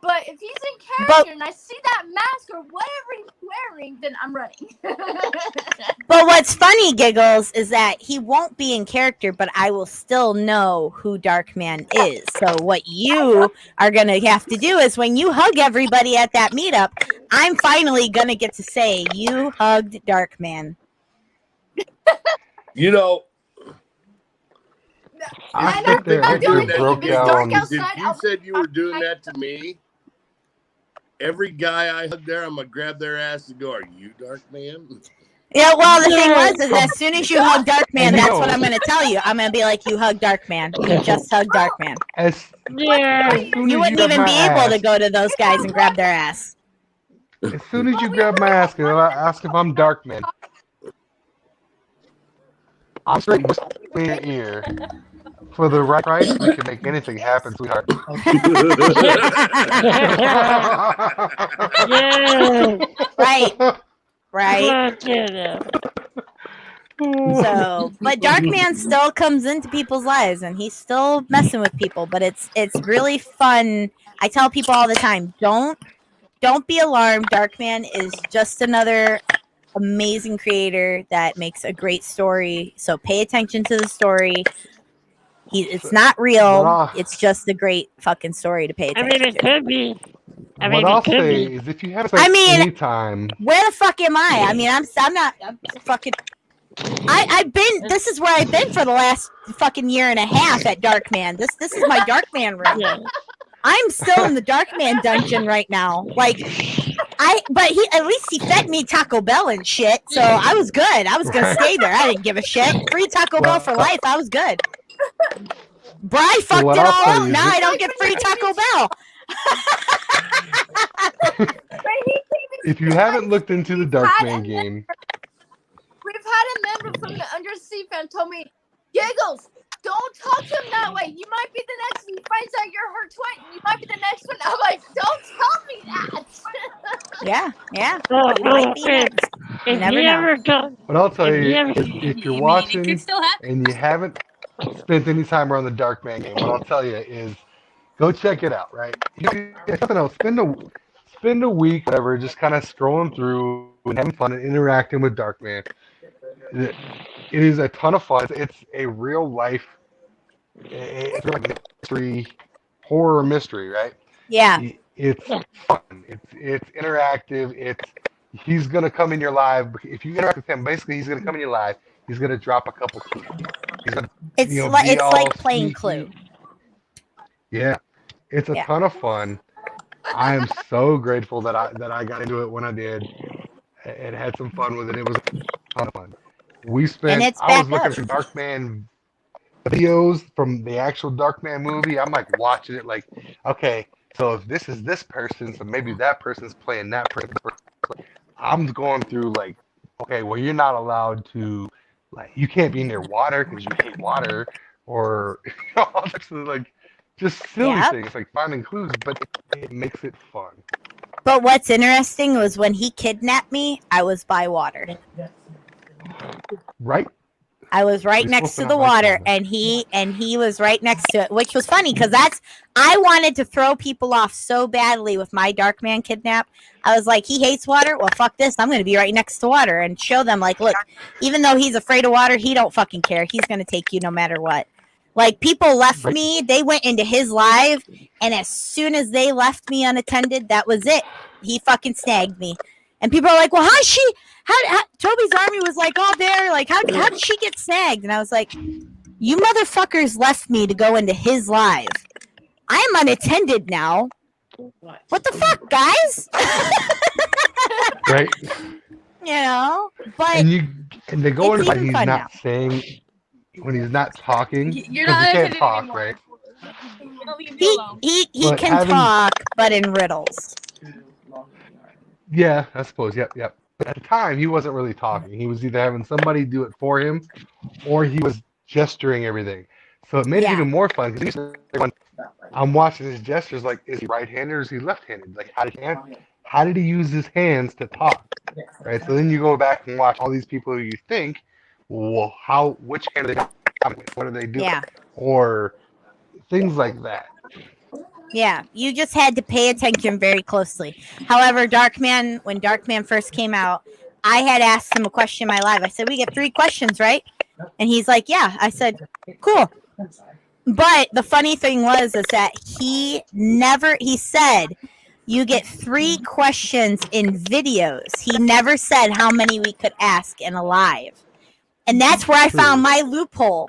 But if he's in character and I see that mask or whatever he's wearing, then I'm running. But what's funny, Giggles, is that he won't be in character, but I will still know who Darkman is. So what you are going to have to do is when you hug everybody at that meetup, I'm finally going to get to say, you hugged Darkman. You know, I think they're broke down. If you said you were doing that to me, every guy I hug there, I'm gonna grab their ass and go, "Are you Darkman?" Yeah, well, the thing was, is as soon as you hug Darkman, that's what I'm going to tell you. I'm going to be like, you hug Darkman. You just hug Darkman. You wouldn't even be able to go to those guys and grab their ass. As soon as you grab my ass, and ask if I'm Darkman. I'm straight in your ear. For the right price, we can make anything happen, sweetheart. Right. So, but Darkman still comes into people's lives, and he's still messing with people. But it's really fun. I tell people all the time, don't be alarmed. Darkman is just another amazing creator that makes a great story. So pay attention to the story. It's not real. It's just a great fucking story to pay attention to. It could be. What I'll say is, if you have any time, where the fuck am I? I mean, I'm fucking. I've been. This is where I've been for the last fucking year and a half at Darkman. This is my Darkman room. Yeah. I'm still in the Darkman dungeon right now. Like, but he at least he fed me Taco Bell and shit, so I was good. I was gonna stay there. I didn't give a shit. Free Taco Bell for life. I was good. Bry fucked it all up. Now I don't get free Taco Bell. If you haven't looked into the Darkman game, We've had a member from the Undersea fan told me, Giggles, don't talk to him that way. You might be the next one. He finds out you're her twin. You might be the next one. I'm like, don't tell me that. Yeah. You might be next. You never know. what I'll tell you, if you're watching and you haven't spent any time around the Darkman game, what I'll tell you is go check it out, right? If nothing else, spend a week, whatever, just kind of scrolling through and having fun and interacting with Darkman. It is a ton of fun. It's a real life, it's like mystery, horror mystery, right? Yeah. It's fun. It's interactive. He's gonna come in your live. If you interact with him, basically he's gonna come in your live. He's gonna drop a couple clues. It's like playing Clue. Yeah, it's a ton of fun. I am so grateful that I got into it when I did and had some fun with it. It was a ton of fun. I was looking through Darkman videos from the actual Darkman movie. I'm like watching it like, okay, so if this is this person, so maybe that person's playing that person. I'm going through like, okay, well, you're not allowed to, like, you can't be near water because you hate water, or like just silly things like finding clues, but it makes it fun. But what's interesting was when he kidnapped me, I was by water. Right? I was right You're next supposed to to the not like water, and he was right next to it, which was funny because I wanted to throw people off so badly with my Darkman kidnap. I was like, he hates water. Well, fuck this. I'm going to be right next to water and show them, like, look, even though he's afraid of water, he don't fucking care. He's going to take you no matter what. Like, people left me. They went into his live, and as soon as they left me unattended, that was it. He fucking snagged me. And people are like, well, how's she? How Toby's army was like all there, like how did she get snagged? And I was like, you motherfuckers left me to go into his live. I am unattended now. What the fuck, guys? Right. You know, but and they go it's into like even he's fun not now. saying when he's not talking. You're 'cause not he can't unattended talk, anymore. right? You don't leave me alone. He But can having- talk, but in riddles. Yeah, I suppose. Yep. But at the time, he wasn't really talking. He was either having somebody do it for him, or he was gesturing everything. So it made it Yeah. even more fun because I'm watching his gestures. Like, is he right-handed or is he left-handed? Like, how did he use his hands to talk? Right. So then you go back and watch all these people who you think, well, which hand are they talking with? What are they doing? Yeah. Or things like that. Yeah, you just had to pay attention very closely. However, when Darkman first came out, I had asked him a question in my live. I said, we get 3 questions, right? And he's like, yeah. I said, cool. But the funny thing is that he said, you get 3 questions in videos. He never said how many we could ask in a live. And that's where I found my loophole.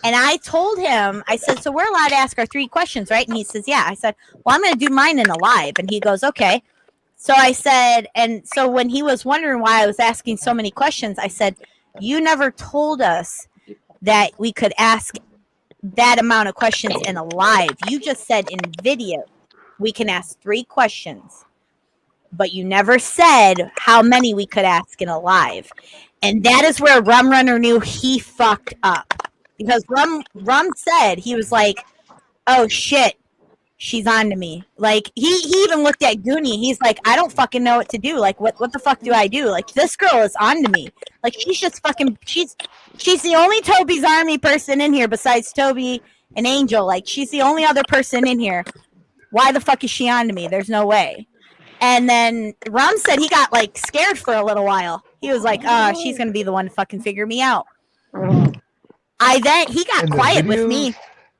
And I told him, I said, so we're allowed to ask our 3 questions, right? And he says, yeah. I said, well, I'm going to do mine in a live. And he goes, okay. So I said, and so when he was wondering why I was asking so many questions, I said, you never told us that we could ask that amount of questions in a live. You just said in video, we can ask 3 questions. But you never said how many we could ask in a live. And that is where Rum Runner knew he fucked up. Because Rum said, he was like, oh shit, she's on to me. Like, he even looked at Goonie. He's like, I don't fucking know what to do. Like, what the fuck do I do? Like, this girl is on to me. Like, she's just fucking, she's the only Toby's army person in here besides Toby and Angel. Like, she's the only other person in here. Why the fuck is she on to me? There's no way. And then Rum said he got, like, scared for a little while. He was like, she's going to be the one to fucking figure me out. He got quiet with me.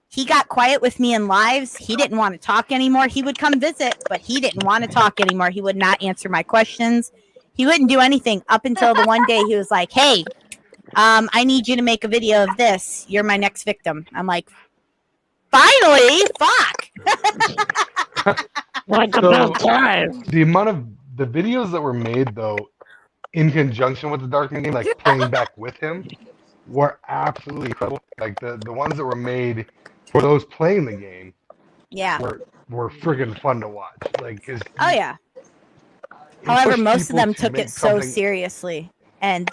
He got quiet with me in lives. He didn't want to talk anymore. He would come visit, but he didn't want to talk anymore. He would not answer my questions. He wouldn't do anything up until the one day he was like, hey, I need you to make a video of this. You're my next victim. I'm like, finally, fuck. Like So, about time. the amount of the videos that were made though, in conjunction with the Darkman game, like playing back with him, were absolutely incredible. Like the ones that were made for those playing the game, Yeah. were friggin' fun to watch. Like, Oh yeah. However, most of them took it so seriously, and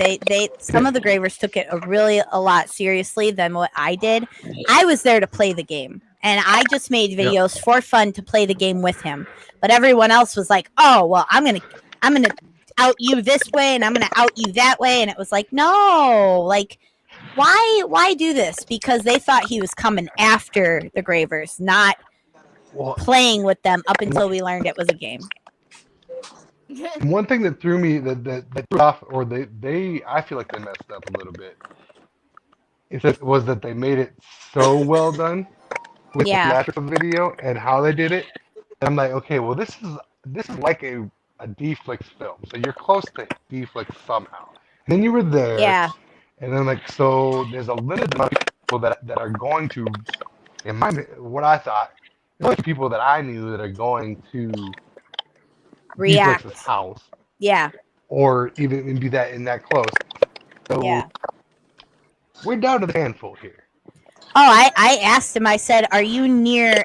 some of the Gravers took it a lot seriously than what I did. I was there to play the game, and I just made videos for fun to play the game with him. But everyone else was like, "Oh, well, I'm gonna out you this way, and I'm gonna out you that way," and it was like, no, like, why do this? Because they thought he was coming after the Gravers, not playing with them up until we learned it was a game. And one thing that threw me that threw off, or I feel like they messed up a little bit, was that they made it so well done with the theatrical video and how they did it. And I'm like, okay, well, this is like a D-Flix film, so you're close to D-Flix somehow. And then you were there, and then like, so there's a limited amount of people that are going to, in my what I thought, there's only people that I knew that are going to react D-Flix's house. Yeah. Or even be that in that close. So we're down to the handful here. Oh, I asked him, I said, are you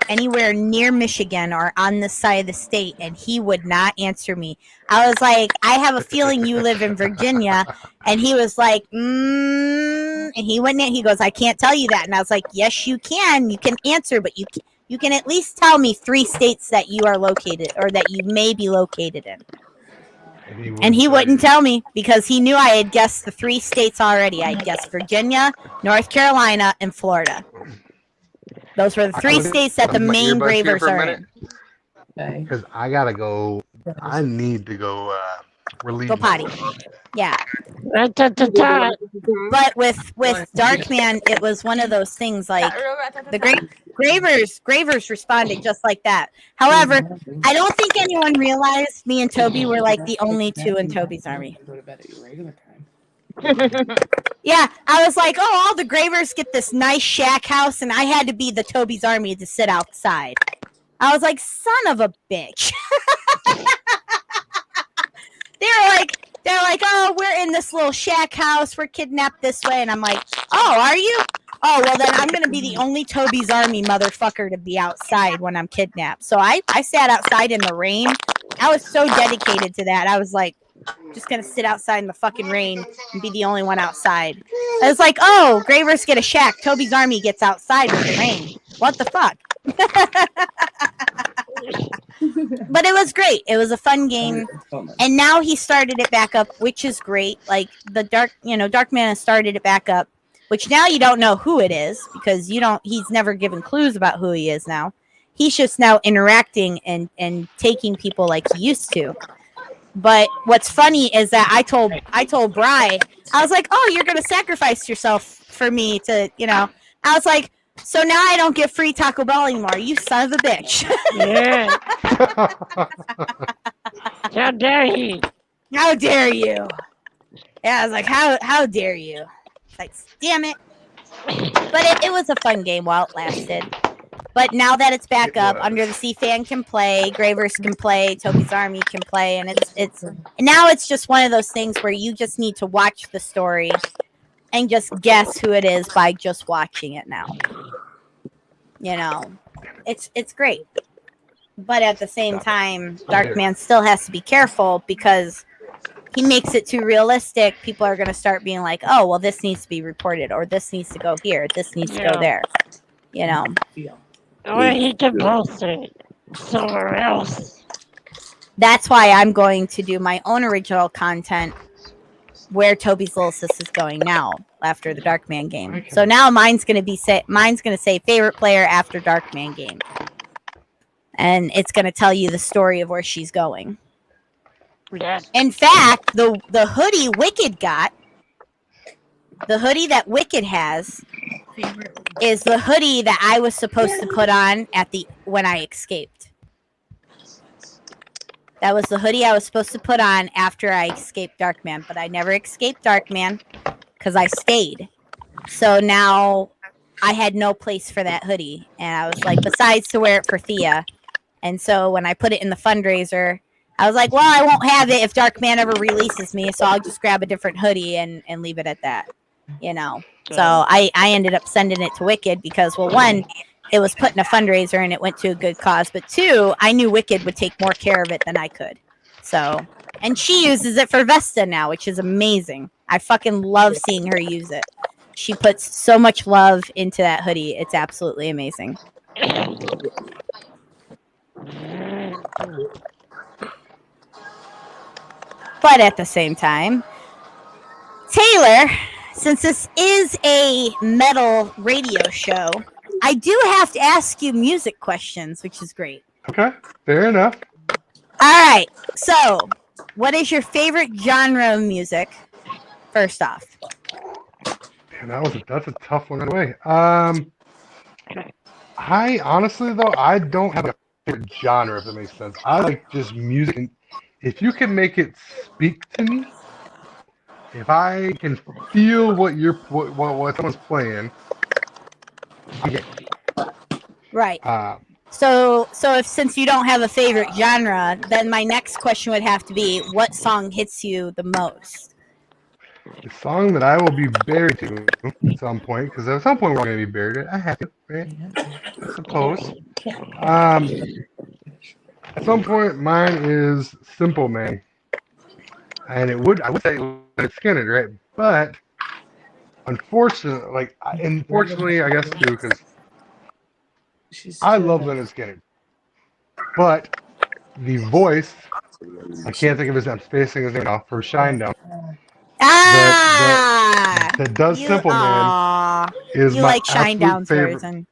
anywhere near Michigan or on this side of the state? And he would not answer me. I was like, I have a feeling you live in Virginia. And he was like, and he went in, he goes, I can't tell you that. And I was like, yes, you can. You can answer, but you you can at least tell me 3 states that you are located or that you may be located in. And he wouldn't tell me because he knew I had guessed the 3 states already. I had guessed Virginia, North Carolina, and Florida. Those were the 3 states that the main Gravers are in. Because I gotta go. I need to go relieve. Go potty. Yeah. But with Darkman, it was one of those things like the Gravers responded just like that. However, I don't think anyone realized me and Toby were like the only 2 in Toby's army. Yeah, I was like, oh, all the Gravers get this nice shack house, and I had to be the Toby's army to sit outside. I was like, son of a bitch. They're like, oh, we're in this little shack house. We're kidnapped this way. And I'm like, oh, are you? Oh, well, then I'm going to be the only Toby's army motherfucker to be outside when I'm kidnapped. So I sat outside in the rain. I was so dedicated to that. I was like, just going to sit outside in the fucking rain and be the only one outside. I was like, oh, Gravers get a shack. Toby's army gets outside with the rain. What the fuck? But it was great. It was a fun game. And now he started it back up, which is great. Like the Darkman has started it back up, which now you don't know who it is because he's never given clues about who he is now. He's just now interacting and taking people like he used to. But what's funny is that I told Bri, I was like, oh, you're gonna sacrifice yourself for me to, I was like, so now I don't get free Taco Bell anymore. You son of a bitch. Yeah. How dare you? How dare you? Yeah, I was like, how dare you? It's like, damn it. But it was a fun game while it lasted. But now that it's back up, Under the Sea fan can play, Gravers can play, Toby's Army can play, and it's just one of those things where you just need to watch the story and just guess who it is by just watching it now. It's great. But at the same time, Darkman still has to be careful because he makes it too realistic. People are going to start being like, oh, well, this needs to be reported, or this needs to go here, this needs to go there. Or he can post it somewhere else. That's why I'm going to do my own original content where Toby's Little Sis is going now after the Darkman game. Okay. So now mine's going to say favorite player after Darkman game. And it's going to tell you the story of where she's going. Yeah. In fact, the hoodie Wicked got, the hoodie that Wicked has is the hoodie that I was supposed to put on when I escaped. That was the hoodie I was supposed to put on after I escaped Darkman, but I never escaped Darkman because I stayed. So now I had no place for that hoodie, and I was like, besides to wear it for Thea. And so when I put it in the fundraiser, I was like, well, I won't have it if Darkman ever releases me, so I'll just grab a different hoodie and leave it at that. So I ended up sending it to Wicked because, well, 1, it was put in a fundraiser and it went to a good cause, but 2, I knew Wicked would take more care of it than I could. So, and she uses it for Vesta now, which is amazing. I fucking love seeing her use it. She puts so much love into that hoodie. It's absolutely amazing. But at the same time, Taylor, since this is a metal radio show, I do have to ask you music questions, which is great. Okay, fair enough. All right, so what is your favorite genre of music? First off. Man, that's a tough one away. I honestly though, I don't have a favorite genre, if it makes sense. I like just music, and if you can make it speak to me, if I can feel what someone's playing, yeah. Right. So if since you don't have a favorite genre, then my next question would have to be, what song hits you the most? The song that I will be buried to at some point, because at some point we're going to be buried. I have to, right? I suppose. At some point, mine is Simple Man, and I would say it's Skinner, right? But unfortunately, I guess too, because I love Leonard Skinner, but the voice, I can't think of his name. I'm spacing his name now for Shinedown. That does Simple Man is you my like absolute Shinedown's favorite version.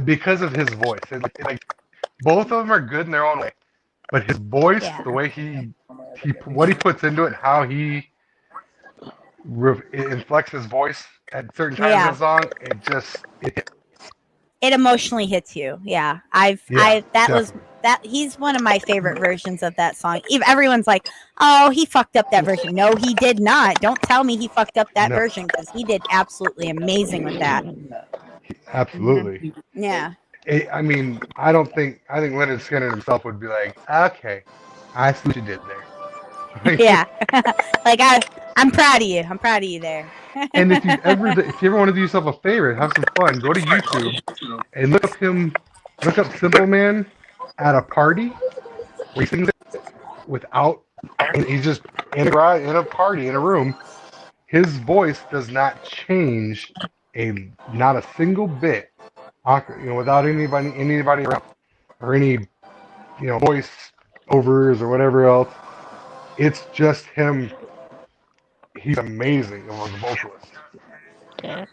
because of his voice. Like both of them are good in their own way, but his voice, the way he what he puts into it, how he inflects his voice at certain times in the song, It emotionally hits you. Yeah. He's one of my favorite versions of that song. Everyone's like, oh, he fucked up that version. No, he did not. Don't tell me he fucked up that version, because he did absolutely amazing with that. Absolutely. Yeah. I mean, I think Leonard Skinner himself would be like, okay, I see what you did there. Yeah. Like I'm proud of you. I'm proud of you there. And if you ever want to do yourself a favor, have some fun, go to YouTube and look up Simple Man at a party where he sings it without, and he's just in a party in a room. His voice does not change not a single bit, without anybody around or any voice overs or whatever else. It's just him. He's amazing as a vocalist. Yeah.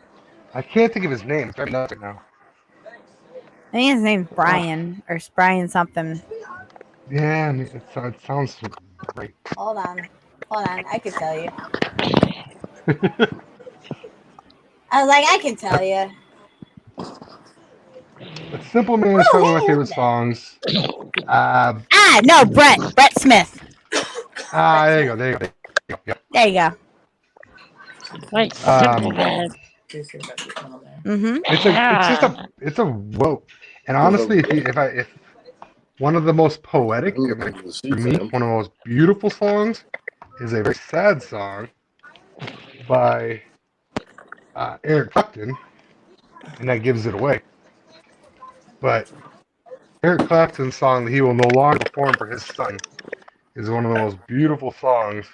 I can't think of his name. It's right now. I think his name's Brian or Brian something. Yeah, I mean, it sounds great. Hold on, I can tell you. I was like, I can tell you. But Simple Man is probably one of my favorite songs. No, Brett Smith. There you go. Yep. There you go. Like Simple Man. It's a whoa. And honestly, if one of the most poetic, for me, one of the most beautiful songs is a very sad song by Eric Clapton, and that gives it away. But Eric Clapton's song that he will no longer perform for his son is one of the most beautiful songs,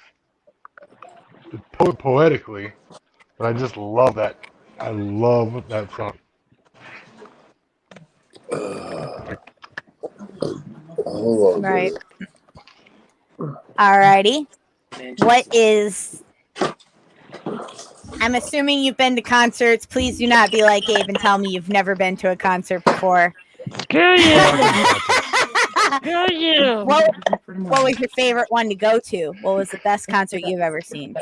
poetically. But I just love that. I love that song. Right. Alrighty. I'm assuming you've been to concerts. Please do not be like Abe and tell me you've never been to a concert before. Screw you! Screw you! What was your favorite one to go to? What was the best concert you've ever seen?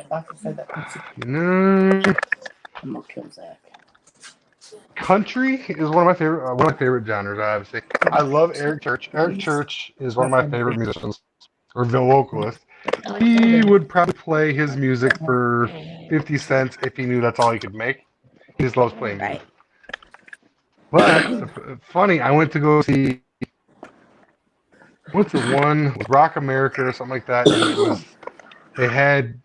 Country is one of my favorite genres. I would say I love Eric Church. Eric Church is one of my favorite musicians or vocalists. He would probably play his music for 50 cents if he knew that's all he could make. He just loves playing music. But funny, I went to go see what's the one with Rock America or something like that. And they had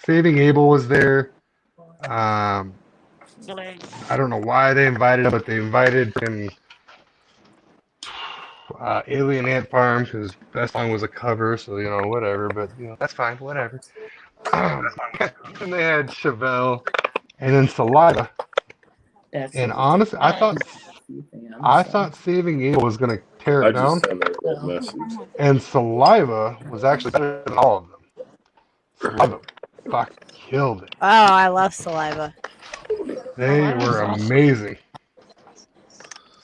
Saving Abel was there. I don't know why they invited him, but they invited Alien Ant Farm because that song was a cover, so whatever. But that's fine, whatever. And they had Chevelle, and then Saliva. And honestly, I thought Saving Abel was gonna tear it down, and Saliva was actually better than all of them. Saliva fucking killed it. Oh, I love Saliva. They were amazing.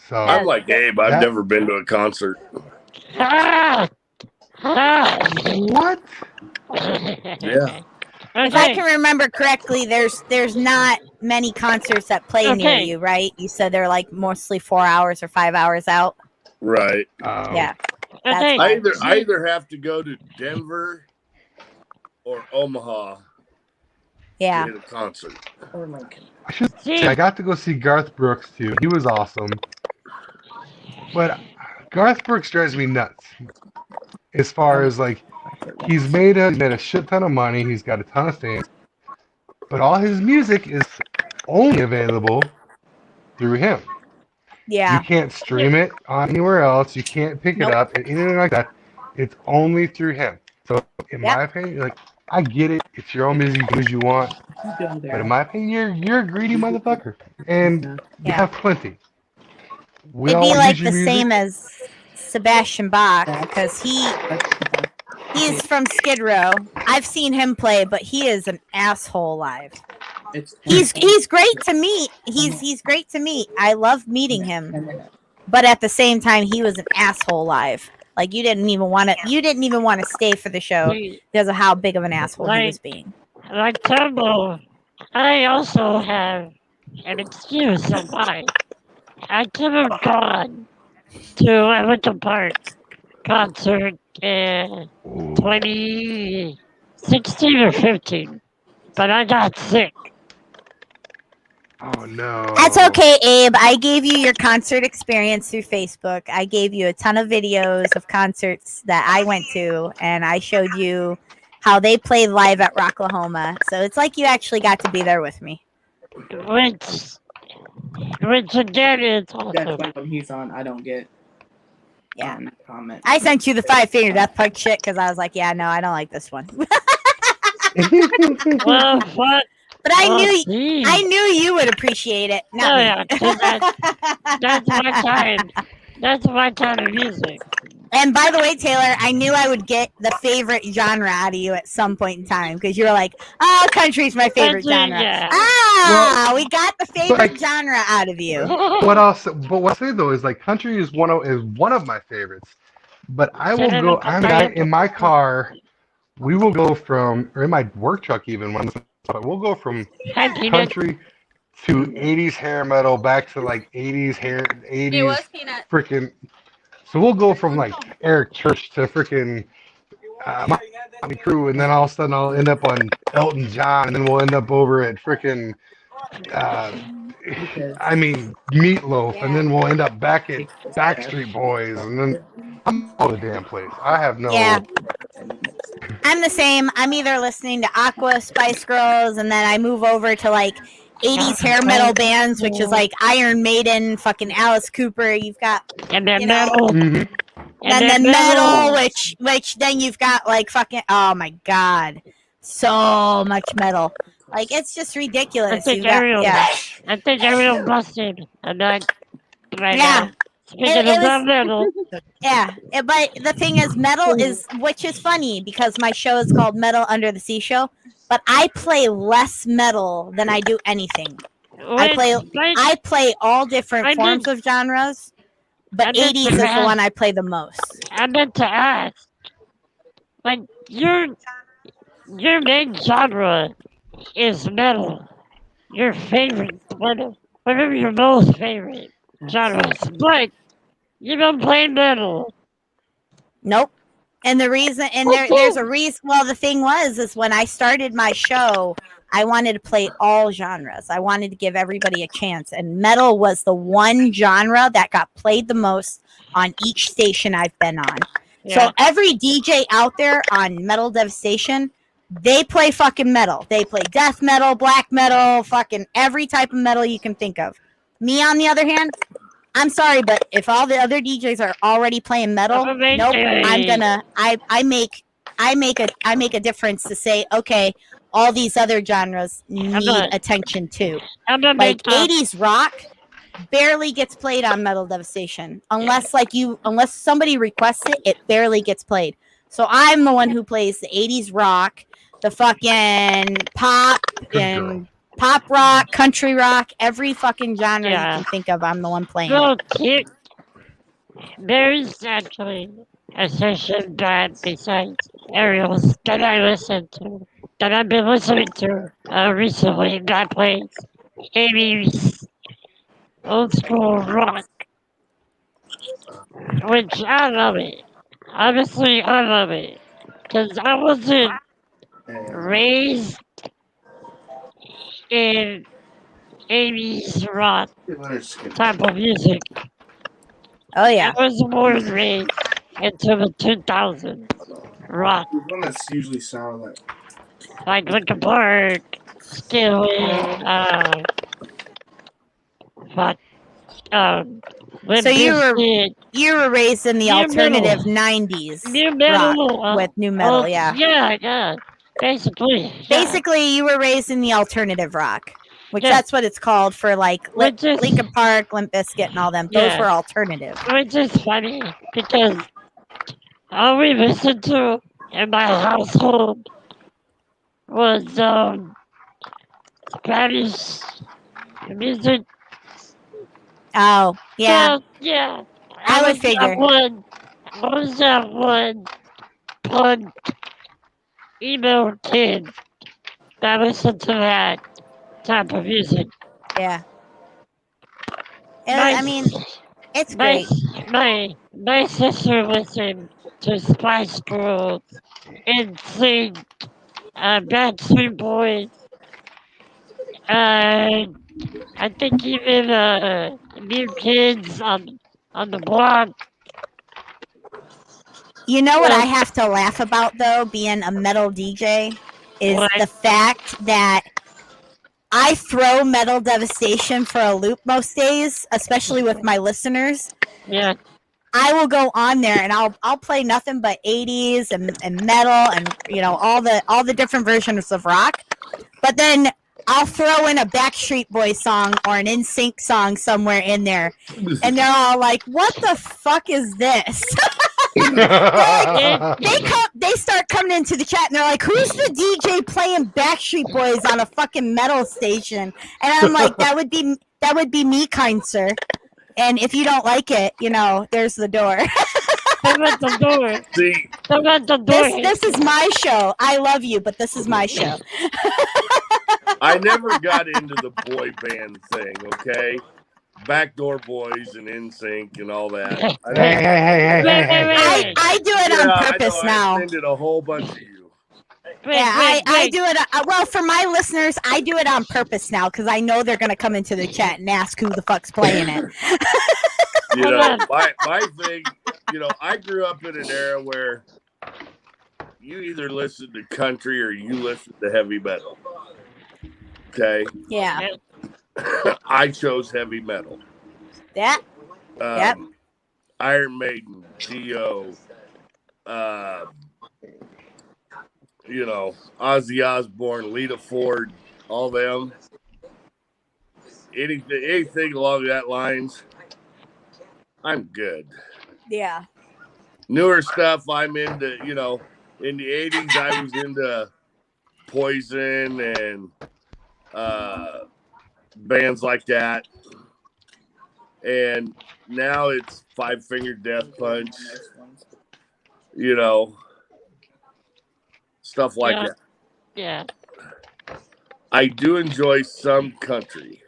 So I'm like Abe. I've never been to a concert. What? Yeah. If I can remember correctly, there's not many concerts that play near you, right? You said they're like mostly 4 hours or 5 hours out. Right. Yeah. I either have to go to Denver or Omaha. Yeah. To get a concert. I should say I got to go see Garth Brooks too. He was awesome. But Garth Brooks drives me nuts. As far as like, he's made a shit ton of money. He's got a ton of fans. But all his music is only available through him. Yeah. You can't stream it on anywhere else. You can't pick it up, anything like that. It's only through him. So in my opinion, like, I get it. It's your own music, do as you want. But in my opinion, you're a greedy motherfucker, and you Yeah. have plenty. We It'd all be like use your the music. same as Sebastian Bach because he's from Skid Row. I've seen him play, but he is an asshole live. He's great to meet. He's great to meet. I love meeting him, but at the same time, he was an asshole live. Like you didn't even want to stay for the show because of how big of an asshole he was being. Like Turbo, I also have an excuse of why I could have gone to a Linkin Park concert in 2016 or 15, but I got sick. Oh no. That's okay, Abe. I gave you your concert experience through Facebook. I gave you a ton of videos of concerts that I went to, and I showed you how they played live at Rocklahoma. So it's like you actually got to be there with me. Which again is awesome. That's why when he's on, I don't get. Yeah. Comment. I sent you the 5-finger death punch shit because I was like, yeah, no, I don't like this one. Well, what? But I knew you would appreciate it. Oh, Not yeah, me. 'cause that's my kind. That's my kind of music. And by the way, Taylor, I knew I would get the favorite genre out of you at some point in time because you were like, "Oh, country's my favorite Country, genre." yeah. We got the favorite genre out of you. What else? But what I say though is like country is one of my favorites. But I will go. In my car. We will go from, or in my work truck even. We'll go from country to 80s hair metal back to like 80s freaking. So we'll go from like Eric Church to freaking Motley Crue, and then all of a sudden I'll end up on Elton John, and then we'll end up over at freaking Meatloaf, and then we'll end up back at Backstreet Boys, and then I'm all the damn place. I have no. Yeah. I'm the same. I'm either listening to Aqua, Spice Girls, and then I move over to like 80s hair metal bands, which is like Iron Maiden, fucking Alice Cooper. You've got metal. And then metal, which then you've got like fucking, oh my god, so much metal. Like it's just ridiculous. I think Ariel busted. I'm not right now. Speaking of metal. Yeah, but the thing is, metal is, which is funny because my show is called Metal Under the Sea Show, but I play less metal than I do anything. I play all different forms of genres, but 80s is the one I play the most. I meant to ask, like your main genre is metal. Your favorite, whatever your most favorite genres, but you don't play metal. Nope. And the reason, and there's a reason. Well, the thing is when I started my show, I wanted to play all genres. I wanted to give everybody a chance, and metal was the one genre that got played the most on each station I've been on. Yeah. So every DJ out there on Metal Devastation, they play fucking metal. They play death metal, black metal, fucking every type of metal you can think of. Me, on the other hand, I'm sorry, but if all the other DJs are already playing metal, nope. I make a difference to say, okay, all these other genres need attention too. Like 80s rock barely gets played on Metal Devastation unless somebody requests it. It barely gets played. So I'm the one who plays the 80s rock, the fucking pop and pop rock, country rock, every fucking genre you can think of. I'm the one playing. Well, there is actually a session that besides Ariel's that I listen to, that I've been listening to recently, that plays 80s old school rock, which I love it. Honestly, I love it. Because I wasn't raised in 80s rock type of music. Oh, yeah. I was more raised into the 2000s rock. One that's usually sound like Linkin Park, Skillet, so you were raised in the alternative 90s new metal, rock with new metal, yeah. Yeah. Basically. Basically, you were raised in the alternative rock, which Yeah. that's what it's called for like Which is- Linkin Park, Limp Bizkit, and all them. Those Yeah. were alternative. Which is funny because all we listened to in my household was Spanish music. Oh, yeah. So, yeah. I would was that figure. I was that one punk emo kid that listened to that type of music. Yeah. My- I mean, it's my, great. my sister listened to Spice Girls, NSYNC, Backstreet Boys, and I think even New Kids on the Block. You know what Well- I have to laugh about though, being a metal DJ, is What? the fact that I throw Metal Devastation for a loop most days, especially with my listeners. Yeah. I will go on there and I'll play nothing but 80s and metal and all the different versions of rock. But then I'll throw in a Backstreet Boys song or an NSYNC song somewhere in there. And they're all like, "What the fuck is this?" They start coming into the chat and they're like, "Who's the DJ playing Backstreet Boys on a fucking metal station?" And I'm like, that would be me, kind sir. And if you don't like it, there's the door. Come at the door. See, Come at the door. This is my show. I love you, but this is my show. I never got into the boy band thing, okay? Backdoor Boys and NSYNC and all that. Hey. I do it on purpose now. I offended a whole bunch of you. I do it. Well, for my listeners, I do it on purpose now because I know they're gonna come into the chat and ask who the fuck's playing it. My thing, I grew up in an era where you either listened to country or you listened to heavy metal. Okay. Yeah. I chose heavy metal. Yeah. Yep. Iron Maiden, Dio, Ozzy Osbourne, Lita Ford, all them. Anything along that lines, I'm good. Yeah. Newer stuff, I'm into, in the 80s, I was into Poison and bands like that. And now it's Five Finger Death Punch, stuff like that. Yeah. I do enjoy some country.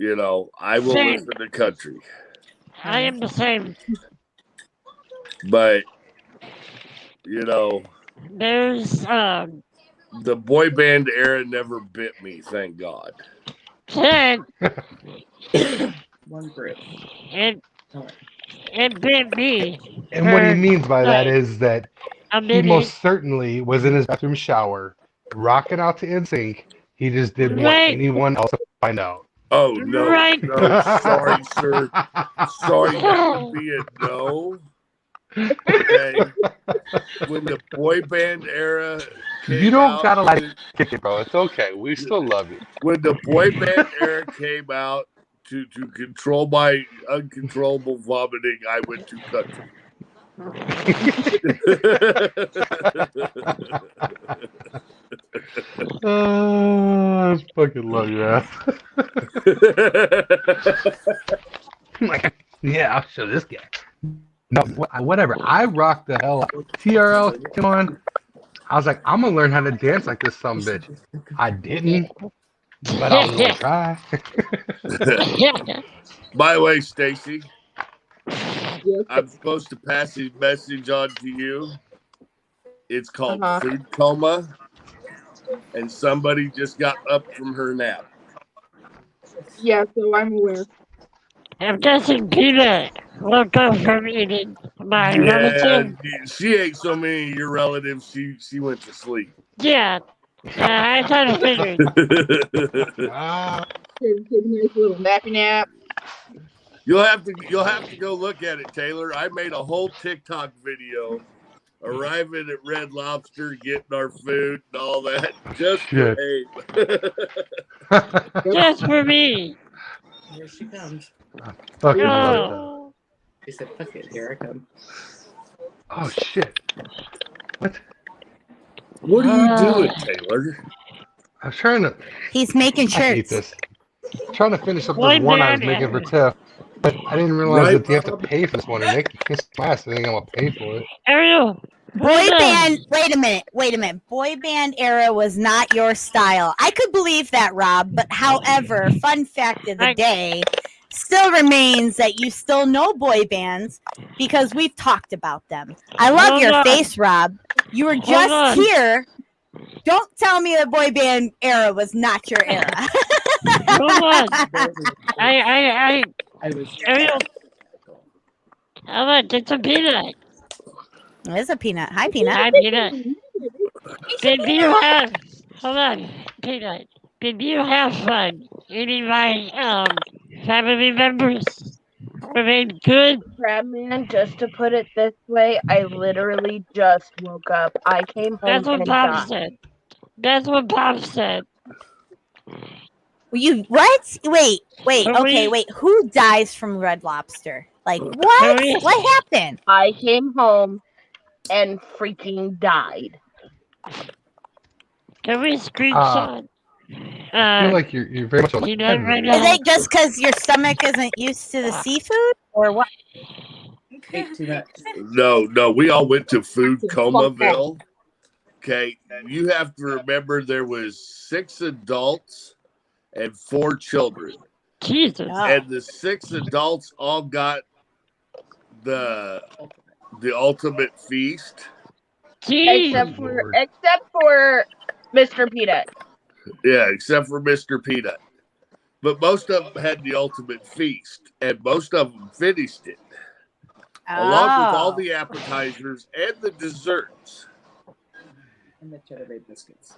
I will Same. listen to country. I am the same. But, There's the boy band era never bit me, thank God. One grip. It bit me. And what he means by that is that A he minute. most certainly was in his bathroom shower, rocking out to NSYNC. He just didn't want Right. anyone else to find out. Oh, no. Right. No, sorry, sir. Sorry, that would be a no. Okay. When the boy band era came You don't out, gotta let it kick it, bro. It's okay. We still love you. when the boy band era came out to control my uncontrollable vomiting, I went to country. I fucking love you, man. I'm like, yeah, I'll show this guy. No, whatever. I rocked the hell out. TRL, come on. I was like, I'm gonna learn how to dance like this some bitch. I didn't, but I was gonna try. By the way, Stacy, I'm supposed to pass this message on to you. It's called food coma, and somebody just got up from her nap. Yeah, so I'm aware. I'm guessing Peter woke up from eating my Yeah, relative. she ate so many of your relatives, she went to sleep. Yeah. I kind of figured. Take a nice little nappy nap. You'll have to go look at it, Taylor. I made a whole TikTok video arriving at Red Lobster, getting our food and all that, just for Abe. Just for me. Here she comes. Fucking love Oh. She said, fuck it, here I come. that. Oh shit! What? What are you doing, Taylor? I was trying to. He's making I hate shirts. this. I'm trying to finish up Boy this one I was band making for era. Tiff, but I didn't realize Right, that you have to Bob? pay for this one. And they can kiss my ass. I think I'm gonna pay for it. Ariel. Boy band. Wait a minute. Boy band era was not your style. I could believe that, Rob. But however, fun fact of the day still remains that you still know boy bands because we've talked about them. I love Hold your on. face, Rob. You were Hold just on. here. Don't tell me the boy band era was not your era. Hold on. I was. Ariel. How about get some peanut? It's a peanut. Hi, peanut. Hi, peanut. Did you have? Hold on, peanut. Did you have fun eating my family members? Were they good? Crabman, just to put it this way, I literally just woke up. I came home That's what and Bob died. said. That's what Bob said. You what? Wait. Hurry. Okay, wait. Who dies from Red Lobster? Like what? Hurry. What happened? I came home and freaking died. Can we screenshot? I feel like you're very much a peanut right Is now. it just because your stomach isn't used to the seafood, or what? No, we all went to Food Comaville. Okay, you have to remember there was 6 adults and 4 children. Jesus. And the 6 adults all got the ultimate feast. Except for Mr. Peanut. Yeah, except for Mr. Peanut. But most of them had the ultimate feast, and most of them finished it, along with all the appetizers and the desserts. And the cheddar bay biscuits.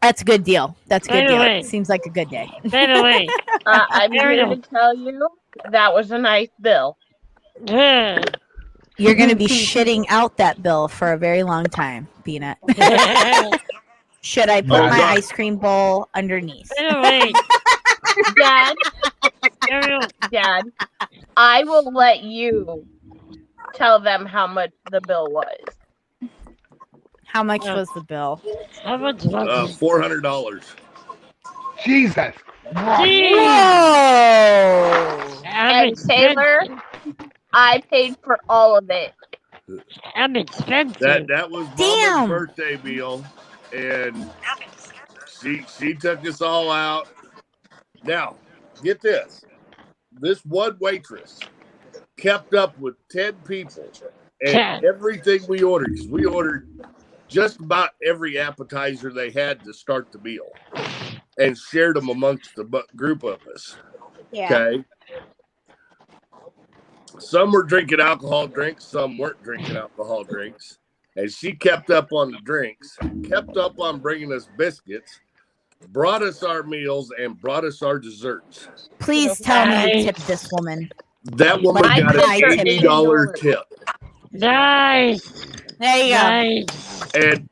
That's a good deal. That's a good Anyway. deal. Seems like a good day. Anyway. I'm here to tell you that was a nice bill. You're going to be shitting out that bill for a very long time, Peanut. Should I put Oh, my God. ice cream bowl underneath? Anyway. Dad, I will let you tell them how much the bill was. How much was the bill? How much $400. Jesus. And Taylor, I paid for all of it. I'm expensive. That was Mama's birthday meal, and she took us all out. Now, get this. This one waitress kept up with 10 people, and everything we ordered, 'cause we ordered just about every appetizer they had to start the meal, and shared them amongst the group of us. Yeah. Okay. Some were drinking alcohol drinks, some weren't drinking alcohol drinks. And she kept up on the drinks, kept up on bringing us biscuits, brought us our meals, and brought us our desserts. Please tell me you tipped this woman. That woman I got tipped an her. $80 tip. Nice. There you go. Nice. And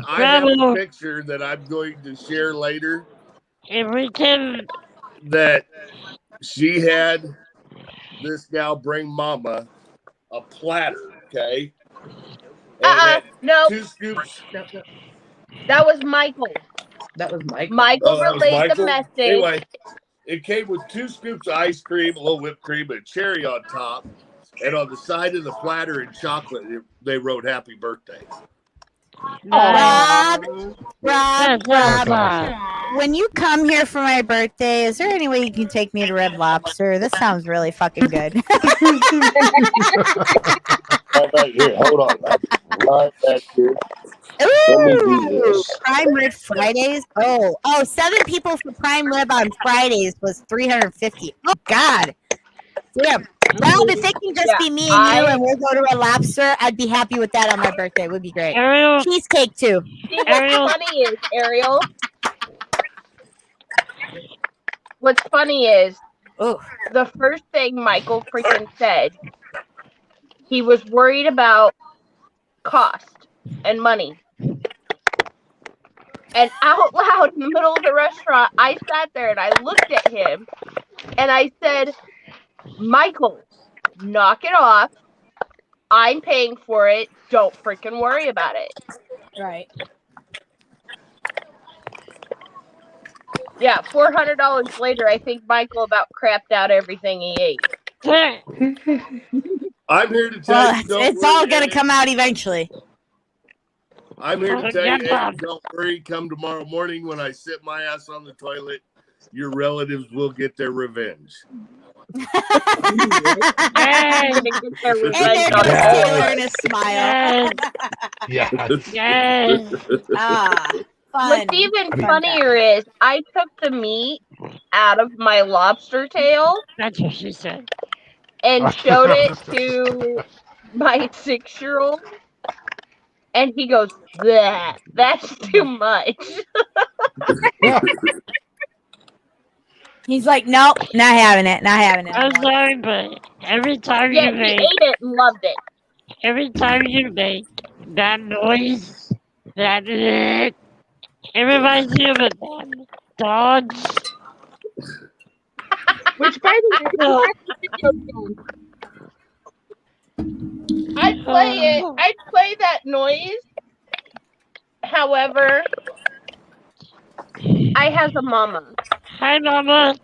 I have Bravo. a picture that I'm going to share later If we can. that she had this gal bring Mama a platter, okay? And No. 2 scoops. That was Michael. That was Mike. Michael Oh, that was relayed the Michael? message. Anyway, it came with 2 scoops of ice cream, a little whipped cream, and cherry on top. And on the side of the platter in chocolate, they wrote "Happy Birthday." Rob, That's awesome. when you come here for my birthday, is there any way you can take me to Red Lobster? This sounds really fucking good. Right back here. Hold on. Right back here. Let me do Ooh, this. Prime Rib Fridays. Oh, 7 people for Prime Rib on Fridays was $350. Oh God, damn. Rob, if it can just be me and you, and we'll go to Red Lobster, I'd be happy with that on my birthday. It would be great. Ariel. Cheesecake too. See, what's funny is, Ariel, what's funny is, the first thing Michael freaking said, he was worried about cost. and money. And out loud in the middle of the restaurant, I sat there and I looked at him and I said, Michael, knock it off. I'm paying for it. Don't freaking worry about it. Right. Yeah, $400 later, I think Michael about crapped out everything he ate. I'm here to tell Well, you, don't it's worry, all gonna Ed. come out eventually. I'm here to tell you, Ed, don't worry. Come tomorrow morning when I sit my ass on the toilet, your relatives will get their revenge. Hey. And there goes Taylor and a smile. Yes. Yes. Ah, fun. What's even Fun funnier is I took the meat out of my lobster tail That's what she said. and showed it to my 6-year-old. And he goes, "Bleh, that's too much." He's like, nope, not having it, not having it. I'm sorry, but every time Yeah, you he make, ate it and loved it. every time you make that noise, that it reminds me of a damn dog. Which, by the way, No. I'd play it. I'd play that noise. However, I has a mama. Hi, Mama.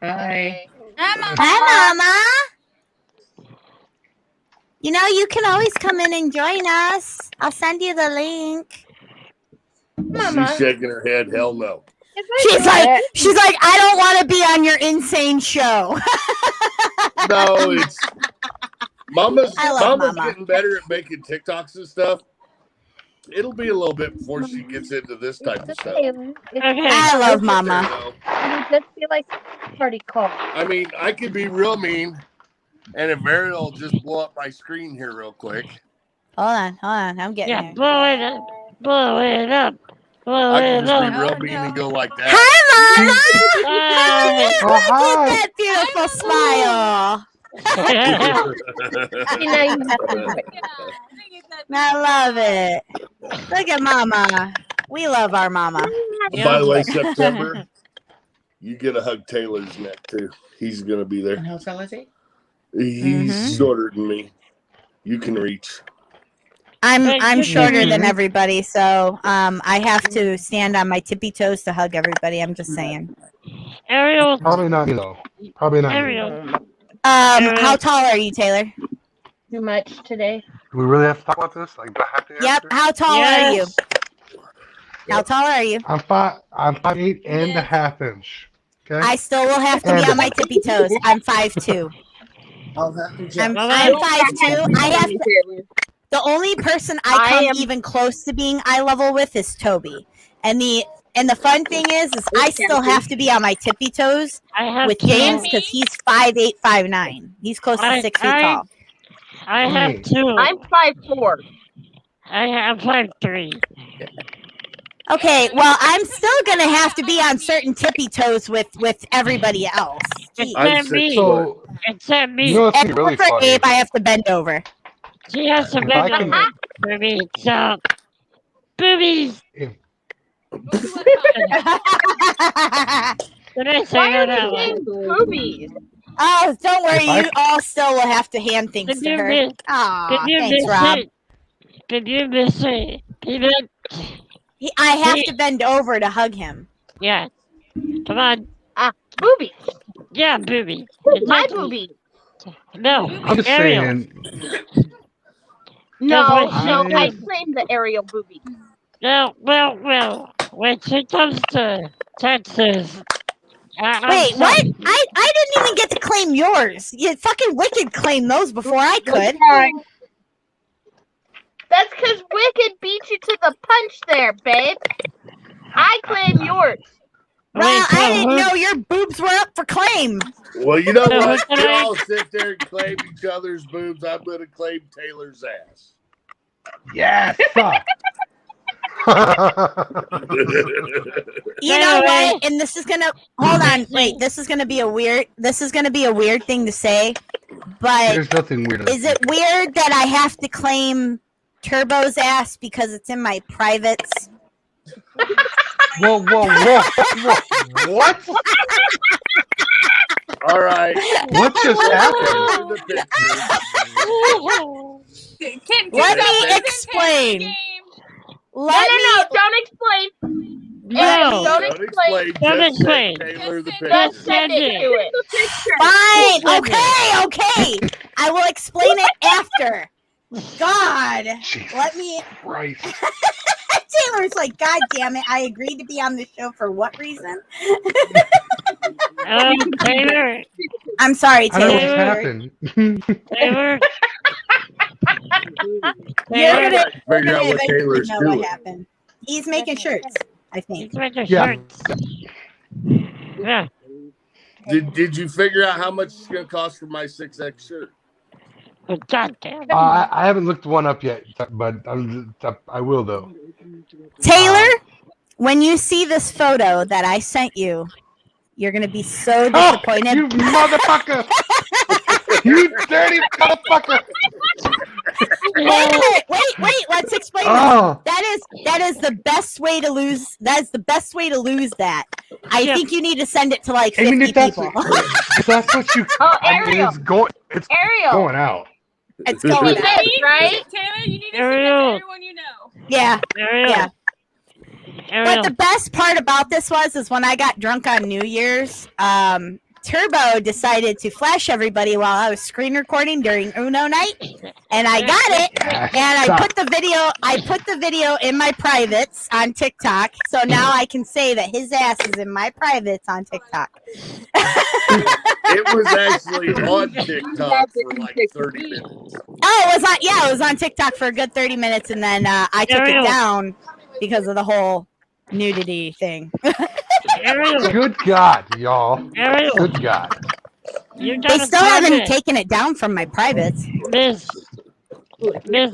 Hi. Hi, Mama. You know, you can always come in and join us. I'll send you the link. She's shaking her head. Hell no. She's like, I don't want to be on your insane show. No, it's Mama's I love Mama's Mama. getting better at making TikToks and stuff. It'll be a little bit before she gets into this type of stuff. I love Mama. I just feel like party call. I mean, I could be real mean, and if Mariel will just blow up my screen here real quick, Hold on, I'm getting Yeah, there. blow it up. Blow it up. Blow I it can just be up. real mean and go like that. Hi, Mama. Hi. Look at that beautiful smile. See, now you have to do it. I love it. Look at Mama. We love our Mama. By the way, September, you get to hug Taylor's neck too. He's gonna be there. And how tall is he? He's shorter than me. You can reach. I'm shorter than everybody, so I have to stand on my tippy toes to hug everybody. I'm just saying. Ariel. Probably not me though. Probably not me. Ariel. How tall are you, Taylor? Too much today. Do we really have to talk about this? Like, do I have to Yep. answer? How tall are you? How tall are you? I'm 5'8" and a half inch. Okay. I still will have to be on my tippy toes. I'm 5'2". I'll have to jump. I'm 5'2". I have to, the only person I come even close to being eye level with is Toby. And the fun thing is I still have to be on my tippy toes with James because he's 5'8", 5'9". He's close to 6 feet tall. I have two. I'm 5'4". I have 5'3". Okay, well, I'm still gonna have to be on certain tippy toes with everybody else. Except me. So, Except me. you know what's And really for funny? Abe, I have to bend over. She has to If I bend can- over for me. So, boobies. If- Did I say Why are that they out saying loud? boobies? Oh, don't worry, If I- you all still will have to hand things Did to you her. miss? Aw, Did you thanks, miss Rob. it? Did you miss it? Peanut? I have to bend over to hug him. Yeah. Come on. Boobies. Yeah, boobies. My Exactly. boobies. No, I'm just Ariel. saying. No, what she no, I did. claim the aerial boobies. No, well. When she comes to Texas. I'm Wait, what? sorry. I didn't even get to claim yours. You fucking Wicked claimed those before I could. That's because Wicked beat you to the punch there, babe. I claim yours. Well, Wait, so I didn't who- know your boobs were up for claim. Well, you know So what? can You I- all sit there and claim each other's boobs. I'm gonna claim Taylor's ass. Yes. You know what? And this is gonna hold on. Wait, this is gonna be a weird thing to say. But There's nothing weird. is it weird that I have to claim Turbo's ass because it's in my privates. Whoa! What? All right. What just happened? Let me explain. Let No, don't explain. No. Don't explain. Don't explain. Taylor the Just picture. send it to it. Fine. Okay. I will explain it after. God. Let me. Christ. Taylor's like, God damn it! I agreed to be on the show for what reason? Taylor. I'm sorry, I don't know what's Taylor. happened. Taylor. You're gonna Figure out what eventually Taylor's know doing. what happened. He's making shirts, I think. He's making Yeah. shirts. Yeah. Did you figure out how much it's gonna cost for my 6X shirt? God damn it. I haven't looked one up yet, but I will though. Taylor, when you see this photo that I sent you, you're gonna be so disappointed. You motherfucker! You dirty motherfucker! Wait, let's explain Oh. this. That is the best way to lose. That is the best way to lose that. I think you need to send it to like 50 people. If that's what you. Oh, I mean, Ariel. it's Ariel. going out. It's going out. Right? Taylor, you need to send that to everyone you know. Yeah. Ariel. Yeah. Ariel. But the best part about this is when I got drunk on New Year's, Turbo decided to flash everybody while I was screen recording during Uno night, and I got it, and I put the video in my privates on TikTok, so now I can say that his ass is in my privates on TikTok. It was actually on TikTok for like 30 minutes. Oh, it was on TikTok for a good 30 minutes, and then I took it down because of the whole nudity thing. Good God, y'all. Ariel. Good God. They still haven't taken it down from my privates. Miss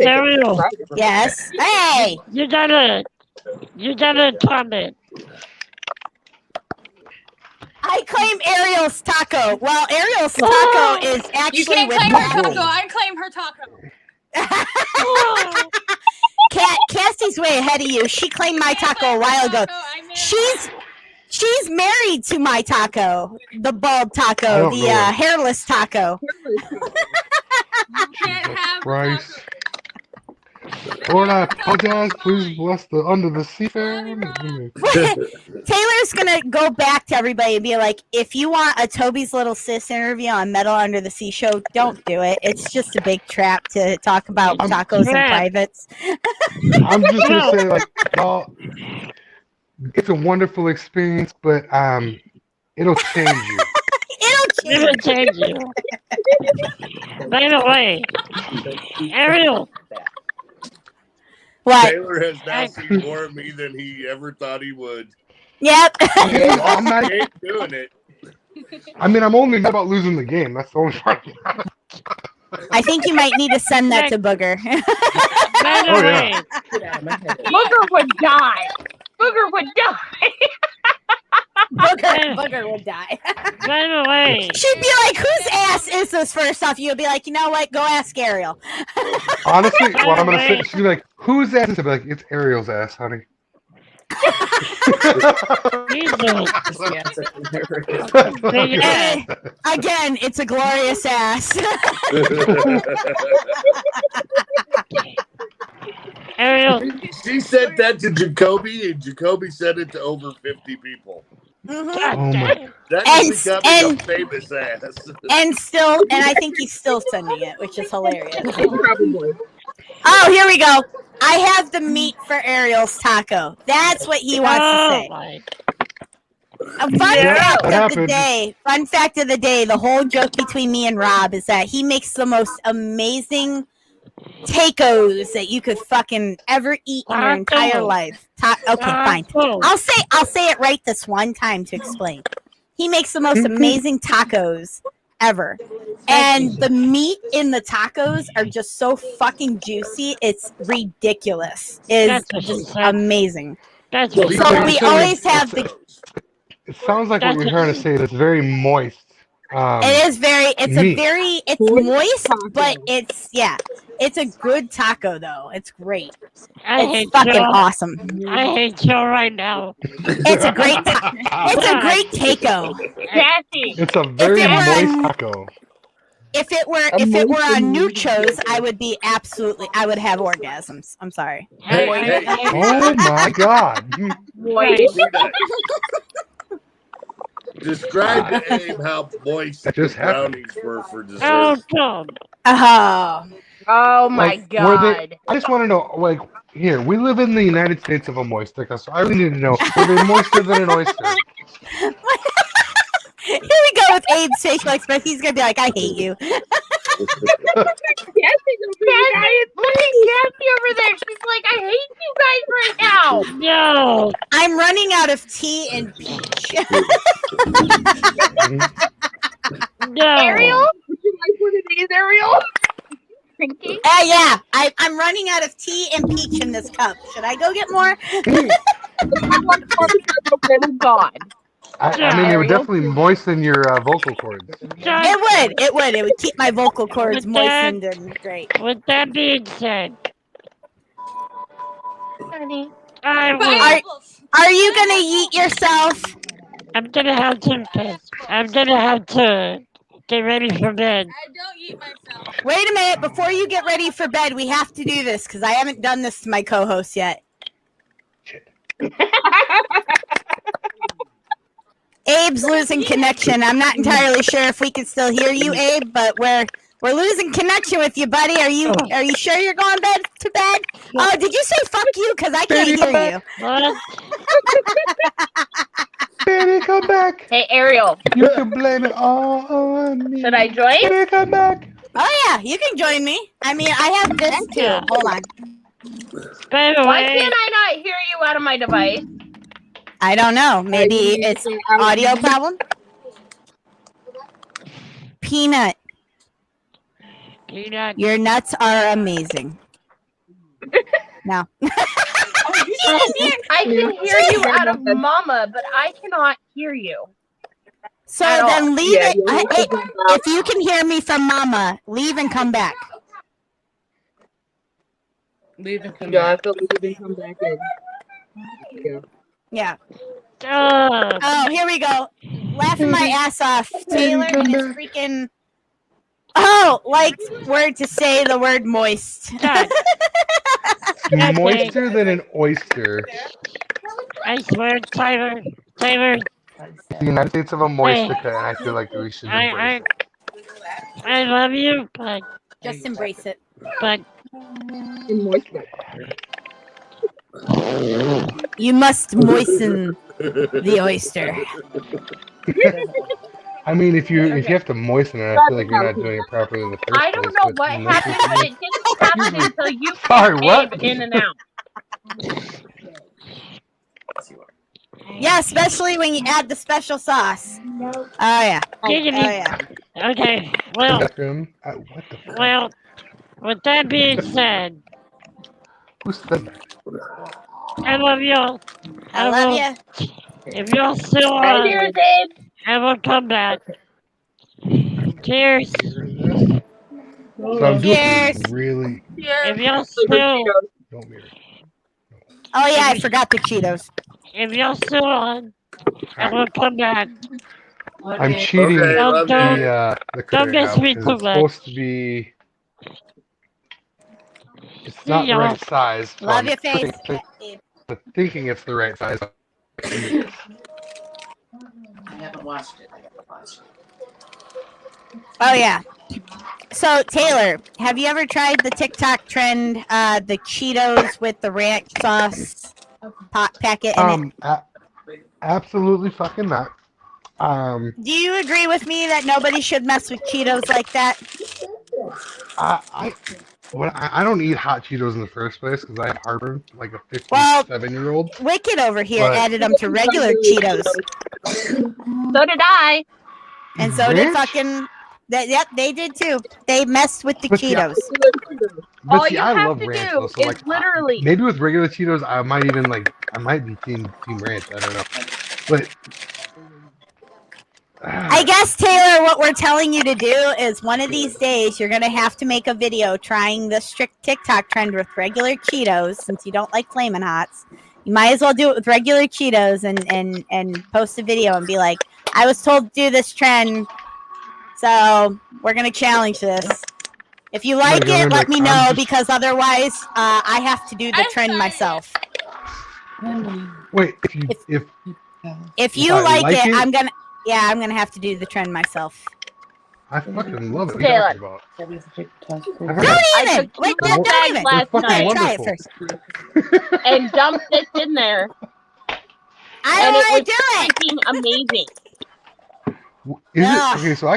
Ariel. Yes. Hey. You gotta comment. I claim Ariel's taco. Well, Ariel's taco is actually You can't with claim her taco. taco. I claim her taco. Cassie's way ahead of you. She claimed my taco a while ago. She's married to my taco, the bald taco, the hairless taco. You can't have Christ. Lord, I apologize. Please bless the under the sea fam. Taylor's gonna go back to everybody and be like, if you want a Toby's Little Sis interview on Metal Under the Sea show, don't do it. It's just a big trap to talk about tacos and privates. I'm just gonna say, like, y'all, it's a wonderful experience, but it'll change you. It'll change you. By the way, Ariel. What? Taylor has now seen more of me than he ever thought he would. Yep. I'm not He ain't doing it. I mean, I'm only mad about losing the game. That's the only part. I think you might need to send that to Booger. By the way, Booger would die. Booger would die. Booger would die. By the way, She'd be like, whose ass is this first off? You'd be like, you know what? Go ask Ariel. Honestly, what I'm gonna say, she'll be like, "Whose ass is it?" I'll be like, "It's Ariel's ass, honey." Again, it's a glorious ass. Ariel. She said that to Jacoby, and Jacoby said it to over 50 people. Oh my. That And- is becoming and- a famous ass. And I think he's still sending it, which is hilarious. Probably. Oh, here we go. I have the meat for Ariel's taco. That's what he wants to say. A fun fact of the day, the whole joke between me and Rob is that he makes the most amazing tacos that you could fucking ever eat in your entire life. Okay, fine. I'll say it right this one time to explain. He makes the most amazing tacos ever. And the meat in the tacos are just so fucking juicy. It's ridiculous. It's just amazing. That's So we always have the It sounds like what you're trying to say is it's very moist. It is very. It's meat. it's moist, but it's a good taco though. It's great. It's fucking awesome. I hate you right now. It's a great. It's a great taco. It's a very moist taco. If it were on Nuchos, I would be absolutely. I would have orgasms. I'm sorry. Oh my god. Describe to Abe how moist That the just happened. brownies were for dessert. Oh God. Oh my Like, were god. they, I just want to know, like, here, we live in the United States of a moist, so I really need to know, were they moister than an oyster? Here we go with Abe's facial expression. He's gonna be like, "I hate you." Look at Cassie over there. She's like, I hate you guys right now. No. I'm running out of tea and peach. No. Ariel? Would you like one of these, Ariel? Drinking? Yeah. I'm running out of tea and peach in this cup. Should I go get more? God. I mean, it would definitely moisten your vocal cords. It would. It would keep my vocal cords moistened and great. With that being said, Honey. Are you gonna eat yourself? I'm gonna have to piss. I'm gonna have to get ready for bed. I don't eat myself. Wait a minute. Before you get ready for bed, we have to do this because I haven't done this to my co-host yet. Abe's losing connection. I'm not entirely sure if we can still hear you, Abe, but we're losing connection with you, buddy. Are you sure you're going to bed? Oh, did you say fuck you? Because I can't hear you. Baby, come back. Hey, Ariel. You can blame it all on me. Should I join? Baby, come back. Oh, yeah. You can join me. I mean, I have this too. Hold on. Why can't I not hear you out of my device? I don't know. Maybe it's audio problem. Peanut. Your nuts are amazing. No. I can hear you out of Mama, but I cannot hear you. So At all. then leave it. If you can hear me from Mama, leave and come back. Leave and come Yeah, I back. have to leave and come back in. Yeah. Yeah. Oh, here we go. Laughing my ass off. Taylor and his freaking. Oh, like word to say the word moist. Moister than an oyster. I swear, Tyler. The United States of a moistica, and I feel like we should embrace it. I love you, but Just embrace it. but You must moisten the oyster. I mean, if you have to moisten it, I feel like you're not doing it properly in the first place. I don't know what happened, but it didn't happen until you Sorry, what? Abe in and out. Yeah, especially when you add the special sauce. Oh yeah. Oh yeah. okay. Well, What the fuck? well. With that being said, Who said that? I love y'all. I love will- you. If y'all still Right on, here, Abe. I will come back. Cheers. So I'm doing Cheers. really. If y'all still, Don't be. Oh yeah, I forgot the Cheetos. if y'all still on, I will come back. I'm cheating Okay, love the you. the Don't critter miss now me because too it's much. supposed to be. It's not the y'all. right size. So Love I'm your face. thinking it's the right size. I haven't watched it. I gotta watch it. Oh yeah. So Taylor, have you ever tried the TikTok trend, the Cheetos with the ranch sauce packet in it? Absolutely fucking not. Do you agree with me that nobody should mess with Cheetos like that? I don't eat hot Cheetos in the first place because I have heartburn, like a Well, 57-year-old. Wicked over here But- added them to regular Cheetos, So did I. and so did Ranch? fucking. Yep, they did too. They messed with the But see, Cheetos. But All see, you I have love to ranch do though, so is like literally. maybe with regular Cheetos, I might be team ranch. I don't know, but I guess, Taylor, what we're telling you to do is one of these days you're going to have to make a video trying the strict TikTok trend with regular Cheetos since you don't like Flamin' Hots. You might as well do it with regular Cheetos and post a video and be like, I was told to do this trend, so we're going to challenge this. If you like it, let me know because otherwise I have to do the trend myself. Wait, If you like it, I'm gonna have to do the trend myself. I fucking love it. What Taylor. are you talking about? Don't even! Wait, don't even! Last night. Try it first. And dumped this in there. I and don't it want was to do it! freaking amazing. Is it okay? So I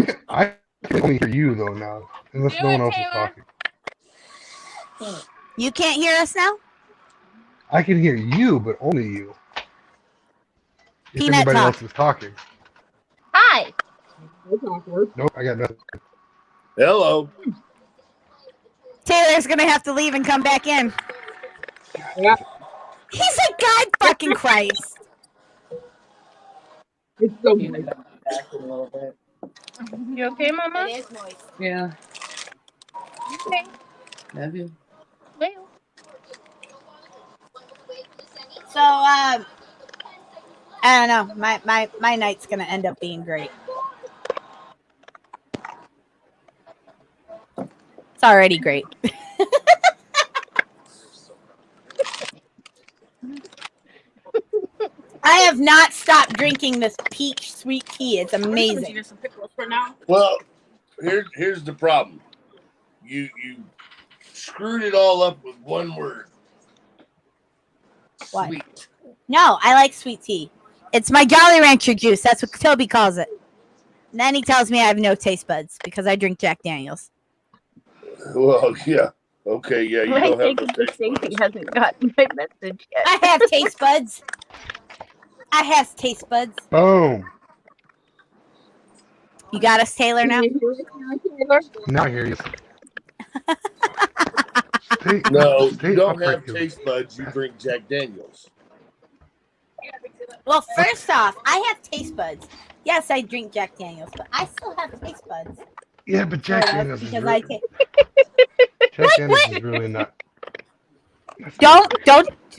can only hear you though now, unless no one else is talking. You can't hear us now? I can hear you, but only you. If Peanut anybody talk. else is talking. Hi. Nope, I got nothing. Hello. Taylor's gonna have to leave and come back in. Yeah. He's a God fucking Christ. It's so You moist. know, back a little bit. You okay, Mama? It is moist. Yeah. Okay. Love you. Well. So, I don't know. My night's gonna end up being great. It's already great. I have not stopped drinking this peach sweet tea. It's amazing. Just some pickles for now. Well, here's the problem. You screwed it all up with one word. What? Sweet. No, I like sweet tea. It's my Jolly Rancher juice. That's what Toby calls it. And then he tells me I have no taste buds because I drink Jack Daniels. Well, yeah. Okay, yeah, you I don't think have it's the thing he hasn't gotten my message yet. I have taste buds. I have taste buds. Boom. You got us, Taylor, now? Now I hear you. No, Stay you don't upright, have you. taste buds. You drink Jack Daniels. Well, first off, I have taste buds. Yes, I drink Jack Daniels, but I still have taste buds. Yeah, but Jack Sort of, Daniels is because really, I take. Jack Daniels is really not. Don't.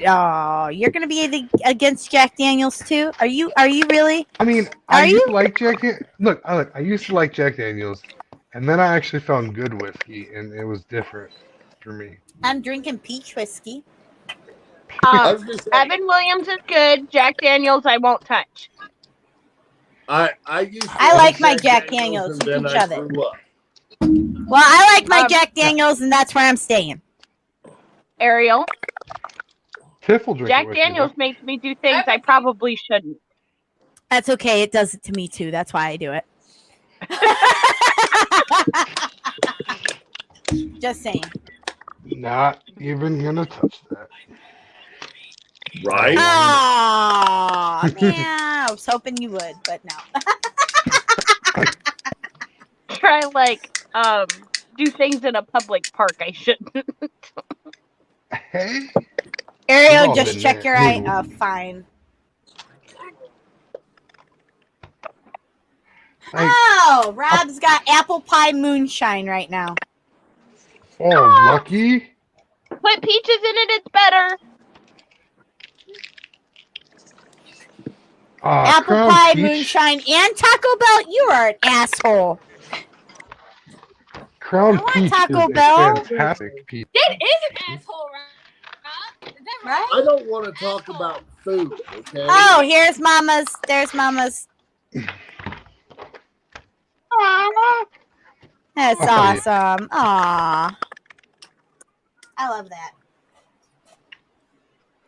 Oh, you're gonna be against Jack Daniels too? Are you really? I mean, Are I you? used to like Jack. Look, I used to like Jack Daniels, and then I actually found good whiskey, and it was different for me. I'm drinking peach whiskey. Evan Williams is good. Jack Daniels, I won't touch. I used to I like my like Jack Daniels. and You then can I shove it. threw up. Well, I like my Jack Daniels, and that's where I'm staying. Ariel, Tiff will drink Jack it with you, Daniels makes me do things I probably shouldn't. That's okay. It does it to me too. That's why I do it. Just saying. Not even gonna touch that. Right? Oh, man. I was hoping you would, but no. Try do things in a public park I shouldn't. Hey. Ariel, We've all just been check there. your eye. Ooh. Oh, fine. Oh, Rob's got apple pie moonshine right now. Oh, lucky. Put peaches in it, it's better. Apple Crown pie Peach. moonshine and Taco Bell. You are an asshole. Crown I want Peach Taco is Bell. a fantastic peach. That is an asshole, right? Is that right? I don't want to talk about food, okay? Oh, here's Mama's. There's Mama's. That's Oh, awesome. Aw. I love that.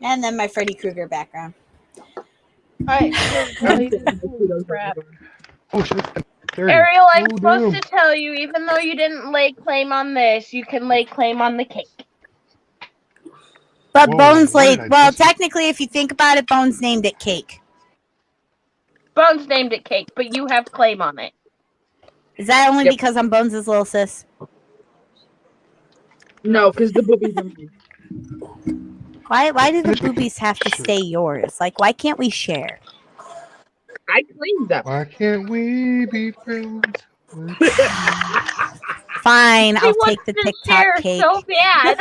And then my Freddy Krueger background. Alright. Oh, shit. Dirty. Ariel, I'm Oh, supposed damn. to tell you, even though you didn't lay claim on this, you can lay claim on the cake. But Whoa, Bones why laid. did I Well, just- technically, if you think about it, Bones named it Cake. Bones named it cake, but you have claim on it. Is that only Yep. because I'm Bones' little sis? No, because the boobies are mine. Why do the boobies have to stay yours? Like, why can't we share? I claimed them. Why can't we be friends? Fine, She I'll wants take the to TikTok share cake. so bad.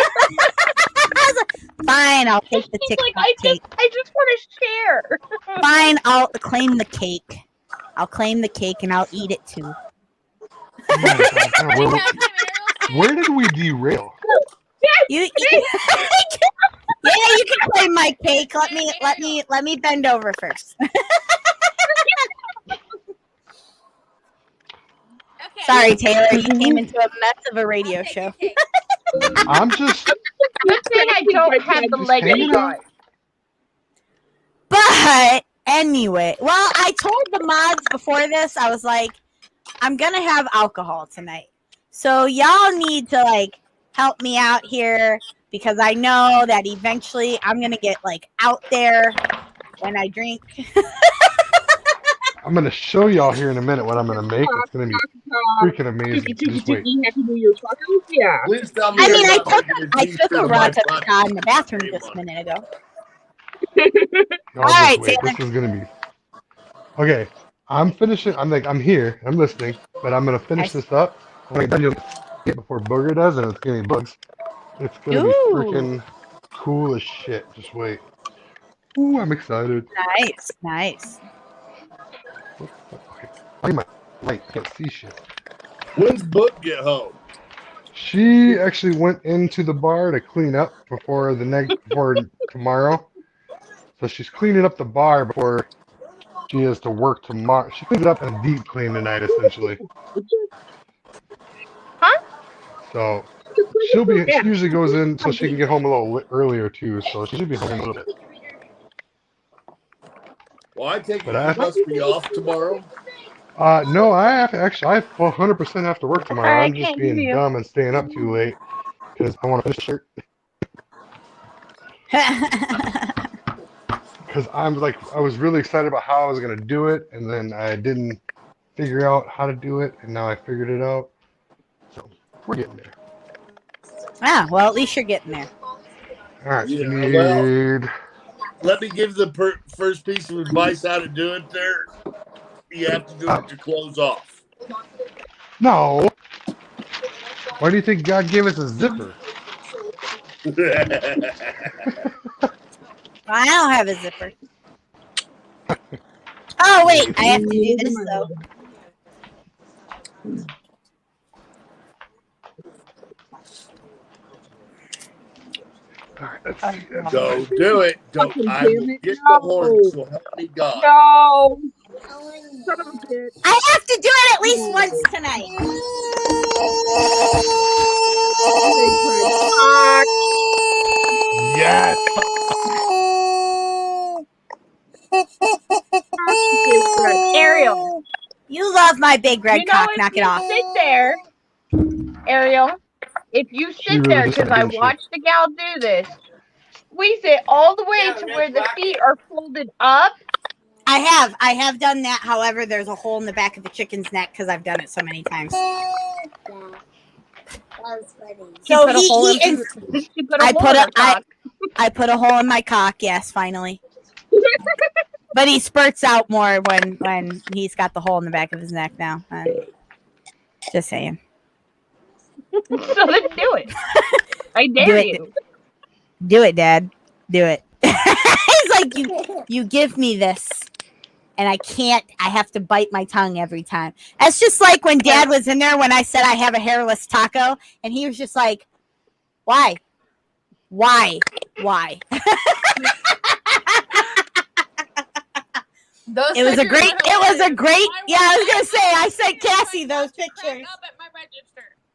Fine, I'll take the She's TikTok like, I cake. just want to share. Fine, I'll claim the cake. I'll claim the cake and I'll eat it too. Where did we derail? You yeah, you can claim my cake. Let me bend over first. Sorry, Taylor. You came into a mess of a radio show. I'm just. Good thing I don't have the leggings on. But anyway, well, I told the mods before this, I was like, I'm gonna have alcohol tonight. So y'all need to like help me out here because I know that eventually I'm gonna get like out there when I drink. I'm gonna show y'all here in a minute what I'm gonna make. It's gonna be freaking amazing. Just wait. Happy New Year tacos? Yeah. Please tell me I mean, you're I not took taking I tea took a through raw my tapata in the bathroom just a minute ago. Y'all All just right, wait. Taylor. This is gonna be okay. I'm finishing. I'm here. I'm listening, but I'm gonna finish this up. When I'm done, you'll get before Booger does, and it's gonna be bugs. It's gonna be Ooh. freaking cool as shit. Just wait. Ooh, I'm excited. Nice, nice. I need my light. I can't see shit. When's Book get home? She actually went into the bar to clean up before tomorrow. So she's cleaning up the bar before she has to work tomorrow. She cleans it up in a deep clean tonight, essentially. Huh? So she usually goes in so she can get home a little earlier too. So she should be home a little bit. Well, I take it But you must be off tomorrow. No, I 100% have to work tomorrow. Sorry, I I'm just can't hear being you. dumb and staying up too late because I want to finish the shirt. Because I was really excited about how I was gonna do it, and then I didn't figure out how to do it, and now I figured it out. So we're getting there. Ah, well, at least you're getting there. All right, Yeah, we well- need. Let me give the first piece of advice how to do it there. You have to do it with your clothes off. No. Why do you think God gave us a zipper? I don't have a zipper. Oh wait, I have to do this though. Go do it. Don't. I will get the horn. So help me God. No. Son of a bitch. I have to do it at least once tonight. Yes. Ariel, You love my big red you know cock. if Knock it you off. sit there, Ariel, if you She sit really there, just because said, I didn't she? watched the gal do this, squeeze it all the way to where the feet are folded up. I have done that. However, there's a hole in the back of the chicken's neck because I've done it so many times. So put a hole in- she put a I hole put in a her cock. I put a hole in my cock. Yes, finally. But he spurts out more when he's got the hole in the back of his neck now. Just saying. So then do it. I Do dare it. you. Do it, Dad. Do it. He's like, you give me this, and I can't. I have to bite my tongue every time. That's just like when Dad was in there when I said I have a hairless taco, and he was just like, "Why? Why? Why?" It was a great. Yeah, I was gonna say. I sent Cassie those pictures.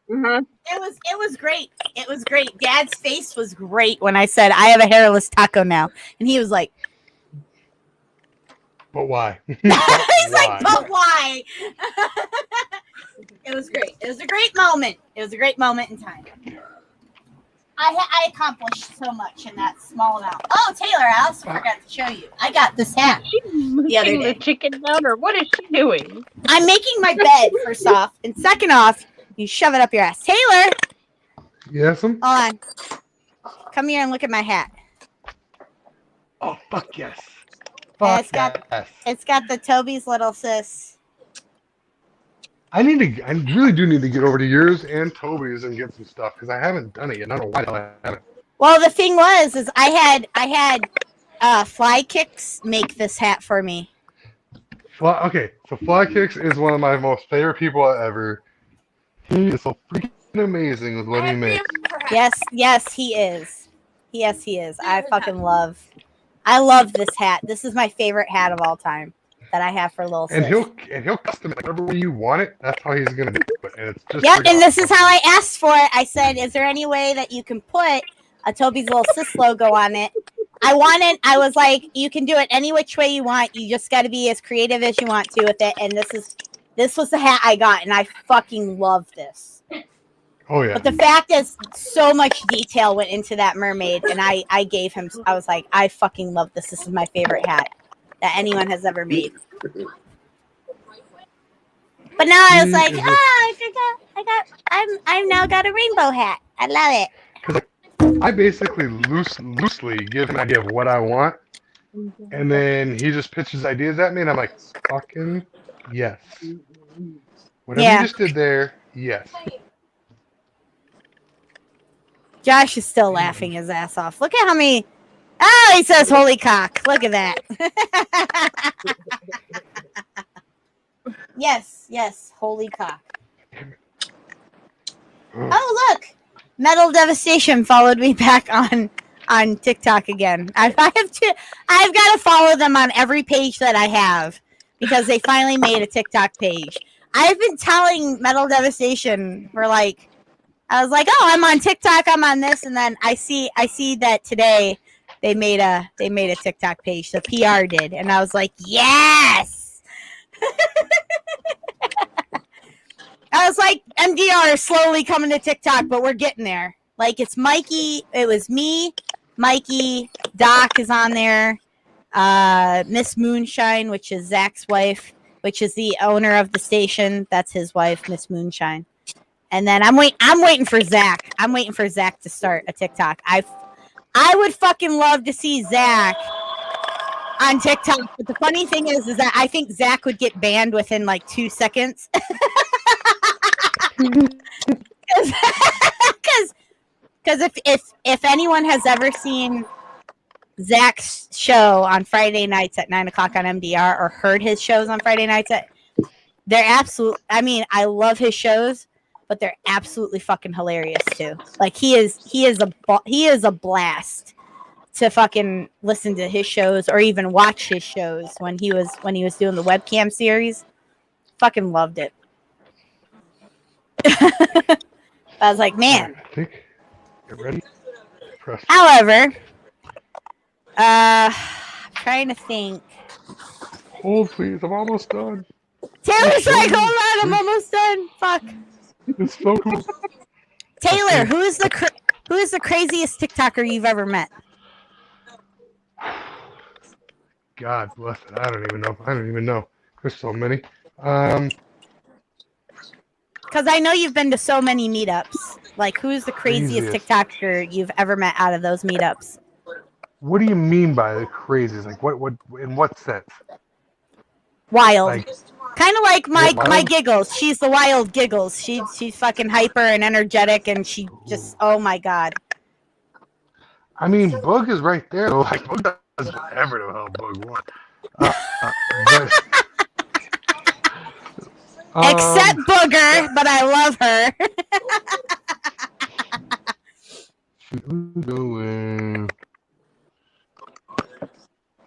It was great. It was great. Dad's face was great when I said I have a hairless taco now, and he was like, But why? "He's like, but why?" It was great. It was a great moment. It was a great moment in time. I accomplished so much in that small amount. Oh, Taylor, I also forgot to show you. I got this hat the other day. The chicken down, or what is she doing? I'm making my bed, first off. And second off, you shove it up your ass. Taylor! Yes, Hold on. Come here and look at my hat. Oh, fuck yes. And it's got the Toby's little sis. I really do need to get over to yours and Toby's and get some stuff because I haven't done it yet. I don't know why I haven't. Well, the thing is I had Fly Kicks make this hat for me. Okay, so Fly Kicks is one of my most favorite people ever. He is so freaking amazing with what he makes. Yes, he is. Yes, he is. I love this hat. This is my favorite hat of all time that I have for Lil Sis. And he'll custom it whatever way you want it. That's how he's gonna do it. And it's just and this is how I asked for it. I said, "Is there any way that you can put a Toby's Little Sis logo on it?" I was like, "You can do it any which way you want. You just got to be as creative as you want to with it." And this was the hat I got, and I fucking love this. Oh yeah. But the fact is, so much detail went into that mermaid, and I was like, I fucking love this. This is my favorite hat that anyone has ever made. But now I was like, I've now got a rainbow hat. I love it. I basically loosely give him an idea of what I want, and then he just pitches ideas at me, and I'm like, fucking yes. Whatever you just did there, yes. Josh is still laughing his ass off. Look at how many. Oh, he says, "Holy cock!" Look at that. Yes, holy cock. Oh, look, Metal Devastation followed me back on TikTok again. I've got to follow them on every page that I have because they finally made a TikTok page. I've been telling Metal Devastation for like. I was like, "Oh, I'm on TikTok. I'm on this," and then I see that today they made a TikTok page. The PR did, and I was like, "Yes!" I was like, "MDR is slowly coming to TikTok, but we're getting there." Like it's Mikey. It was me, Mikey. Doc is on there. Miss Moonshine, which is Zach's wife, which is the owner of the station. That's his wife, Miss Moonshine. And then I'm waiting for Zach. I'm waiting for Zach to start a TikTok. I would fucking love to see Zach on TikTok. But the funny thing is that I think Zach would get banned within like 2 seconds. Because if anyone has ever seen Zach's show on Friday nights at 9:00 on MDR or heard his shows on Friday nights, they're absolute. I mean, I love his shows. But they're absolutely fucking hilarious too. Like he is a blast to fucking listen to his shows or even watch his shows when he was doing the webcam series. Fucking loved it. I was like, man. I think get ready. Press. However, I'm trying to think. Hold please, I'm almost done. Taylor's like, hold on, I'm almost done. Fuck. It's so cool. Taylor, who is the craziest TikToker you've ever met? God bless it. I don't even know. There's so many. Because I know you've been to so many meetups. Like, who's the craziest TikToker you've ever met out of those meetups? What do you mean by the craziest? Like, what in what sense? Wild. Like, kind of like my Giggles. She's the wild Giggles. She's fucking hyper and energetic, and she just, oh my god. I mean, Boog is right there. Like, Boog does whatever the hell Boog wants. Except Booger, but I love her.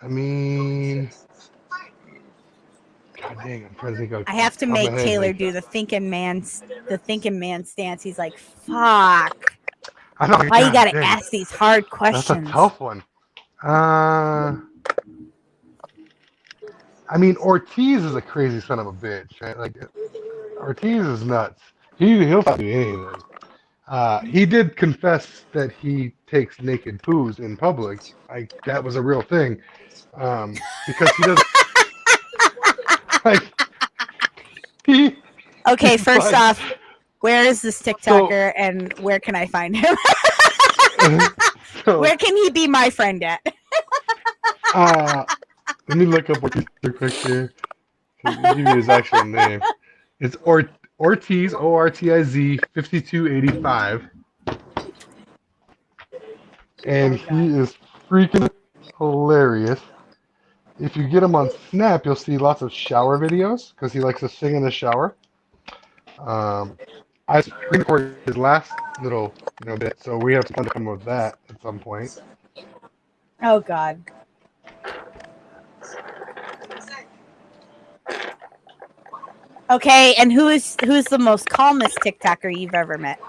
I mean, God dang, I'm trying to think of. I have to make Taylor do the thinking man stance. He's like, fuck. Why you gotta ask these hard questions? That's a tough one. I mean, Ortiz is a crazy son of a bitch. Right? Like, Ortiz is nuts. He'll do anything. He did confess that he takes naked poos in public. That was a real thing. Because he doesn't. Okay, first off, where is this TikToker and where can I find him? Where can he be my friend at? Let me look up what he's real quick here. I'll give you his actual name. It's Ortiz, ORTIZ 5285. And he is freaking hilarious. If you get him on Snap, you'll see lots of shower videos because he likes to sing in the shower. I screen recorded his last little bit, so we have to come with that at some point. Oh God. Okay, and who's the most calmest TikToker you've ever met?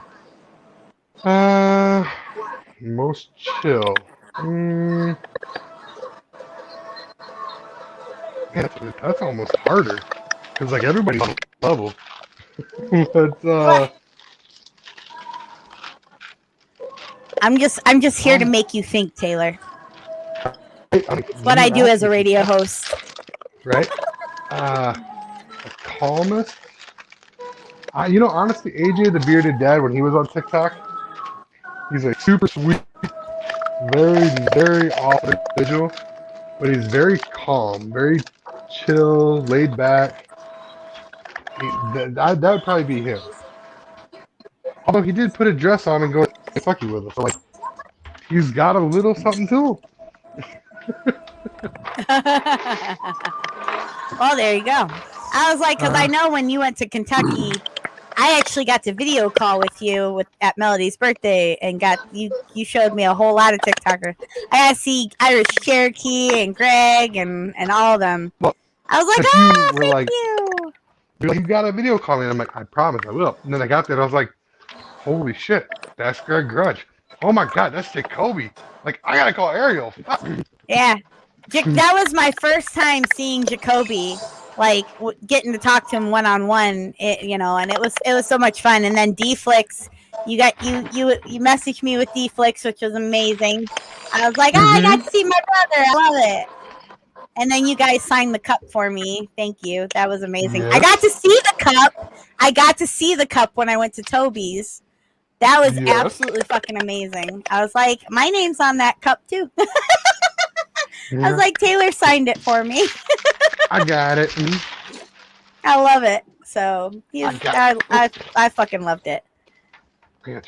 Most chill. Man, that's almost harder because like everybody's on level. But I'm just here to make you think, Taylor. It's what I do as a radio host. Right? The calmest. Honestly, AJ the Bearded Dad, when he was on TikTok, he's like super sweet, very, very off individual, but he's very calm, very chill, laid back. That would probably be him. Although he did put a dress on and go to Kentucky with us, so like he's got a little something to him. Well, there you go. I was like, because I know when you went to Kentucky, I actually got to video call with you at Melody's birthday, and you showed me a whole lot of TikTokers. I got to see Irish Cherokee and Greg and all of them. Well, I was like, thank you. You're like, you got a video call me, and I'm like, I promise I will. And then I got there, and I was like, holy shit, that's Greg Grudge. Oh my God, that's Jacoby. Like, I gotta call Ariel. Fuck. Yeah, that was my first time seeing Jacoby. Like getting to talk to him one-on-one, and it was so much fun. And then D-Flix, you messaged me with D-Flix, which was amazing. I was like, I got to see my brother. I love it. And then you guys signed the cup for me. Thank you. That was amazing. Yes. I got to see the cup when I went to Toby's. That was absolutely fucking amazing. I was like, my name's on that cup too. I was like, Taylor signed it for me. I got it. I love it. So I fucking loved it.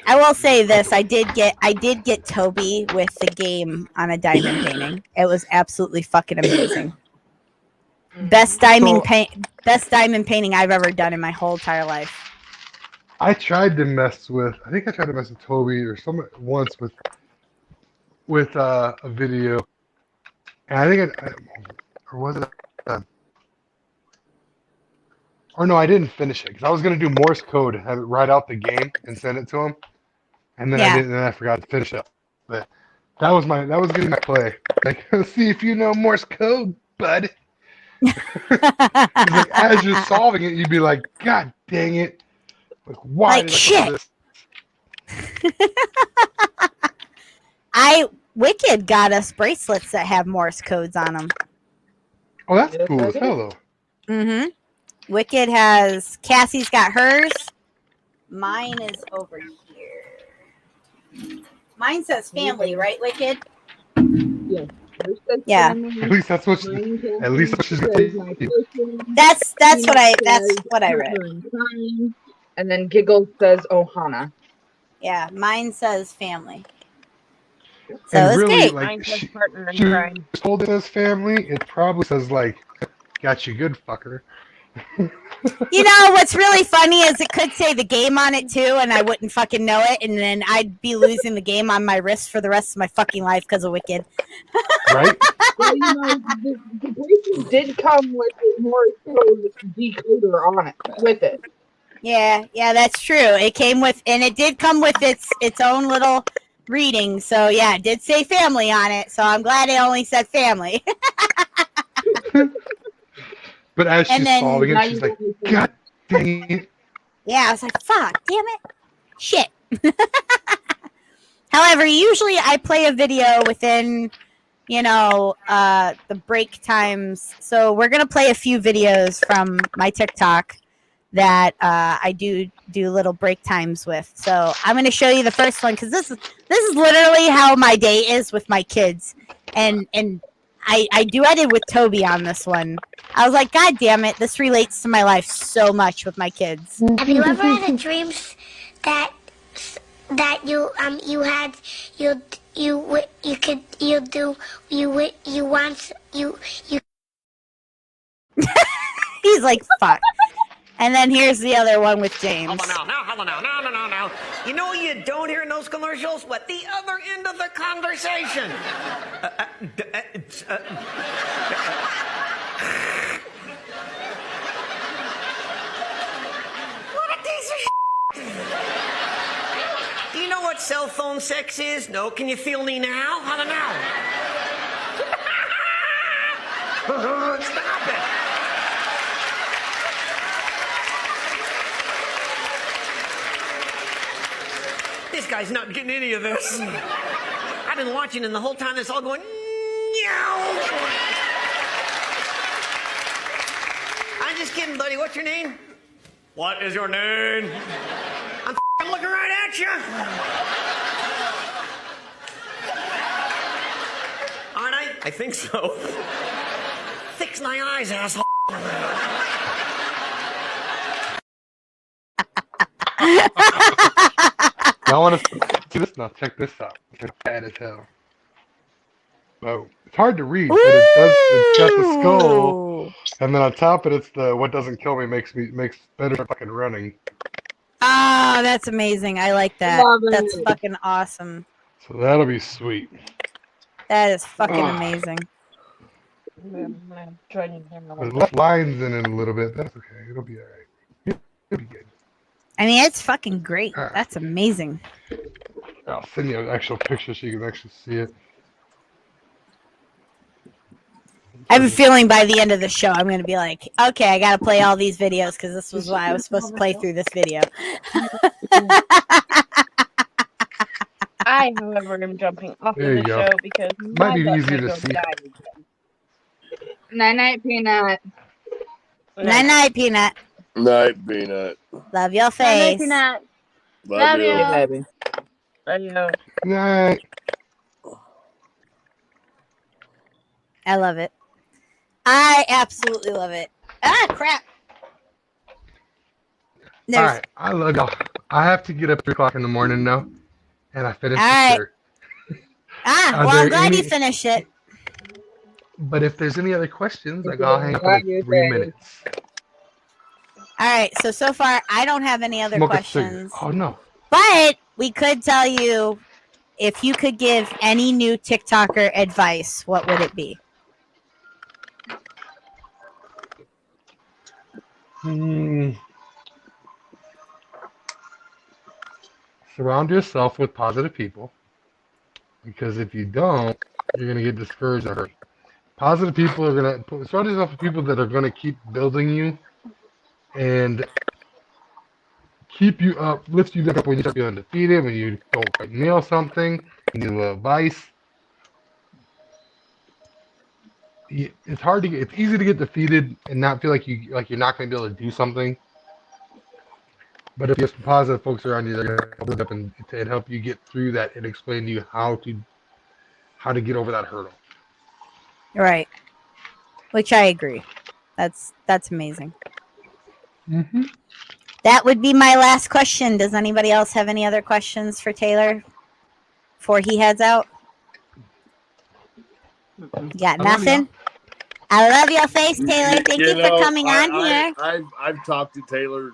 I will say this: I did get Toby with the game on a diamond painting. It was absolutely fucking amazing. Best diamond painting I've ever done in my whole entire life. I tried to mess with Toby or someone once with a video, and I think or was it? Or no, I didn't finish it because I was gonna do Morse code, have it write out the game and send it to him, and then I didn't. And I forgot to finish it. But that was gonna be my play. Like, see if you know Morse code, bud. Like, as you're solving it, you'd be like, God dang it! Like, why? Like shit. Wicked got us bracelets that have Morse codes on them. Oh, that's cool as hell, though. Mm-hmm. Wicked has... Cassie's got hers. Mine is over here. Mine says family, right, Wicked? Yeah. Yeah. At least that's what she's gonna take. That's what I read. And then Giggles says Ohana. Yeah, mine says family. So And it's really, great. like, Mine says partner in she crime. told it as family. It probably says like, "Got you good, fucker." You know what's really funny is it could say the game on it too, and I wouldn't fucking know it, and then I'd be losing the game on my wrist for the rest of my fucking life because of Wicked. Right? Well, the bracelet did come with a Morse code decoder on it. With it. Yeah, that's true. It came with, and it did come with its own little reading. So yeah, it did say family on it. So I'm glad it only said family. But as she's solving it, she's like, God dang it. Yeah, I was like, fuck, damn it. Shit. However, usually I play a video within, the break times. So we're going to play a few videos from my TikTok that I do little break times with. So I'm going to show you the first one because this is literally how my day is with my kids. And I duetted with Toby on this one. I was like, God damn it, this relates to my life so much with my kids. Have you ever had a dream that you He's like, fuck. And then here's the other one with James. Hold on now. You know what you don't hear in those commercials? What? The other end of the conversation. What a piece of shit. Do you know what cell phone sex is? No? Can you feel me now? How do now? Stop it. This guy's not getting any of this. I've been watching and the whole time it's all going, meow. I'm just kidding, buddy. What's your name? What is your name? I'm looking right at you. Aren't I? I think so. Fix my eyes, asshole. Y'all want to see this? Now check this out. It's bad as hell. Oh, it's hard to read, but it's got the skull, and then on top of it, it's the "what doesn't kill me makes better fucking running." Ah, that's amazing. I like that. Love it. That's fucking awesome. So that'll be sweet. That is fucking amazing. There's left lines in it a little bit. That's okay. It'll be all right. It'll be good. I mean, it's fucking great. That's amazing. I'll send you an actual picture so you can actually see it. I have a feeling by the end of the show, I'm going to be like, okay, I got to play all these videos because this was why I was supposed to play through this video. I, however, am jumping off There of you the go. show because Might be my easier to butt see. died. Night night, Peanut. Night night, Peanut. Night, Peanut. Love your face. Peanut. Love you. baby. Love you. Night. I love it. I absolutely love it. Ah, crap. All right, I love y'all. I have to get up 3 o'clock in the morning now, and I finished All the right. shirt. Ah, Are well, I'm there glad you any- finished it. But if there's any other questions, I'll hang up in like 3 minutes. All right, so far, I don't have any other Smoke a cigarette. questions. Oh no. But we could tell you if you could give any new TikToker advice, what would it be? Surround yourself with positive people, because if you don't, you're gonna get discouraged or hurt. Positive people are gonna surround yourself with people that are gonna keep building you and keep you up, lift you up when you start feeling defeated, when you don't quite nail something, you need advice. It's hard to get. It's easy to get defeated and not feel like you're not going to be able to do something. But if you have some positive folks around you, they're going to build up and help you get through that and explain to you how to get over that hurdle. Right. Which I agree. That's amazing. Mm-hmm. That would be my last question. Does anybody else have any other questions for Taylor before he heads out? Got nothing? I love your face, Taylor. Thank you for coming on here. I've talked to Taylor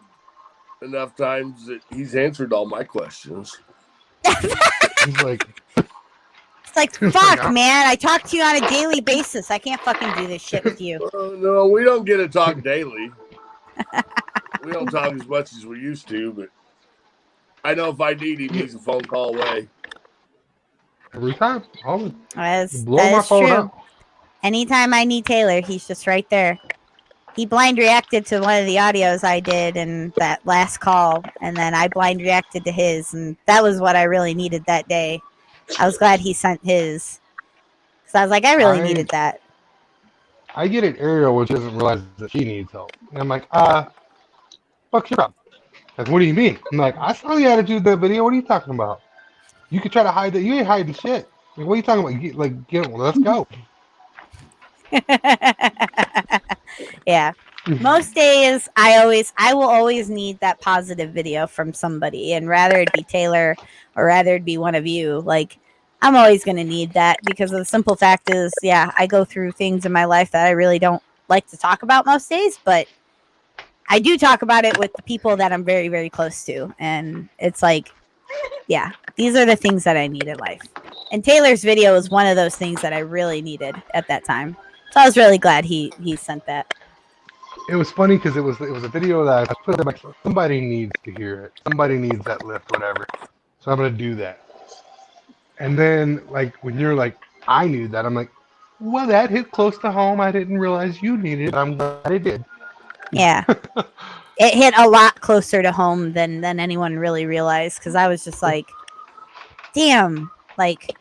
enough times that he's answered all my questions. He's like, It's like, fuck, man. I talk to you on a daily basis. I can't fucking do this shit with you. No, we don't get to talk daily. We don't talk as much as we used to, but I know if I need him, he's a phone call away. Every time. Always. That Blow my is phone true. up. Anytime I need Taylor, he's just right there. He blind reacted to one of the audios I did in that last call, and then I blind reacted to his, and that was what I really needed that day. I was glad he sent his. Because I was like, I really needed that. I get an Ariel which doesn't realize that she needs help. And I'm like, fuck your problem. Like, what do you mean? I'm like, I saw the attitude of that video. What are you talking about? You could try to hide that. You ain't hiding shit. Like, what are you talking about? Let's go. Yeah. Most days I will always need that positive video from somebody, and rather it be Taylor or rather it be one of you. Like, I'm always going to need that, because the simple fact is, yeah, I go through things in my life that I really don't like to talk about most days, but I do talk about it with the people that I'm very, very close to. And it's like, yeah, these are the things that I need in life. And Taylor's video was one of those things that I really needed at that time. So I was really glad he sent that. It was funny because it was a video that I put in, like, somebody needs to hear it. Somebody needs that lift, whatever. So I'm gonna do that. And then, like, when you're like, I need that, I'm like, well, that hit close to home. I didn't realize you needed it. I'm glad it did. Yeah. It hit a lot closer to home than anyone really realized, because I was just like, damn, like,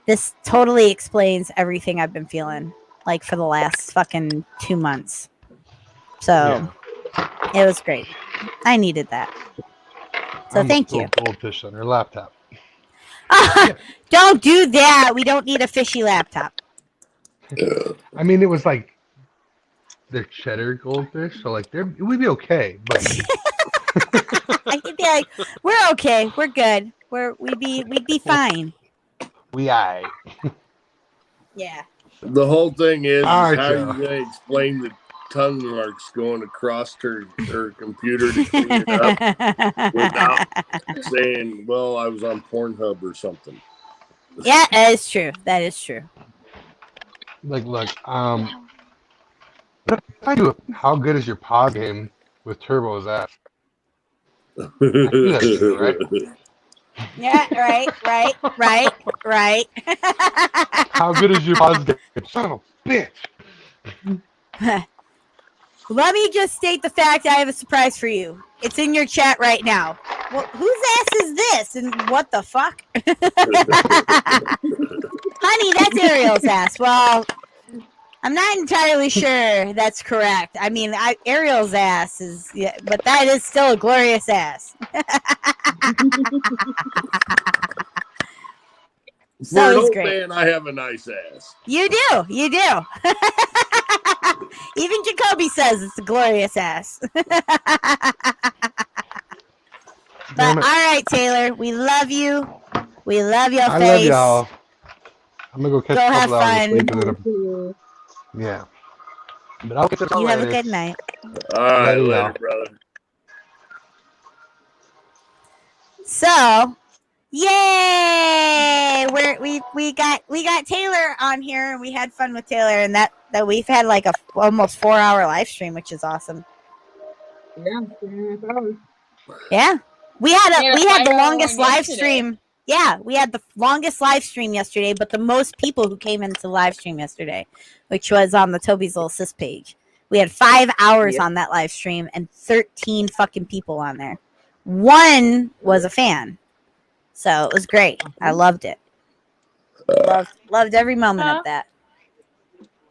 this totally explains everything I've been feeling, like, for the last fucking 2 months. So it was great. I needed that. So thank you. Goldfish on her laptop. Don't do that. We don't need a fishy laptop. I mean, it was like they're cheddar goldfish, so like we'd be okay. But I could be like, we're okay. We're good. We'd be fine. We aight. Yeah. The whole thing is All right, how Joe. you gonna explain the tongue marks going across her computer to clean it up without saying, well, I was on Pornhub or something. Yeah, that is true. That is true. Like, look, if I do how good is your pod game with Turbo's ass? I do that shit, right? Yeah, right. How good is your pod game? Son of a bitch. Let me just state the fact I have a surprise for you. It's in your chat right now. Well, whose ass is this? And what the fuck? Honey, that's Ariel's ass. Well, I'm not entirely sure that's correct. I mean, Ariel's ass is, yeah, but that is still a glorious ass. For an it's old great. man, I have a nice ass. You do. Even Jacoby says it's a glorious ass. But all right, Taylor, we love you. We love your I face. love y'all. I'm gonna go catch Go a have couple hours of fun. sleep and then yeah. But I'll get You have a good night. All right, Love later, y'all. brother. So, yay! We got Taylor on here, and we had fun with Taylor, and that we've had like a almost 4-hour live stream, which is awesome. Yeah, we had the longest live stream. Yeah, we had the longest live stream yesterday, but the most people who came into the live stream yesterday, which was on the Toby's Little Sis page. We had 5 hours on that live stream and 13 fucking people on there. One was a fan. So it was great. I loved it. Loved every moment of that.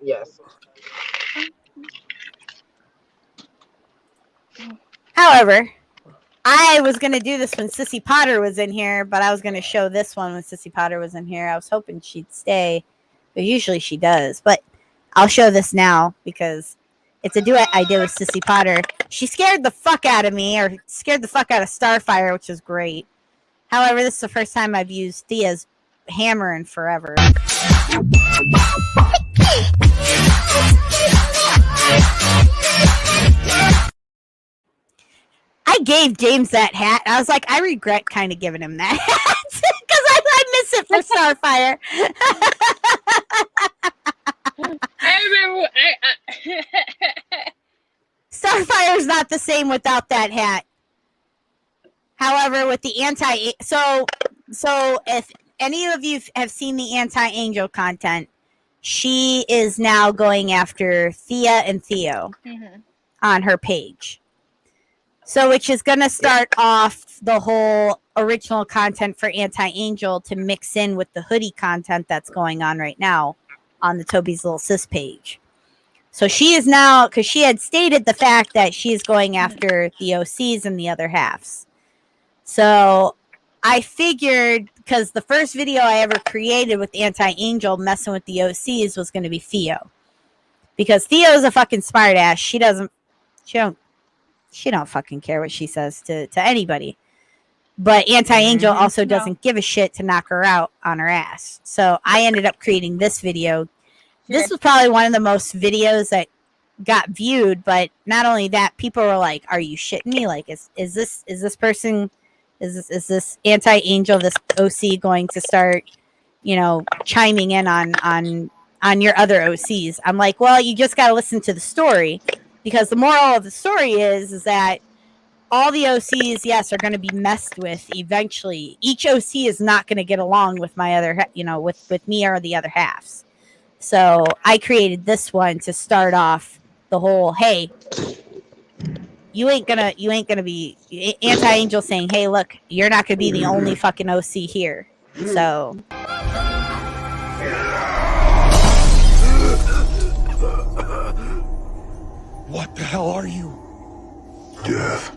Yes. However, I was going to do this when Sissy Potter was in here, but I was going to show this one when Sissy Potter was in here. I was hoping she'd stay, but usually she does. But I'll show this now because it's a duet I did with Sissy Potter. She scared the fuck out of me, or scared the fuck out of Starfire, which is great. However, this is the first time I've used Thea's hammer in forever. I gave James that hat. I was like, I regret kind of giving him that hat because I miss it for Starfire. I remember. Starfire's not the same without that hat. However, with the so if any of you have seen the anti-angel content, she is now going after Thea and Theo on her page. So, which is going to start off the whole original content for Anti-Angel to mix in with the hoodie content that's going on right now on the Toby's Little Sis page. So she is now, because she had stated the fact that she is going after the OCs and the other halves. So I figured, because the first video I ever created with Anti-Angel messing with the OCs was going to be Theo. because Theo's a fucking smartass. She don't fucking care what she says to anybody. But Anti-Angel also doesn't give a shit to knock her out on her ass. So I ended up creating this video. This was probably one of the most videos that got viewed, but not only that, people were like, "Are you shitting me? Like, is this person, is this Anti-Angel, this OC going to start, chiming in on your other OCs?" I'm like, well, you just got to listen to the story, because the moral of the story is that all the OCs, yes, are going to be messed with eventually. Each OC is not going to get along with my other, with me or the other halves. So I created this one to start off the whole, hey, you ain't gonna be Anti-Angel saying, hey, look, you're not gonna be the only fucking OC here. So What the hell are you? Death.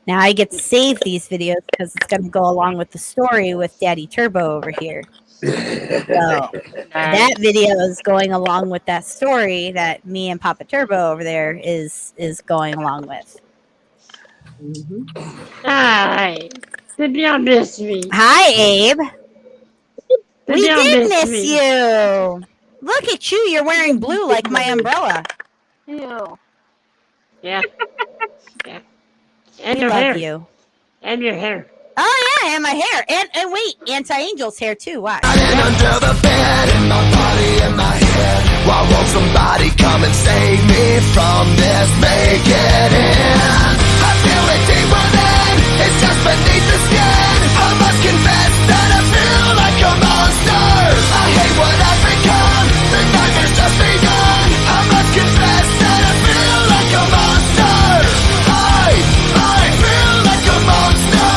now I get to save these videos because it's gonna go along with the story with Daddy Turbo over here. So that video is going along with that story that me and Papa Turbo over there is going along with. Hi. Did y'all miss me? Hi, Abe. Did We y'all did miss me? you. Look at you. You're wearing blue like my umbrella. Ew. Yeah. Yeah. And your Love hair. you. And your hair. Oh yeah, and my hair. And wait, Anti-Angel's hair too. Watch. Under the bed, and my body in my head. Why won't somebody come and save me from this? Make it in. I feel it deep within. It's just beneath the skin. I must confess that I feel like a monster. I hate what I've become. The nightmare's just begun. I must confess that I feel like a monster. I feel like a monster.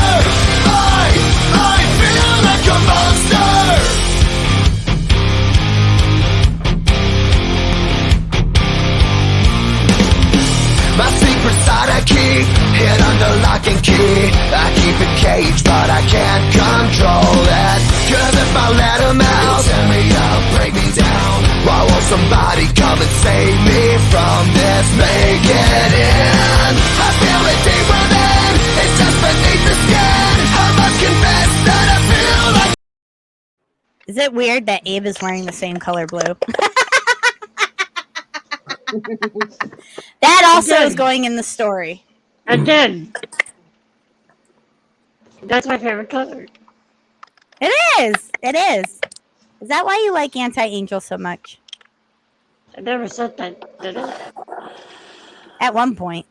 I feel like a monster. My secret side I keep hid under lock and key. I keep it caged, but I can't control it. Cause if I let him out, he'll tear me up, break me down. Why won't somebody come and save me from this? Make it in. I feel it deep within. It's just beneath the skin. I must confess that I feel like. Is it weird that Abe is wearing the same color blue? That also is going in the story. Again. That's my favorite color. It is. It is. Is that why you like Anti-Angel so much? I never said that, did I? At one point.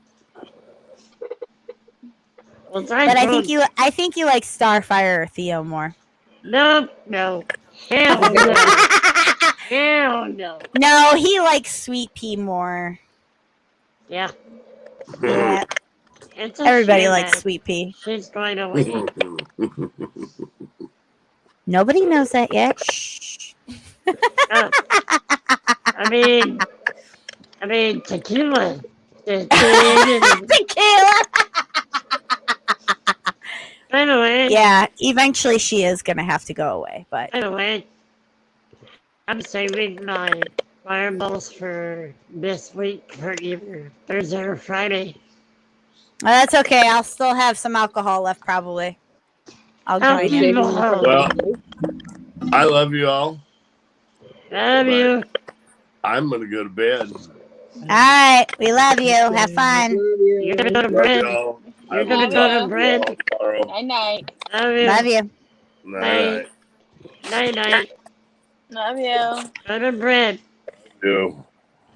Well, But I think you like Starfire or Theo more. No. Hell no. Hell no. No, he likes Sweet Pea more. Yeah. Yeah. It's a Everybody shame likes that Sweet Pea. She's going away. Nobody knows that yet. Shh. I mean, tequila. Tequila. Anyway. Yeah, eventually she is gonna have to go away, but Anyway, I'm saving my fireballs for this week for either Thursday or Friday. well, that's okay. I'll still have some alcohol left, probably. I'll join you. Well, I love you all. Love you. I'm gonna go to bed. All right, we love you. Have fun. You're gonna go to bed. Y'all. You're gonna go to bed. Night night. Love you. Love you. Night. Night. Love you. Go to bed. Do.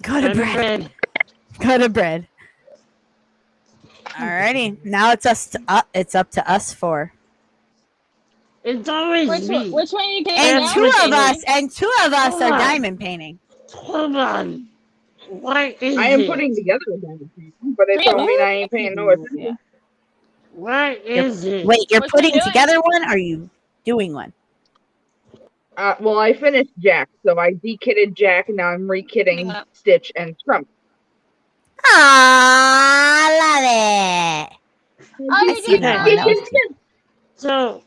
Go to bed. Go to bed. Alrighty, now it's it's up to us four. It's always me. Which one are you getting And now? two of us Hold are on. diamond painting. Hold on. Why is I am it? putting together a diamond painting, but it don't mean I ain't paying no attention. Why is it? Wait, you're What you putting doing? together one? Or are you doing one? Well, I finished Jack, so I dekitted Jack, and now I'm rekitting Stitch and Trump. I love it. Oh, you You know, I know. So,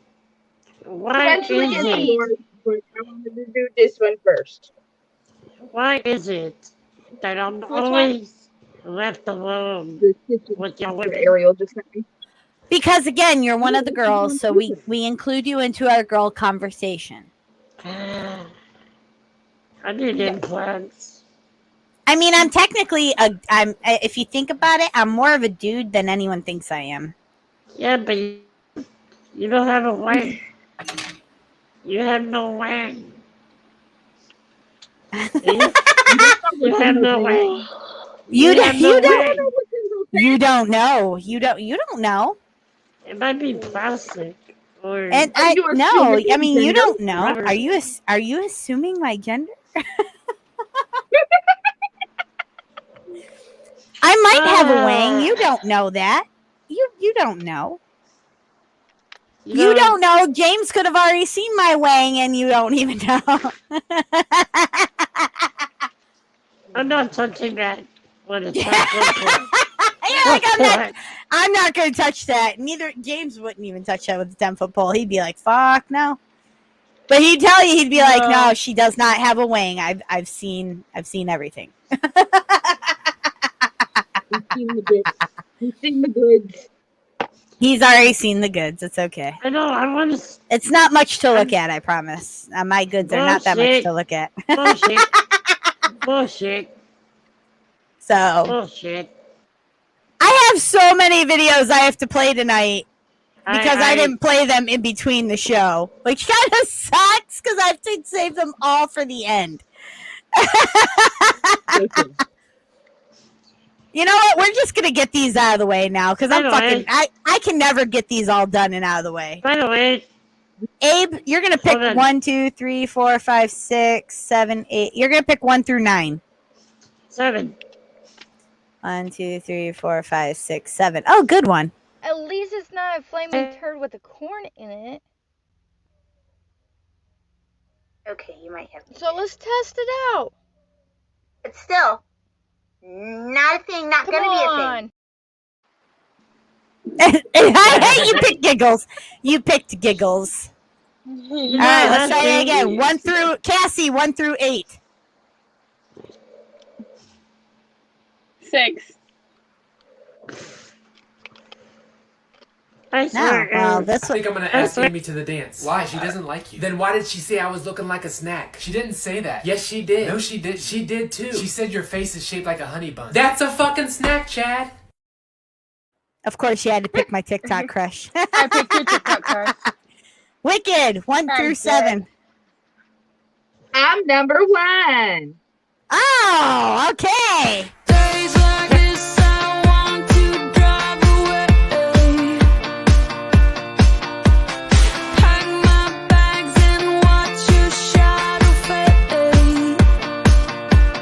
Why Eventually is it's it? yours, but I wanted to do this one first. Why is it that I'm Which one? always left alone The kitchen with your that women? Ariel just sent me. Because again, you're one of the girls, so we include you into our girl conversation. I need implants. I mean, I'm technically if you think about it, I'm more of a dude than anyone thinks I am. Yeah, but you don't have a wang. You have no wang. You have no wang. You have no wang. don't know. You don't know. It might be plastic. Or And Are you assuming I mean, you gender? don't know. Rubber. Are you assuming my gender? I might have a wang. You don't know that. You don't know. You don't know. James could have already seen my wang, and you don't even know. I'm not touching that when it's You're like, I'm not going to touch that. Neither James wouldn't even touch that with a 10-foot pole. He'd be like, "Fuck no." But he'd tell you, he'd be like, "No, she does not have a wang. I've seen everything." We've seen the goods. He's already seen the goods. It's okay. I know. I want to. It's not much to look at. I promise. My goods are not that much Bullshit. to look at. Bullshit. Bullshit. So Bullshit. I have so many videos I have to play tonight because I I- didn't play them in between the show, which kind of sucks because I have to save them all for the end. You know what? We're just gonna get these out of the way now because I'm By the way- fucking. I can never get these all done and out of the way. By the way, Abe, you're gonna pick Hold on. 1, 2, 3, 4, 5, 6, 7, 8. You're gonna pick 1 through 9. 7. 1, 2, 3, 4, 5, 6, 7. Oh, good one. At least it's not a flaming turd with a corn in it. Okay, you might have. So let's test it out. But still, not a thing. Not Come gonna on. You picked giggles. You picked giggles. All right, let's try it again. 1 through Cassie. 1 through 8. 6. I No, well, this I think I'm gonna ask Amy to the dance. Why? She doesn't like you. Then why did she say I was looking like a snack? She didn't say that. Yes, she did. No, she did. She did too. She said your face is shaped like a honey bun. That's a fucking snack, Chad. Of course, you had to pick my TikTok crush. I picked your TikTok crush. Wicked. 1 through 7. I'm number 1. Oh, okay. Days like this, I want to drive away. Pack my bags and watch your shadow fade.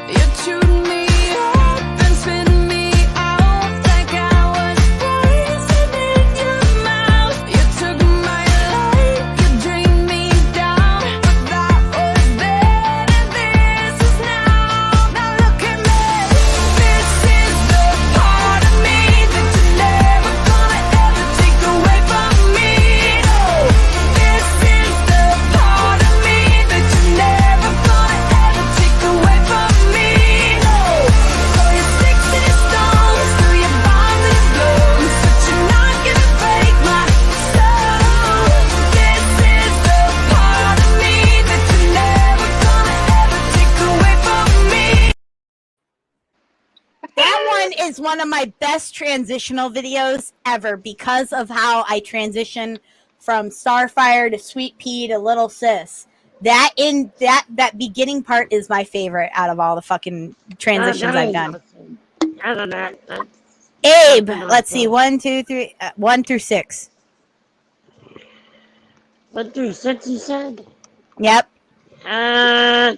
You chewed me up and spit me out like I was poison in your mouth. You took my life, you drained me down, but that was then and this is now. Now look at me. This is the part of me that you're never gonna ever take away from me. No, this is the part of me that you're never gonna ever take away from me. No, throw your sticks and your stones, throw your bombs and your blows, but you're not gonna break my soul. This is the part of me that you're never gonna ever take away from me. That one is one of my best transitional videos ever because of how I transition from Starfire to Sweet Pea to Little Sis. That beginning part is my favorite out of all the fucking transitions I've done. I don't know. Abe, let's see. 1, 2, 3, 1 through 6. 1 through 6, you said? Yep. I'm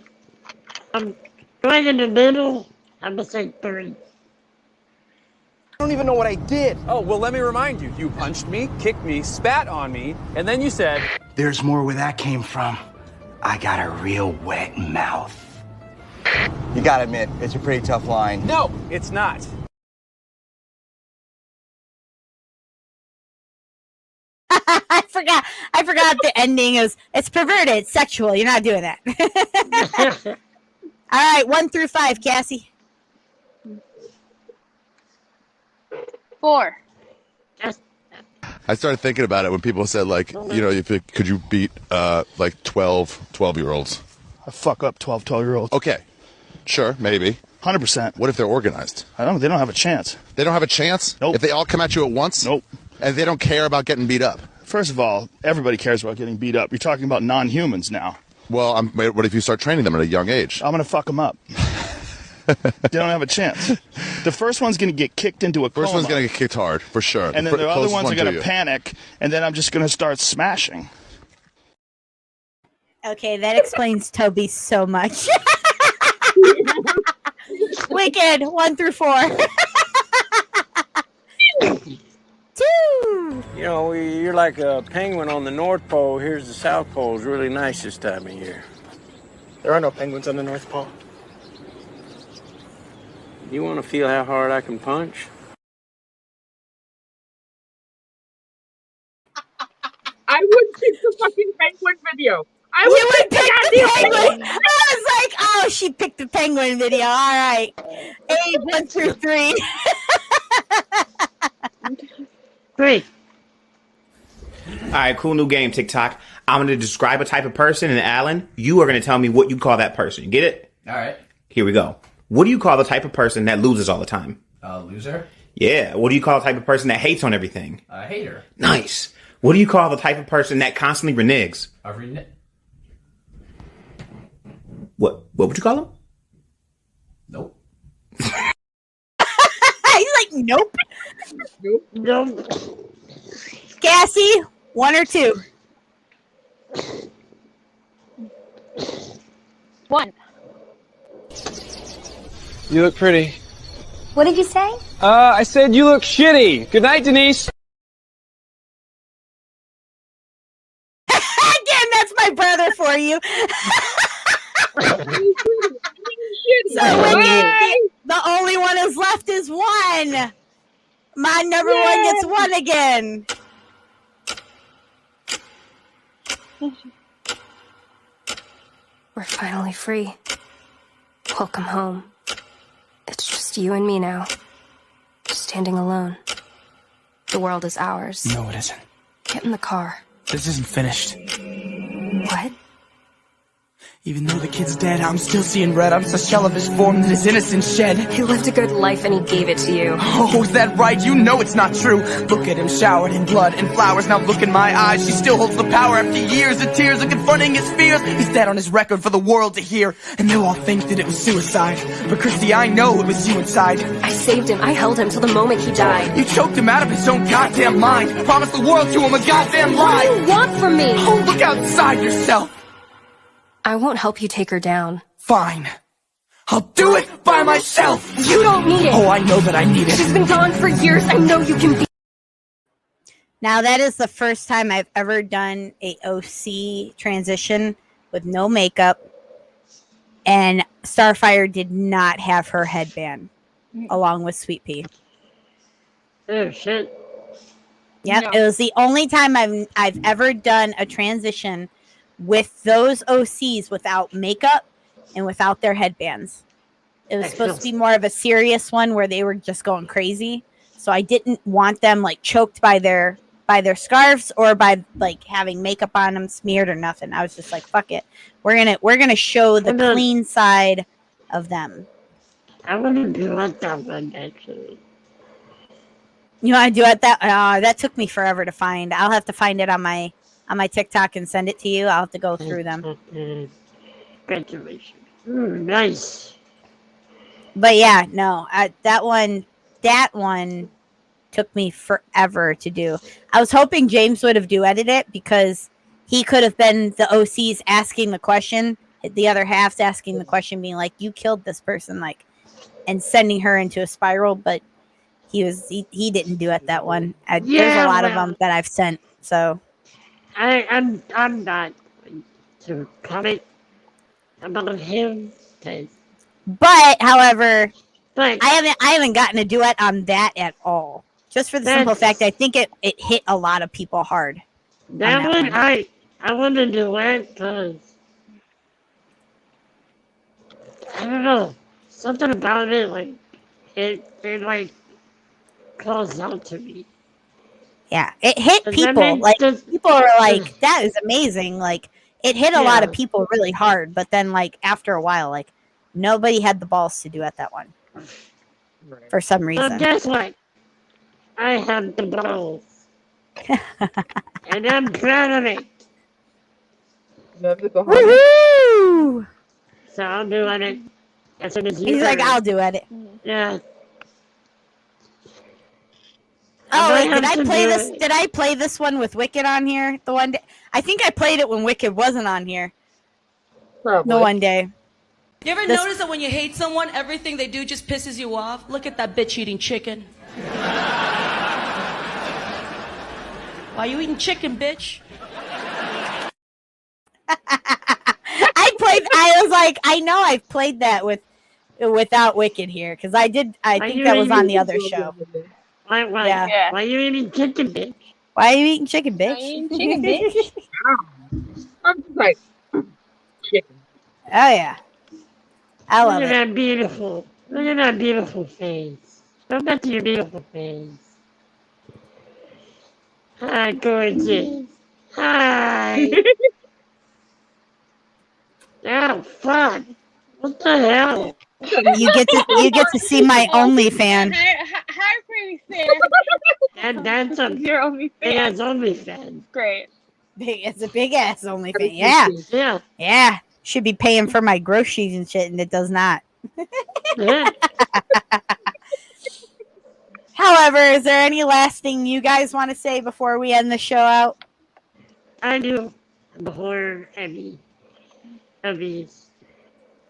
right in the middle. I'm gonna say 3. I don't even know what I did. Oh, well, let me remind you. You punched me, kicked me, spat on me, and then you said, There's more where that came from. I got a real wet mouth. You gotta admit, it's a pretty tough line. No, it's not. I forgot the ending is it's perverted, it's sexual. You're not doing that. All right, 1 through 5, Cassie. 4. I started thinking about it when people said, like, you know, could you beat, like, 12-year-olds? I fuck up 12-year-olds. Okay. Sure, maybe. 100%. What if they're organized? They don't have a chance. They don't have a chance? Nope. If they all come at you at once? Nope. And they don't care about getting beat up? First of all, everybody cares about getting beat up. You're talking about non-humans now. Well, what if you start training them at a young age? I'm going to fuck them up. They don't have a chance. The first one's going to get kicked into a coma. First one's going to get kicked hard, for sure. And then the other ones are going to panic, and then I'm just going to start smashing. Okay, that explains Toby so much. Wicked, 1 through 4. 2. You know, you're like a penguin on the North Pole. Here's the South Pole. It's really nice this time of year. There are no penguins on the North Pole. You want to feel how hard I can punch? I would pick the fucking penguin video. I You would pick pick the the goddamn penguin. I was like, oh, she picked the penguin video. All right. 8, 1 through 3. 3. All right, cool new game, TikTok. I'm going to describe a type of person, and Alan, you are going to tell me what you call that person. Get it? All right. Here we go. What do you call the type of person that loses all the time? Loser. Yeah. What do you call the type of person that hates on everything? A hater. Nice. What do you call the type of person that constantly reneges? A What would you call him? Nope. He's like, nope. Nope. Cassie, 1 or 2? 1. You look pretty. What did you say? I said you look shitty. Good night, Denise. Again, that's my brother for you. So the only one is left is 1. My number 1 gets 1 again. We're finally free. Welcome home. It's just you and me now. Standing alone. The world is ours. No, it isn't. Get in the car. This isn't finished. What? Even though the kid's dead, I'm still seeing red. I'm a shell of his form that his innocence shed. He lived a good life and he gave it to you. Oh, is that right? You know it's not true. Look at him showered in blood and flowers. Now look in my eyes. She still holds the power after years of tears of confronting his fears. He's dead on his record for the world to hear. And they'll all think that it was suicide. But Christy, I know it was you inside. I saved him. I held him till the moment he died. You choked him out of his own goddamn mind. Promised the world to him, a goddamn lie. What do you want from me? Oh, look outside yourself. I won't help you take her down. Fine. I'll do it by myself. You don't need it. Oh, I know that I need it. She's been gone for years. I know you can be. Now that is the first time I've ever done a OC transition with no makeup, and Starfire did not have her headband along with Sweet Pea. Oh shit. Yep, No. it was the only time I've ever done a transition with those OCs without makeup and without their headbands. It was supposed to be more of a serious one where they were just going crazy. So I didn't want them like choked by their scarves or by like having makeup on them smeared or nothing. I was just like, fuck it. We're gonna show the clean side of them. I want to do like that one actually. You want to do it that took me forever to find. I'll have to find it on my TikTok and send it to you. I'll have to go through them. Congratulations. Nice. But yeah, no, that one took me forever to do. I was hoping James would have duetted it because he could have been the OCs asking the question, the other half's asking the question, being like, "You killed this person," like, and sending her into a spiral. But he didn't duet that one. There's a lot of them that I've sent. So I'm not going to comment about him. But however, I haven't gotten a duet on that at all. Just for the simple fact, I think it hit a lot of people hard. That one, I want to do it because I don't know, something about it, like it like calls out to me. Yeah, it hit Does that people. make Like sense? people are like, that is amazing. Like it hit a lot of Yeah. people really hard, but then like after a while, like nobody had the balls to do it that one for some Well, reason. guess what? I have the balls, and I'm proud of it. Woohoo! So I'll do it as soon as you. He's like, I'll do it. Yeah. Oh wait, might did have I to play do this? it. Did I play this one with Wicked on here? The one day, I think I played it when Wicked wasn't on here. Probably. The one day. You ever This- notice that when you hate someone, everything they do just pisses you off? Look at that bitch eating chicken. Why are you eating chicken, bitch? I was like, I know I've played that without Wicked here because I did. I think that was on the other show. Why are you eating chicken, bitch? Why are you eating chicken, bitch? Chicken bitch. I'm just like chicken. Oh yeah, I love Look it. at that beautiful. Look at that beautiful face. Go back to your beautiful face. Hi, gorgeous. Hi. Oh, fuck. What the hell? You get to see my OnlyFan. Hi, pretty fan. That's a Your OnlyFans. That's OnlyFans. Great. It's a big ass OnlyFan. Yeah, Yeah. yeah. Should be paying for my groceries and shit, and it does not. Yeah. However, is there any last thing you guys want to say before we end the show out? I do. Before any of these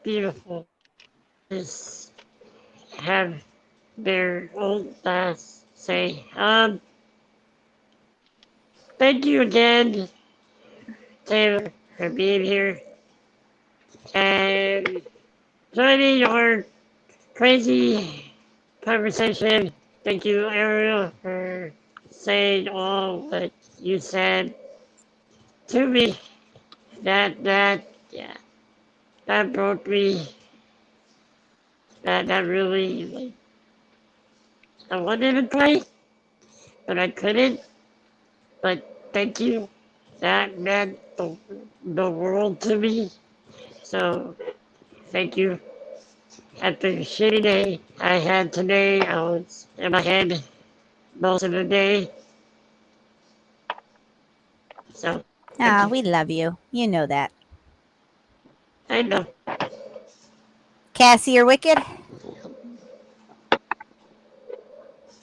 beautiful just have their old last say. Thank you again, Taylor, for being here and joining our crazy conversation. Thank you, Ariel, for saying all what you said to me. That broke me. That really, like, I wanted to play, but I couldn't. But thank you. That meant the world to me. So, thank you. After the shitty day I had today, I was in my head most of the day. So, Ah, we love you. You know that. I know. Cassie or Wicked?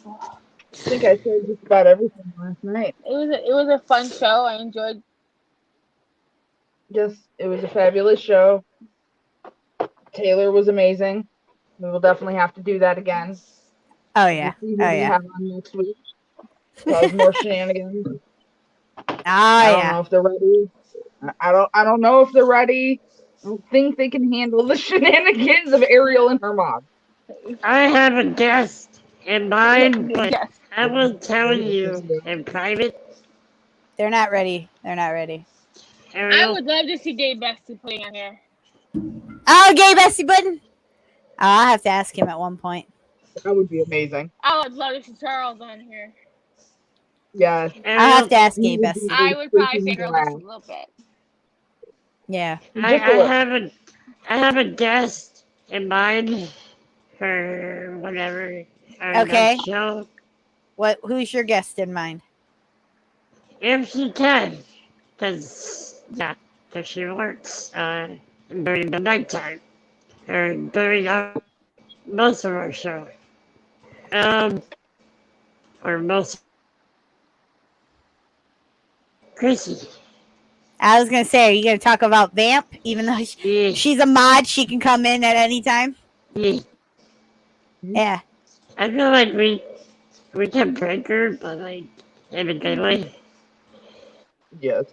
I think I said just about everything last night. It was a fun show. I enjoyed. Just it was a fabulous show. Taylor was amazing. We will definitely have to do that again. Oh yeah. We'll see Oh who we yeah. have on next week. Cause more shenanigans. Oh I don't yeah. know if they're ready. I don't know if they're ready. I don't think they can handle the shenanigans of Ariel and her mom. I have a guest in mind, but I will tell you in private. They're not ready. They're not ready. I would love to see Gabe Bessie putting on here. Oh, Gay Bessie Button. Oh, I'll have to ask him at one point. That would be amazing. I would love to see Charles on here. Yeah. I'll have to ask Gay Bessie. I would probably fangirl just a little bit. Yeah. I have a guest in mind for whatever. our Okay. next show. Who's your guest in mind? If she can, because she works during the nighttime, or during most of our show, or most. Chrissy. I was gonna say, are you gonna talk about Vamp? Even though she's a mod, she can come in at any time. Yeah. Yeah. I feel like we can break her, but like in a good way. Yes.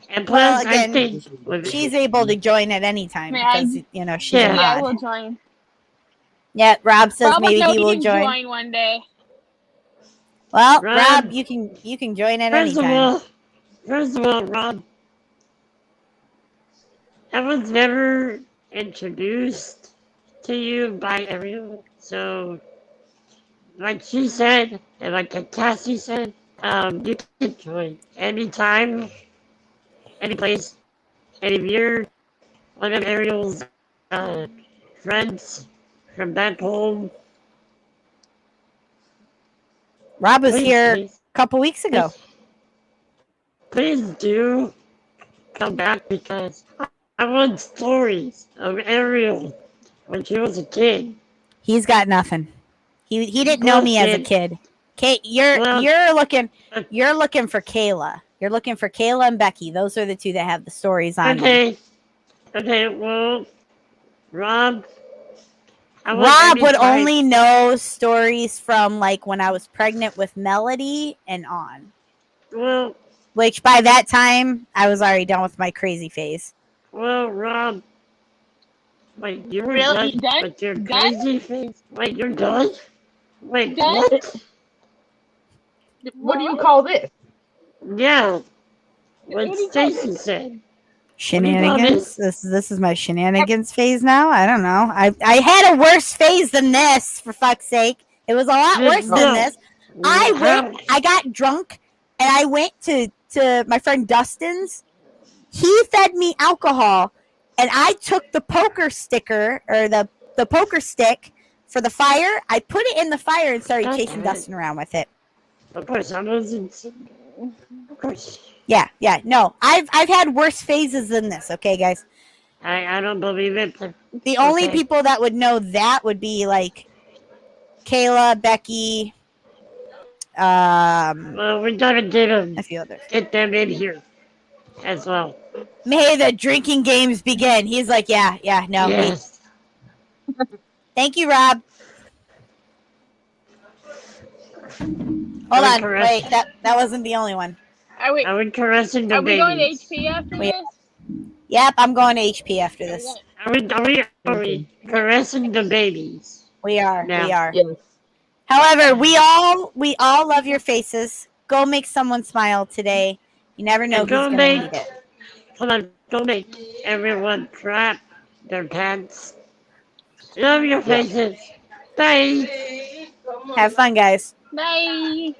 And Well, plus, I again, think she's able to join at any time because she's a mod. I will join. Yeah, Rob says Rob maybe will he will join. one day. Well, Rob- Rob, you can join at any First of time. all, First of all, Rob, I was never introduced to you by Ariel, so like she said, and like Cassie said, you can join anytime, any place, and if you're one of Ariel's friends from back home. Rob was Please, here please. a couple weeks ago. Please do come back because I want stories of Ariel when she was a kid. He's got nothing. He didn't know me as a kid. You're looking for Kayla. You're looking for Kayla and Becky. Those are the two that have the stories on me. Okay, well, Rob Would only know stories from like when I was pregnant with Melody and on. Well, which by that time I was already done with my crazy phase. Well, Rob, wait, you were Really? done Done? with your Done? crazy face? Wait, you're done? Wait, Done? what? What do you call this? Yeah, what Stacy said. Shenanigans. This is my shenanigans phase now. I don't know. I had a worse phase than this, for fuck's sake. It was a lot worse than this. I got drunk and I went to my friend Dustin's. He fed me alcohol and I took the poker sticker or the poker stick for the fire. I put it in the fire and started chasing Dustin around with it. Of course, I wasn't. Of course. Yeah. No, I've had worse phases than this. Okay, guys. I don't believe it. The only people that would know that would be like Kayla, Becky. Well, we gotta a few others. get them in here as well. May the drinking games begin. He's like, no. Yes. Thank you, Rob. Hold on, wait, that wasn't the only one. Are we caressing the Are we going to babies? HP after this? Yep, I'm going to HP after this. Are we caressing the babies? We are. Now. We are. However, we all love your faces. Go make someone smile today. You never know who's going to need it. Hold on, go make everyone crap their pants. Love your faces. Bye. Have fun, guys. Bye.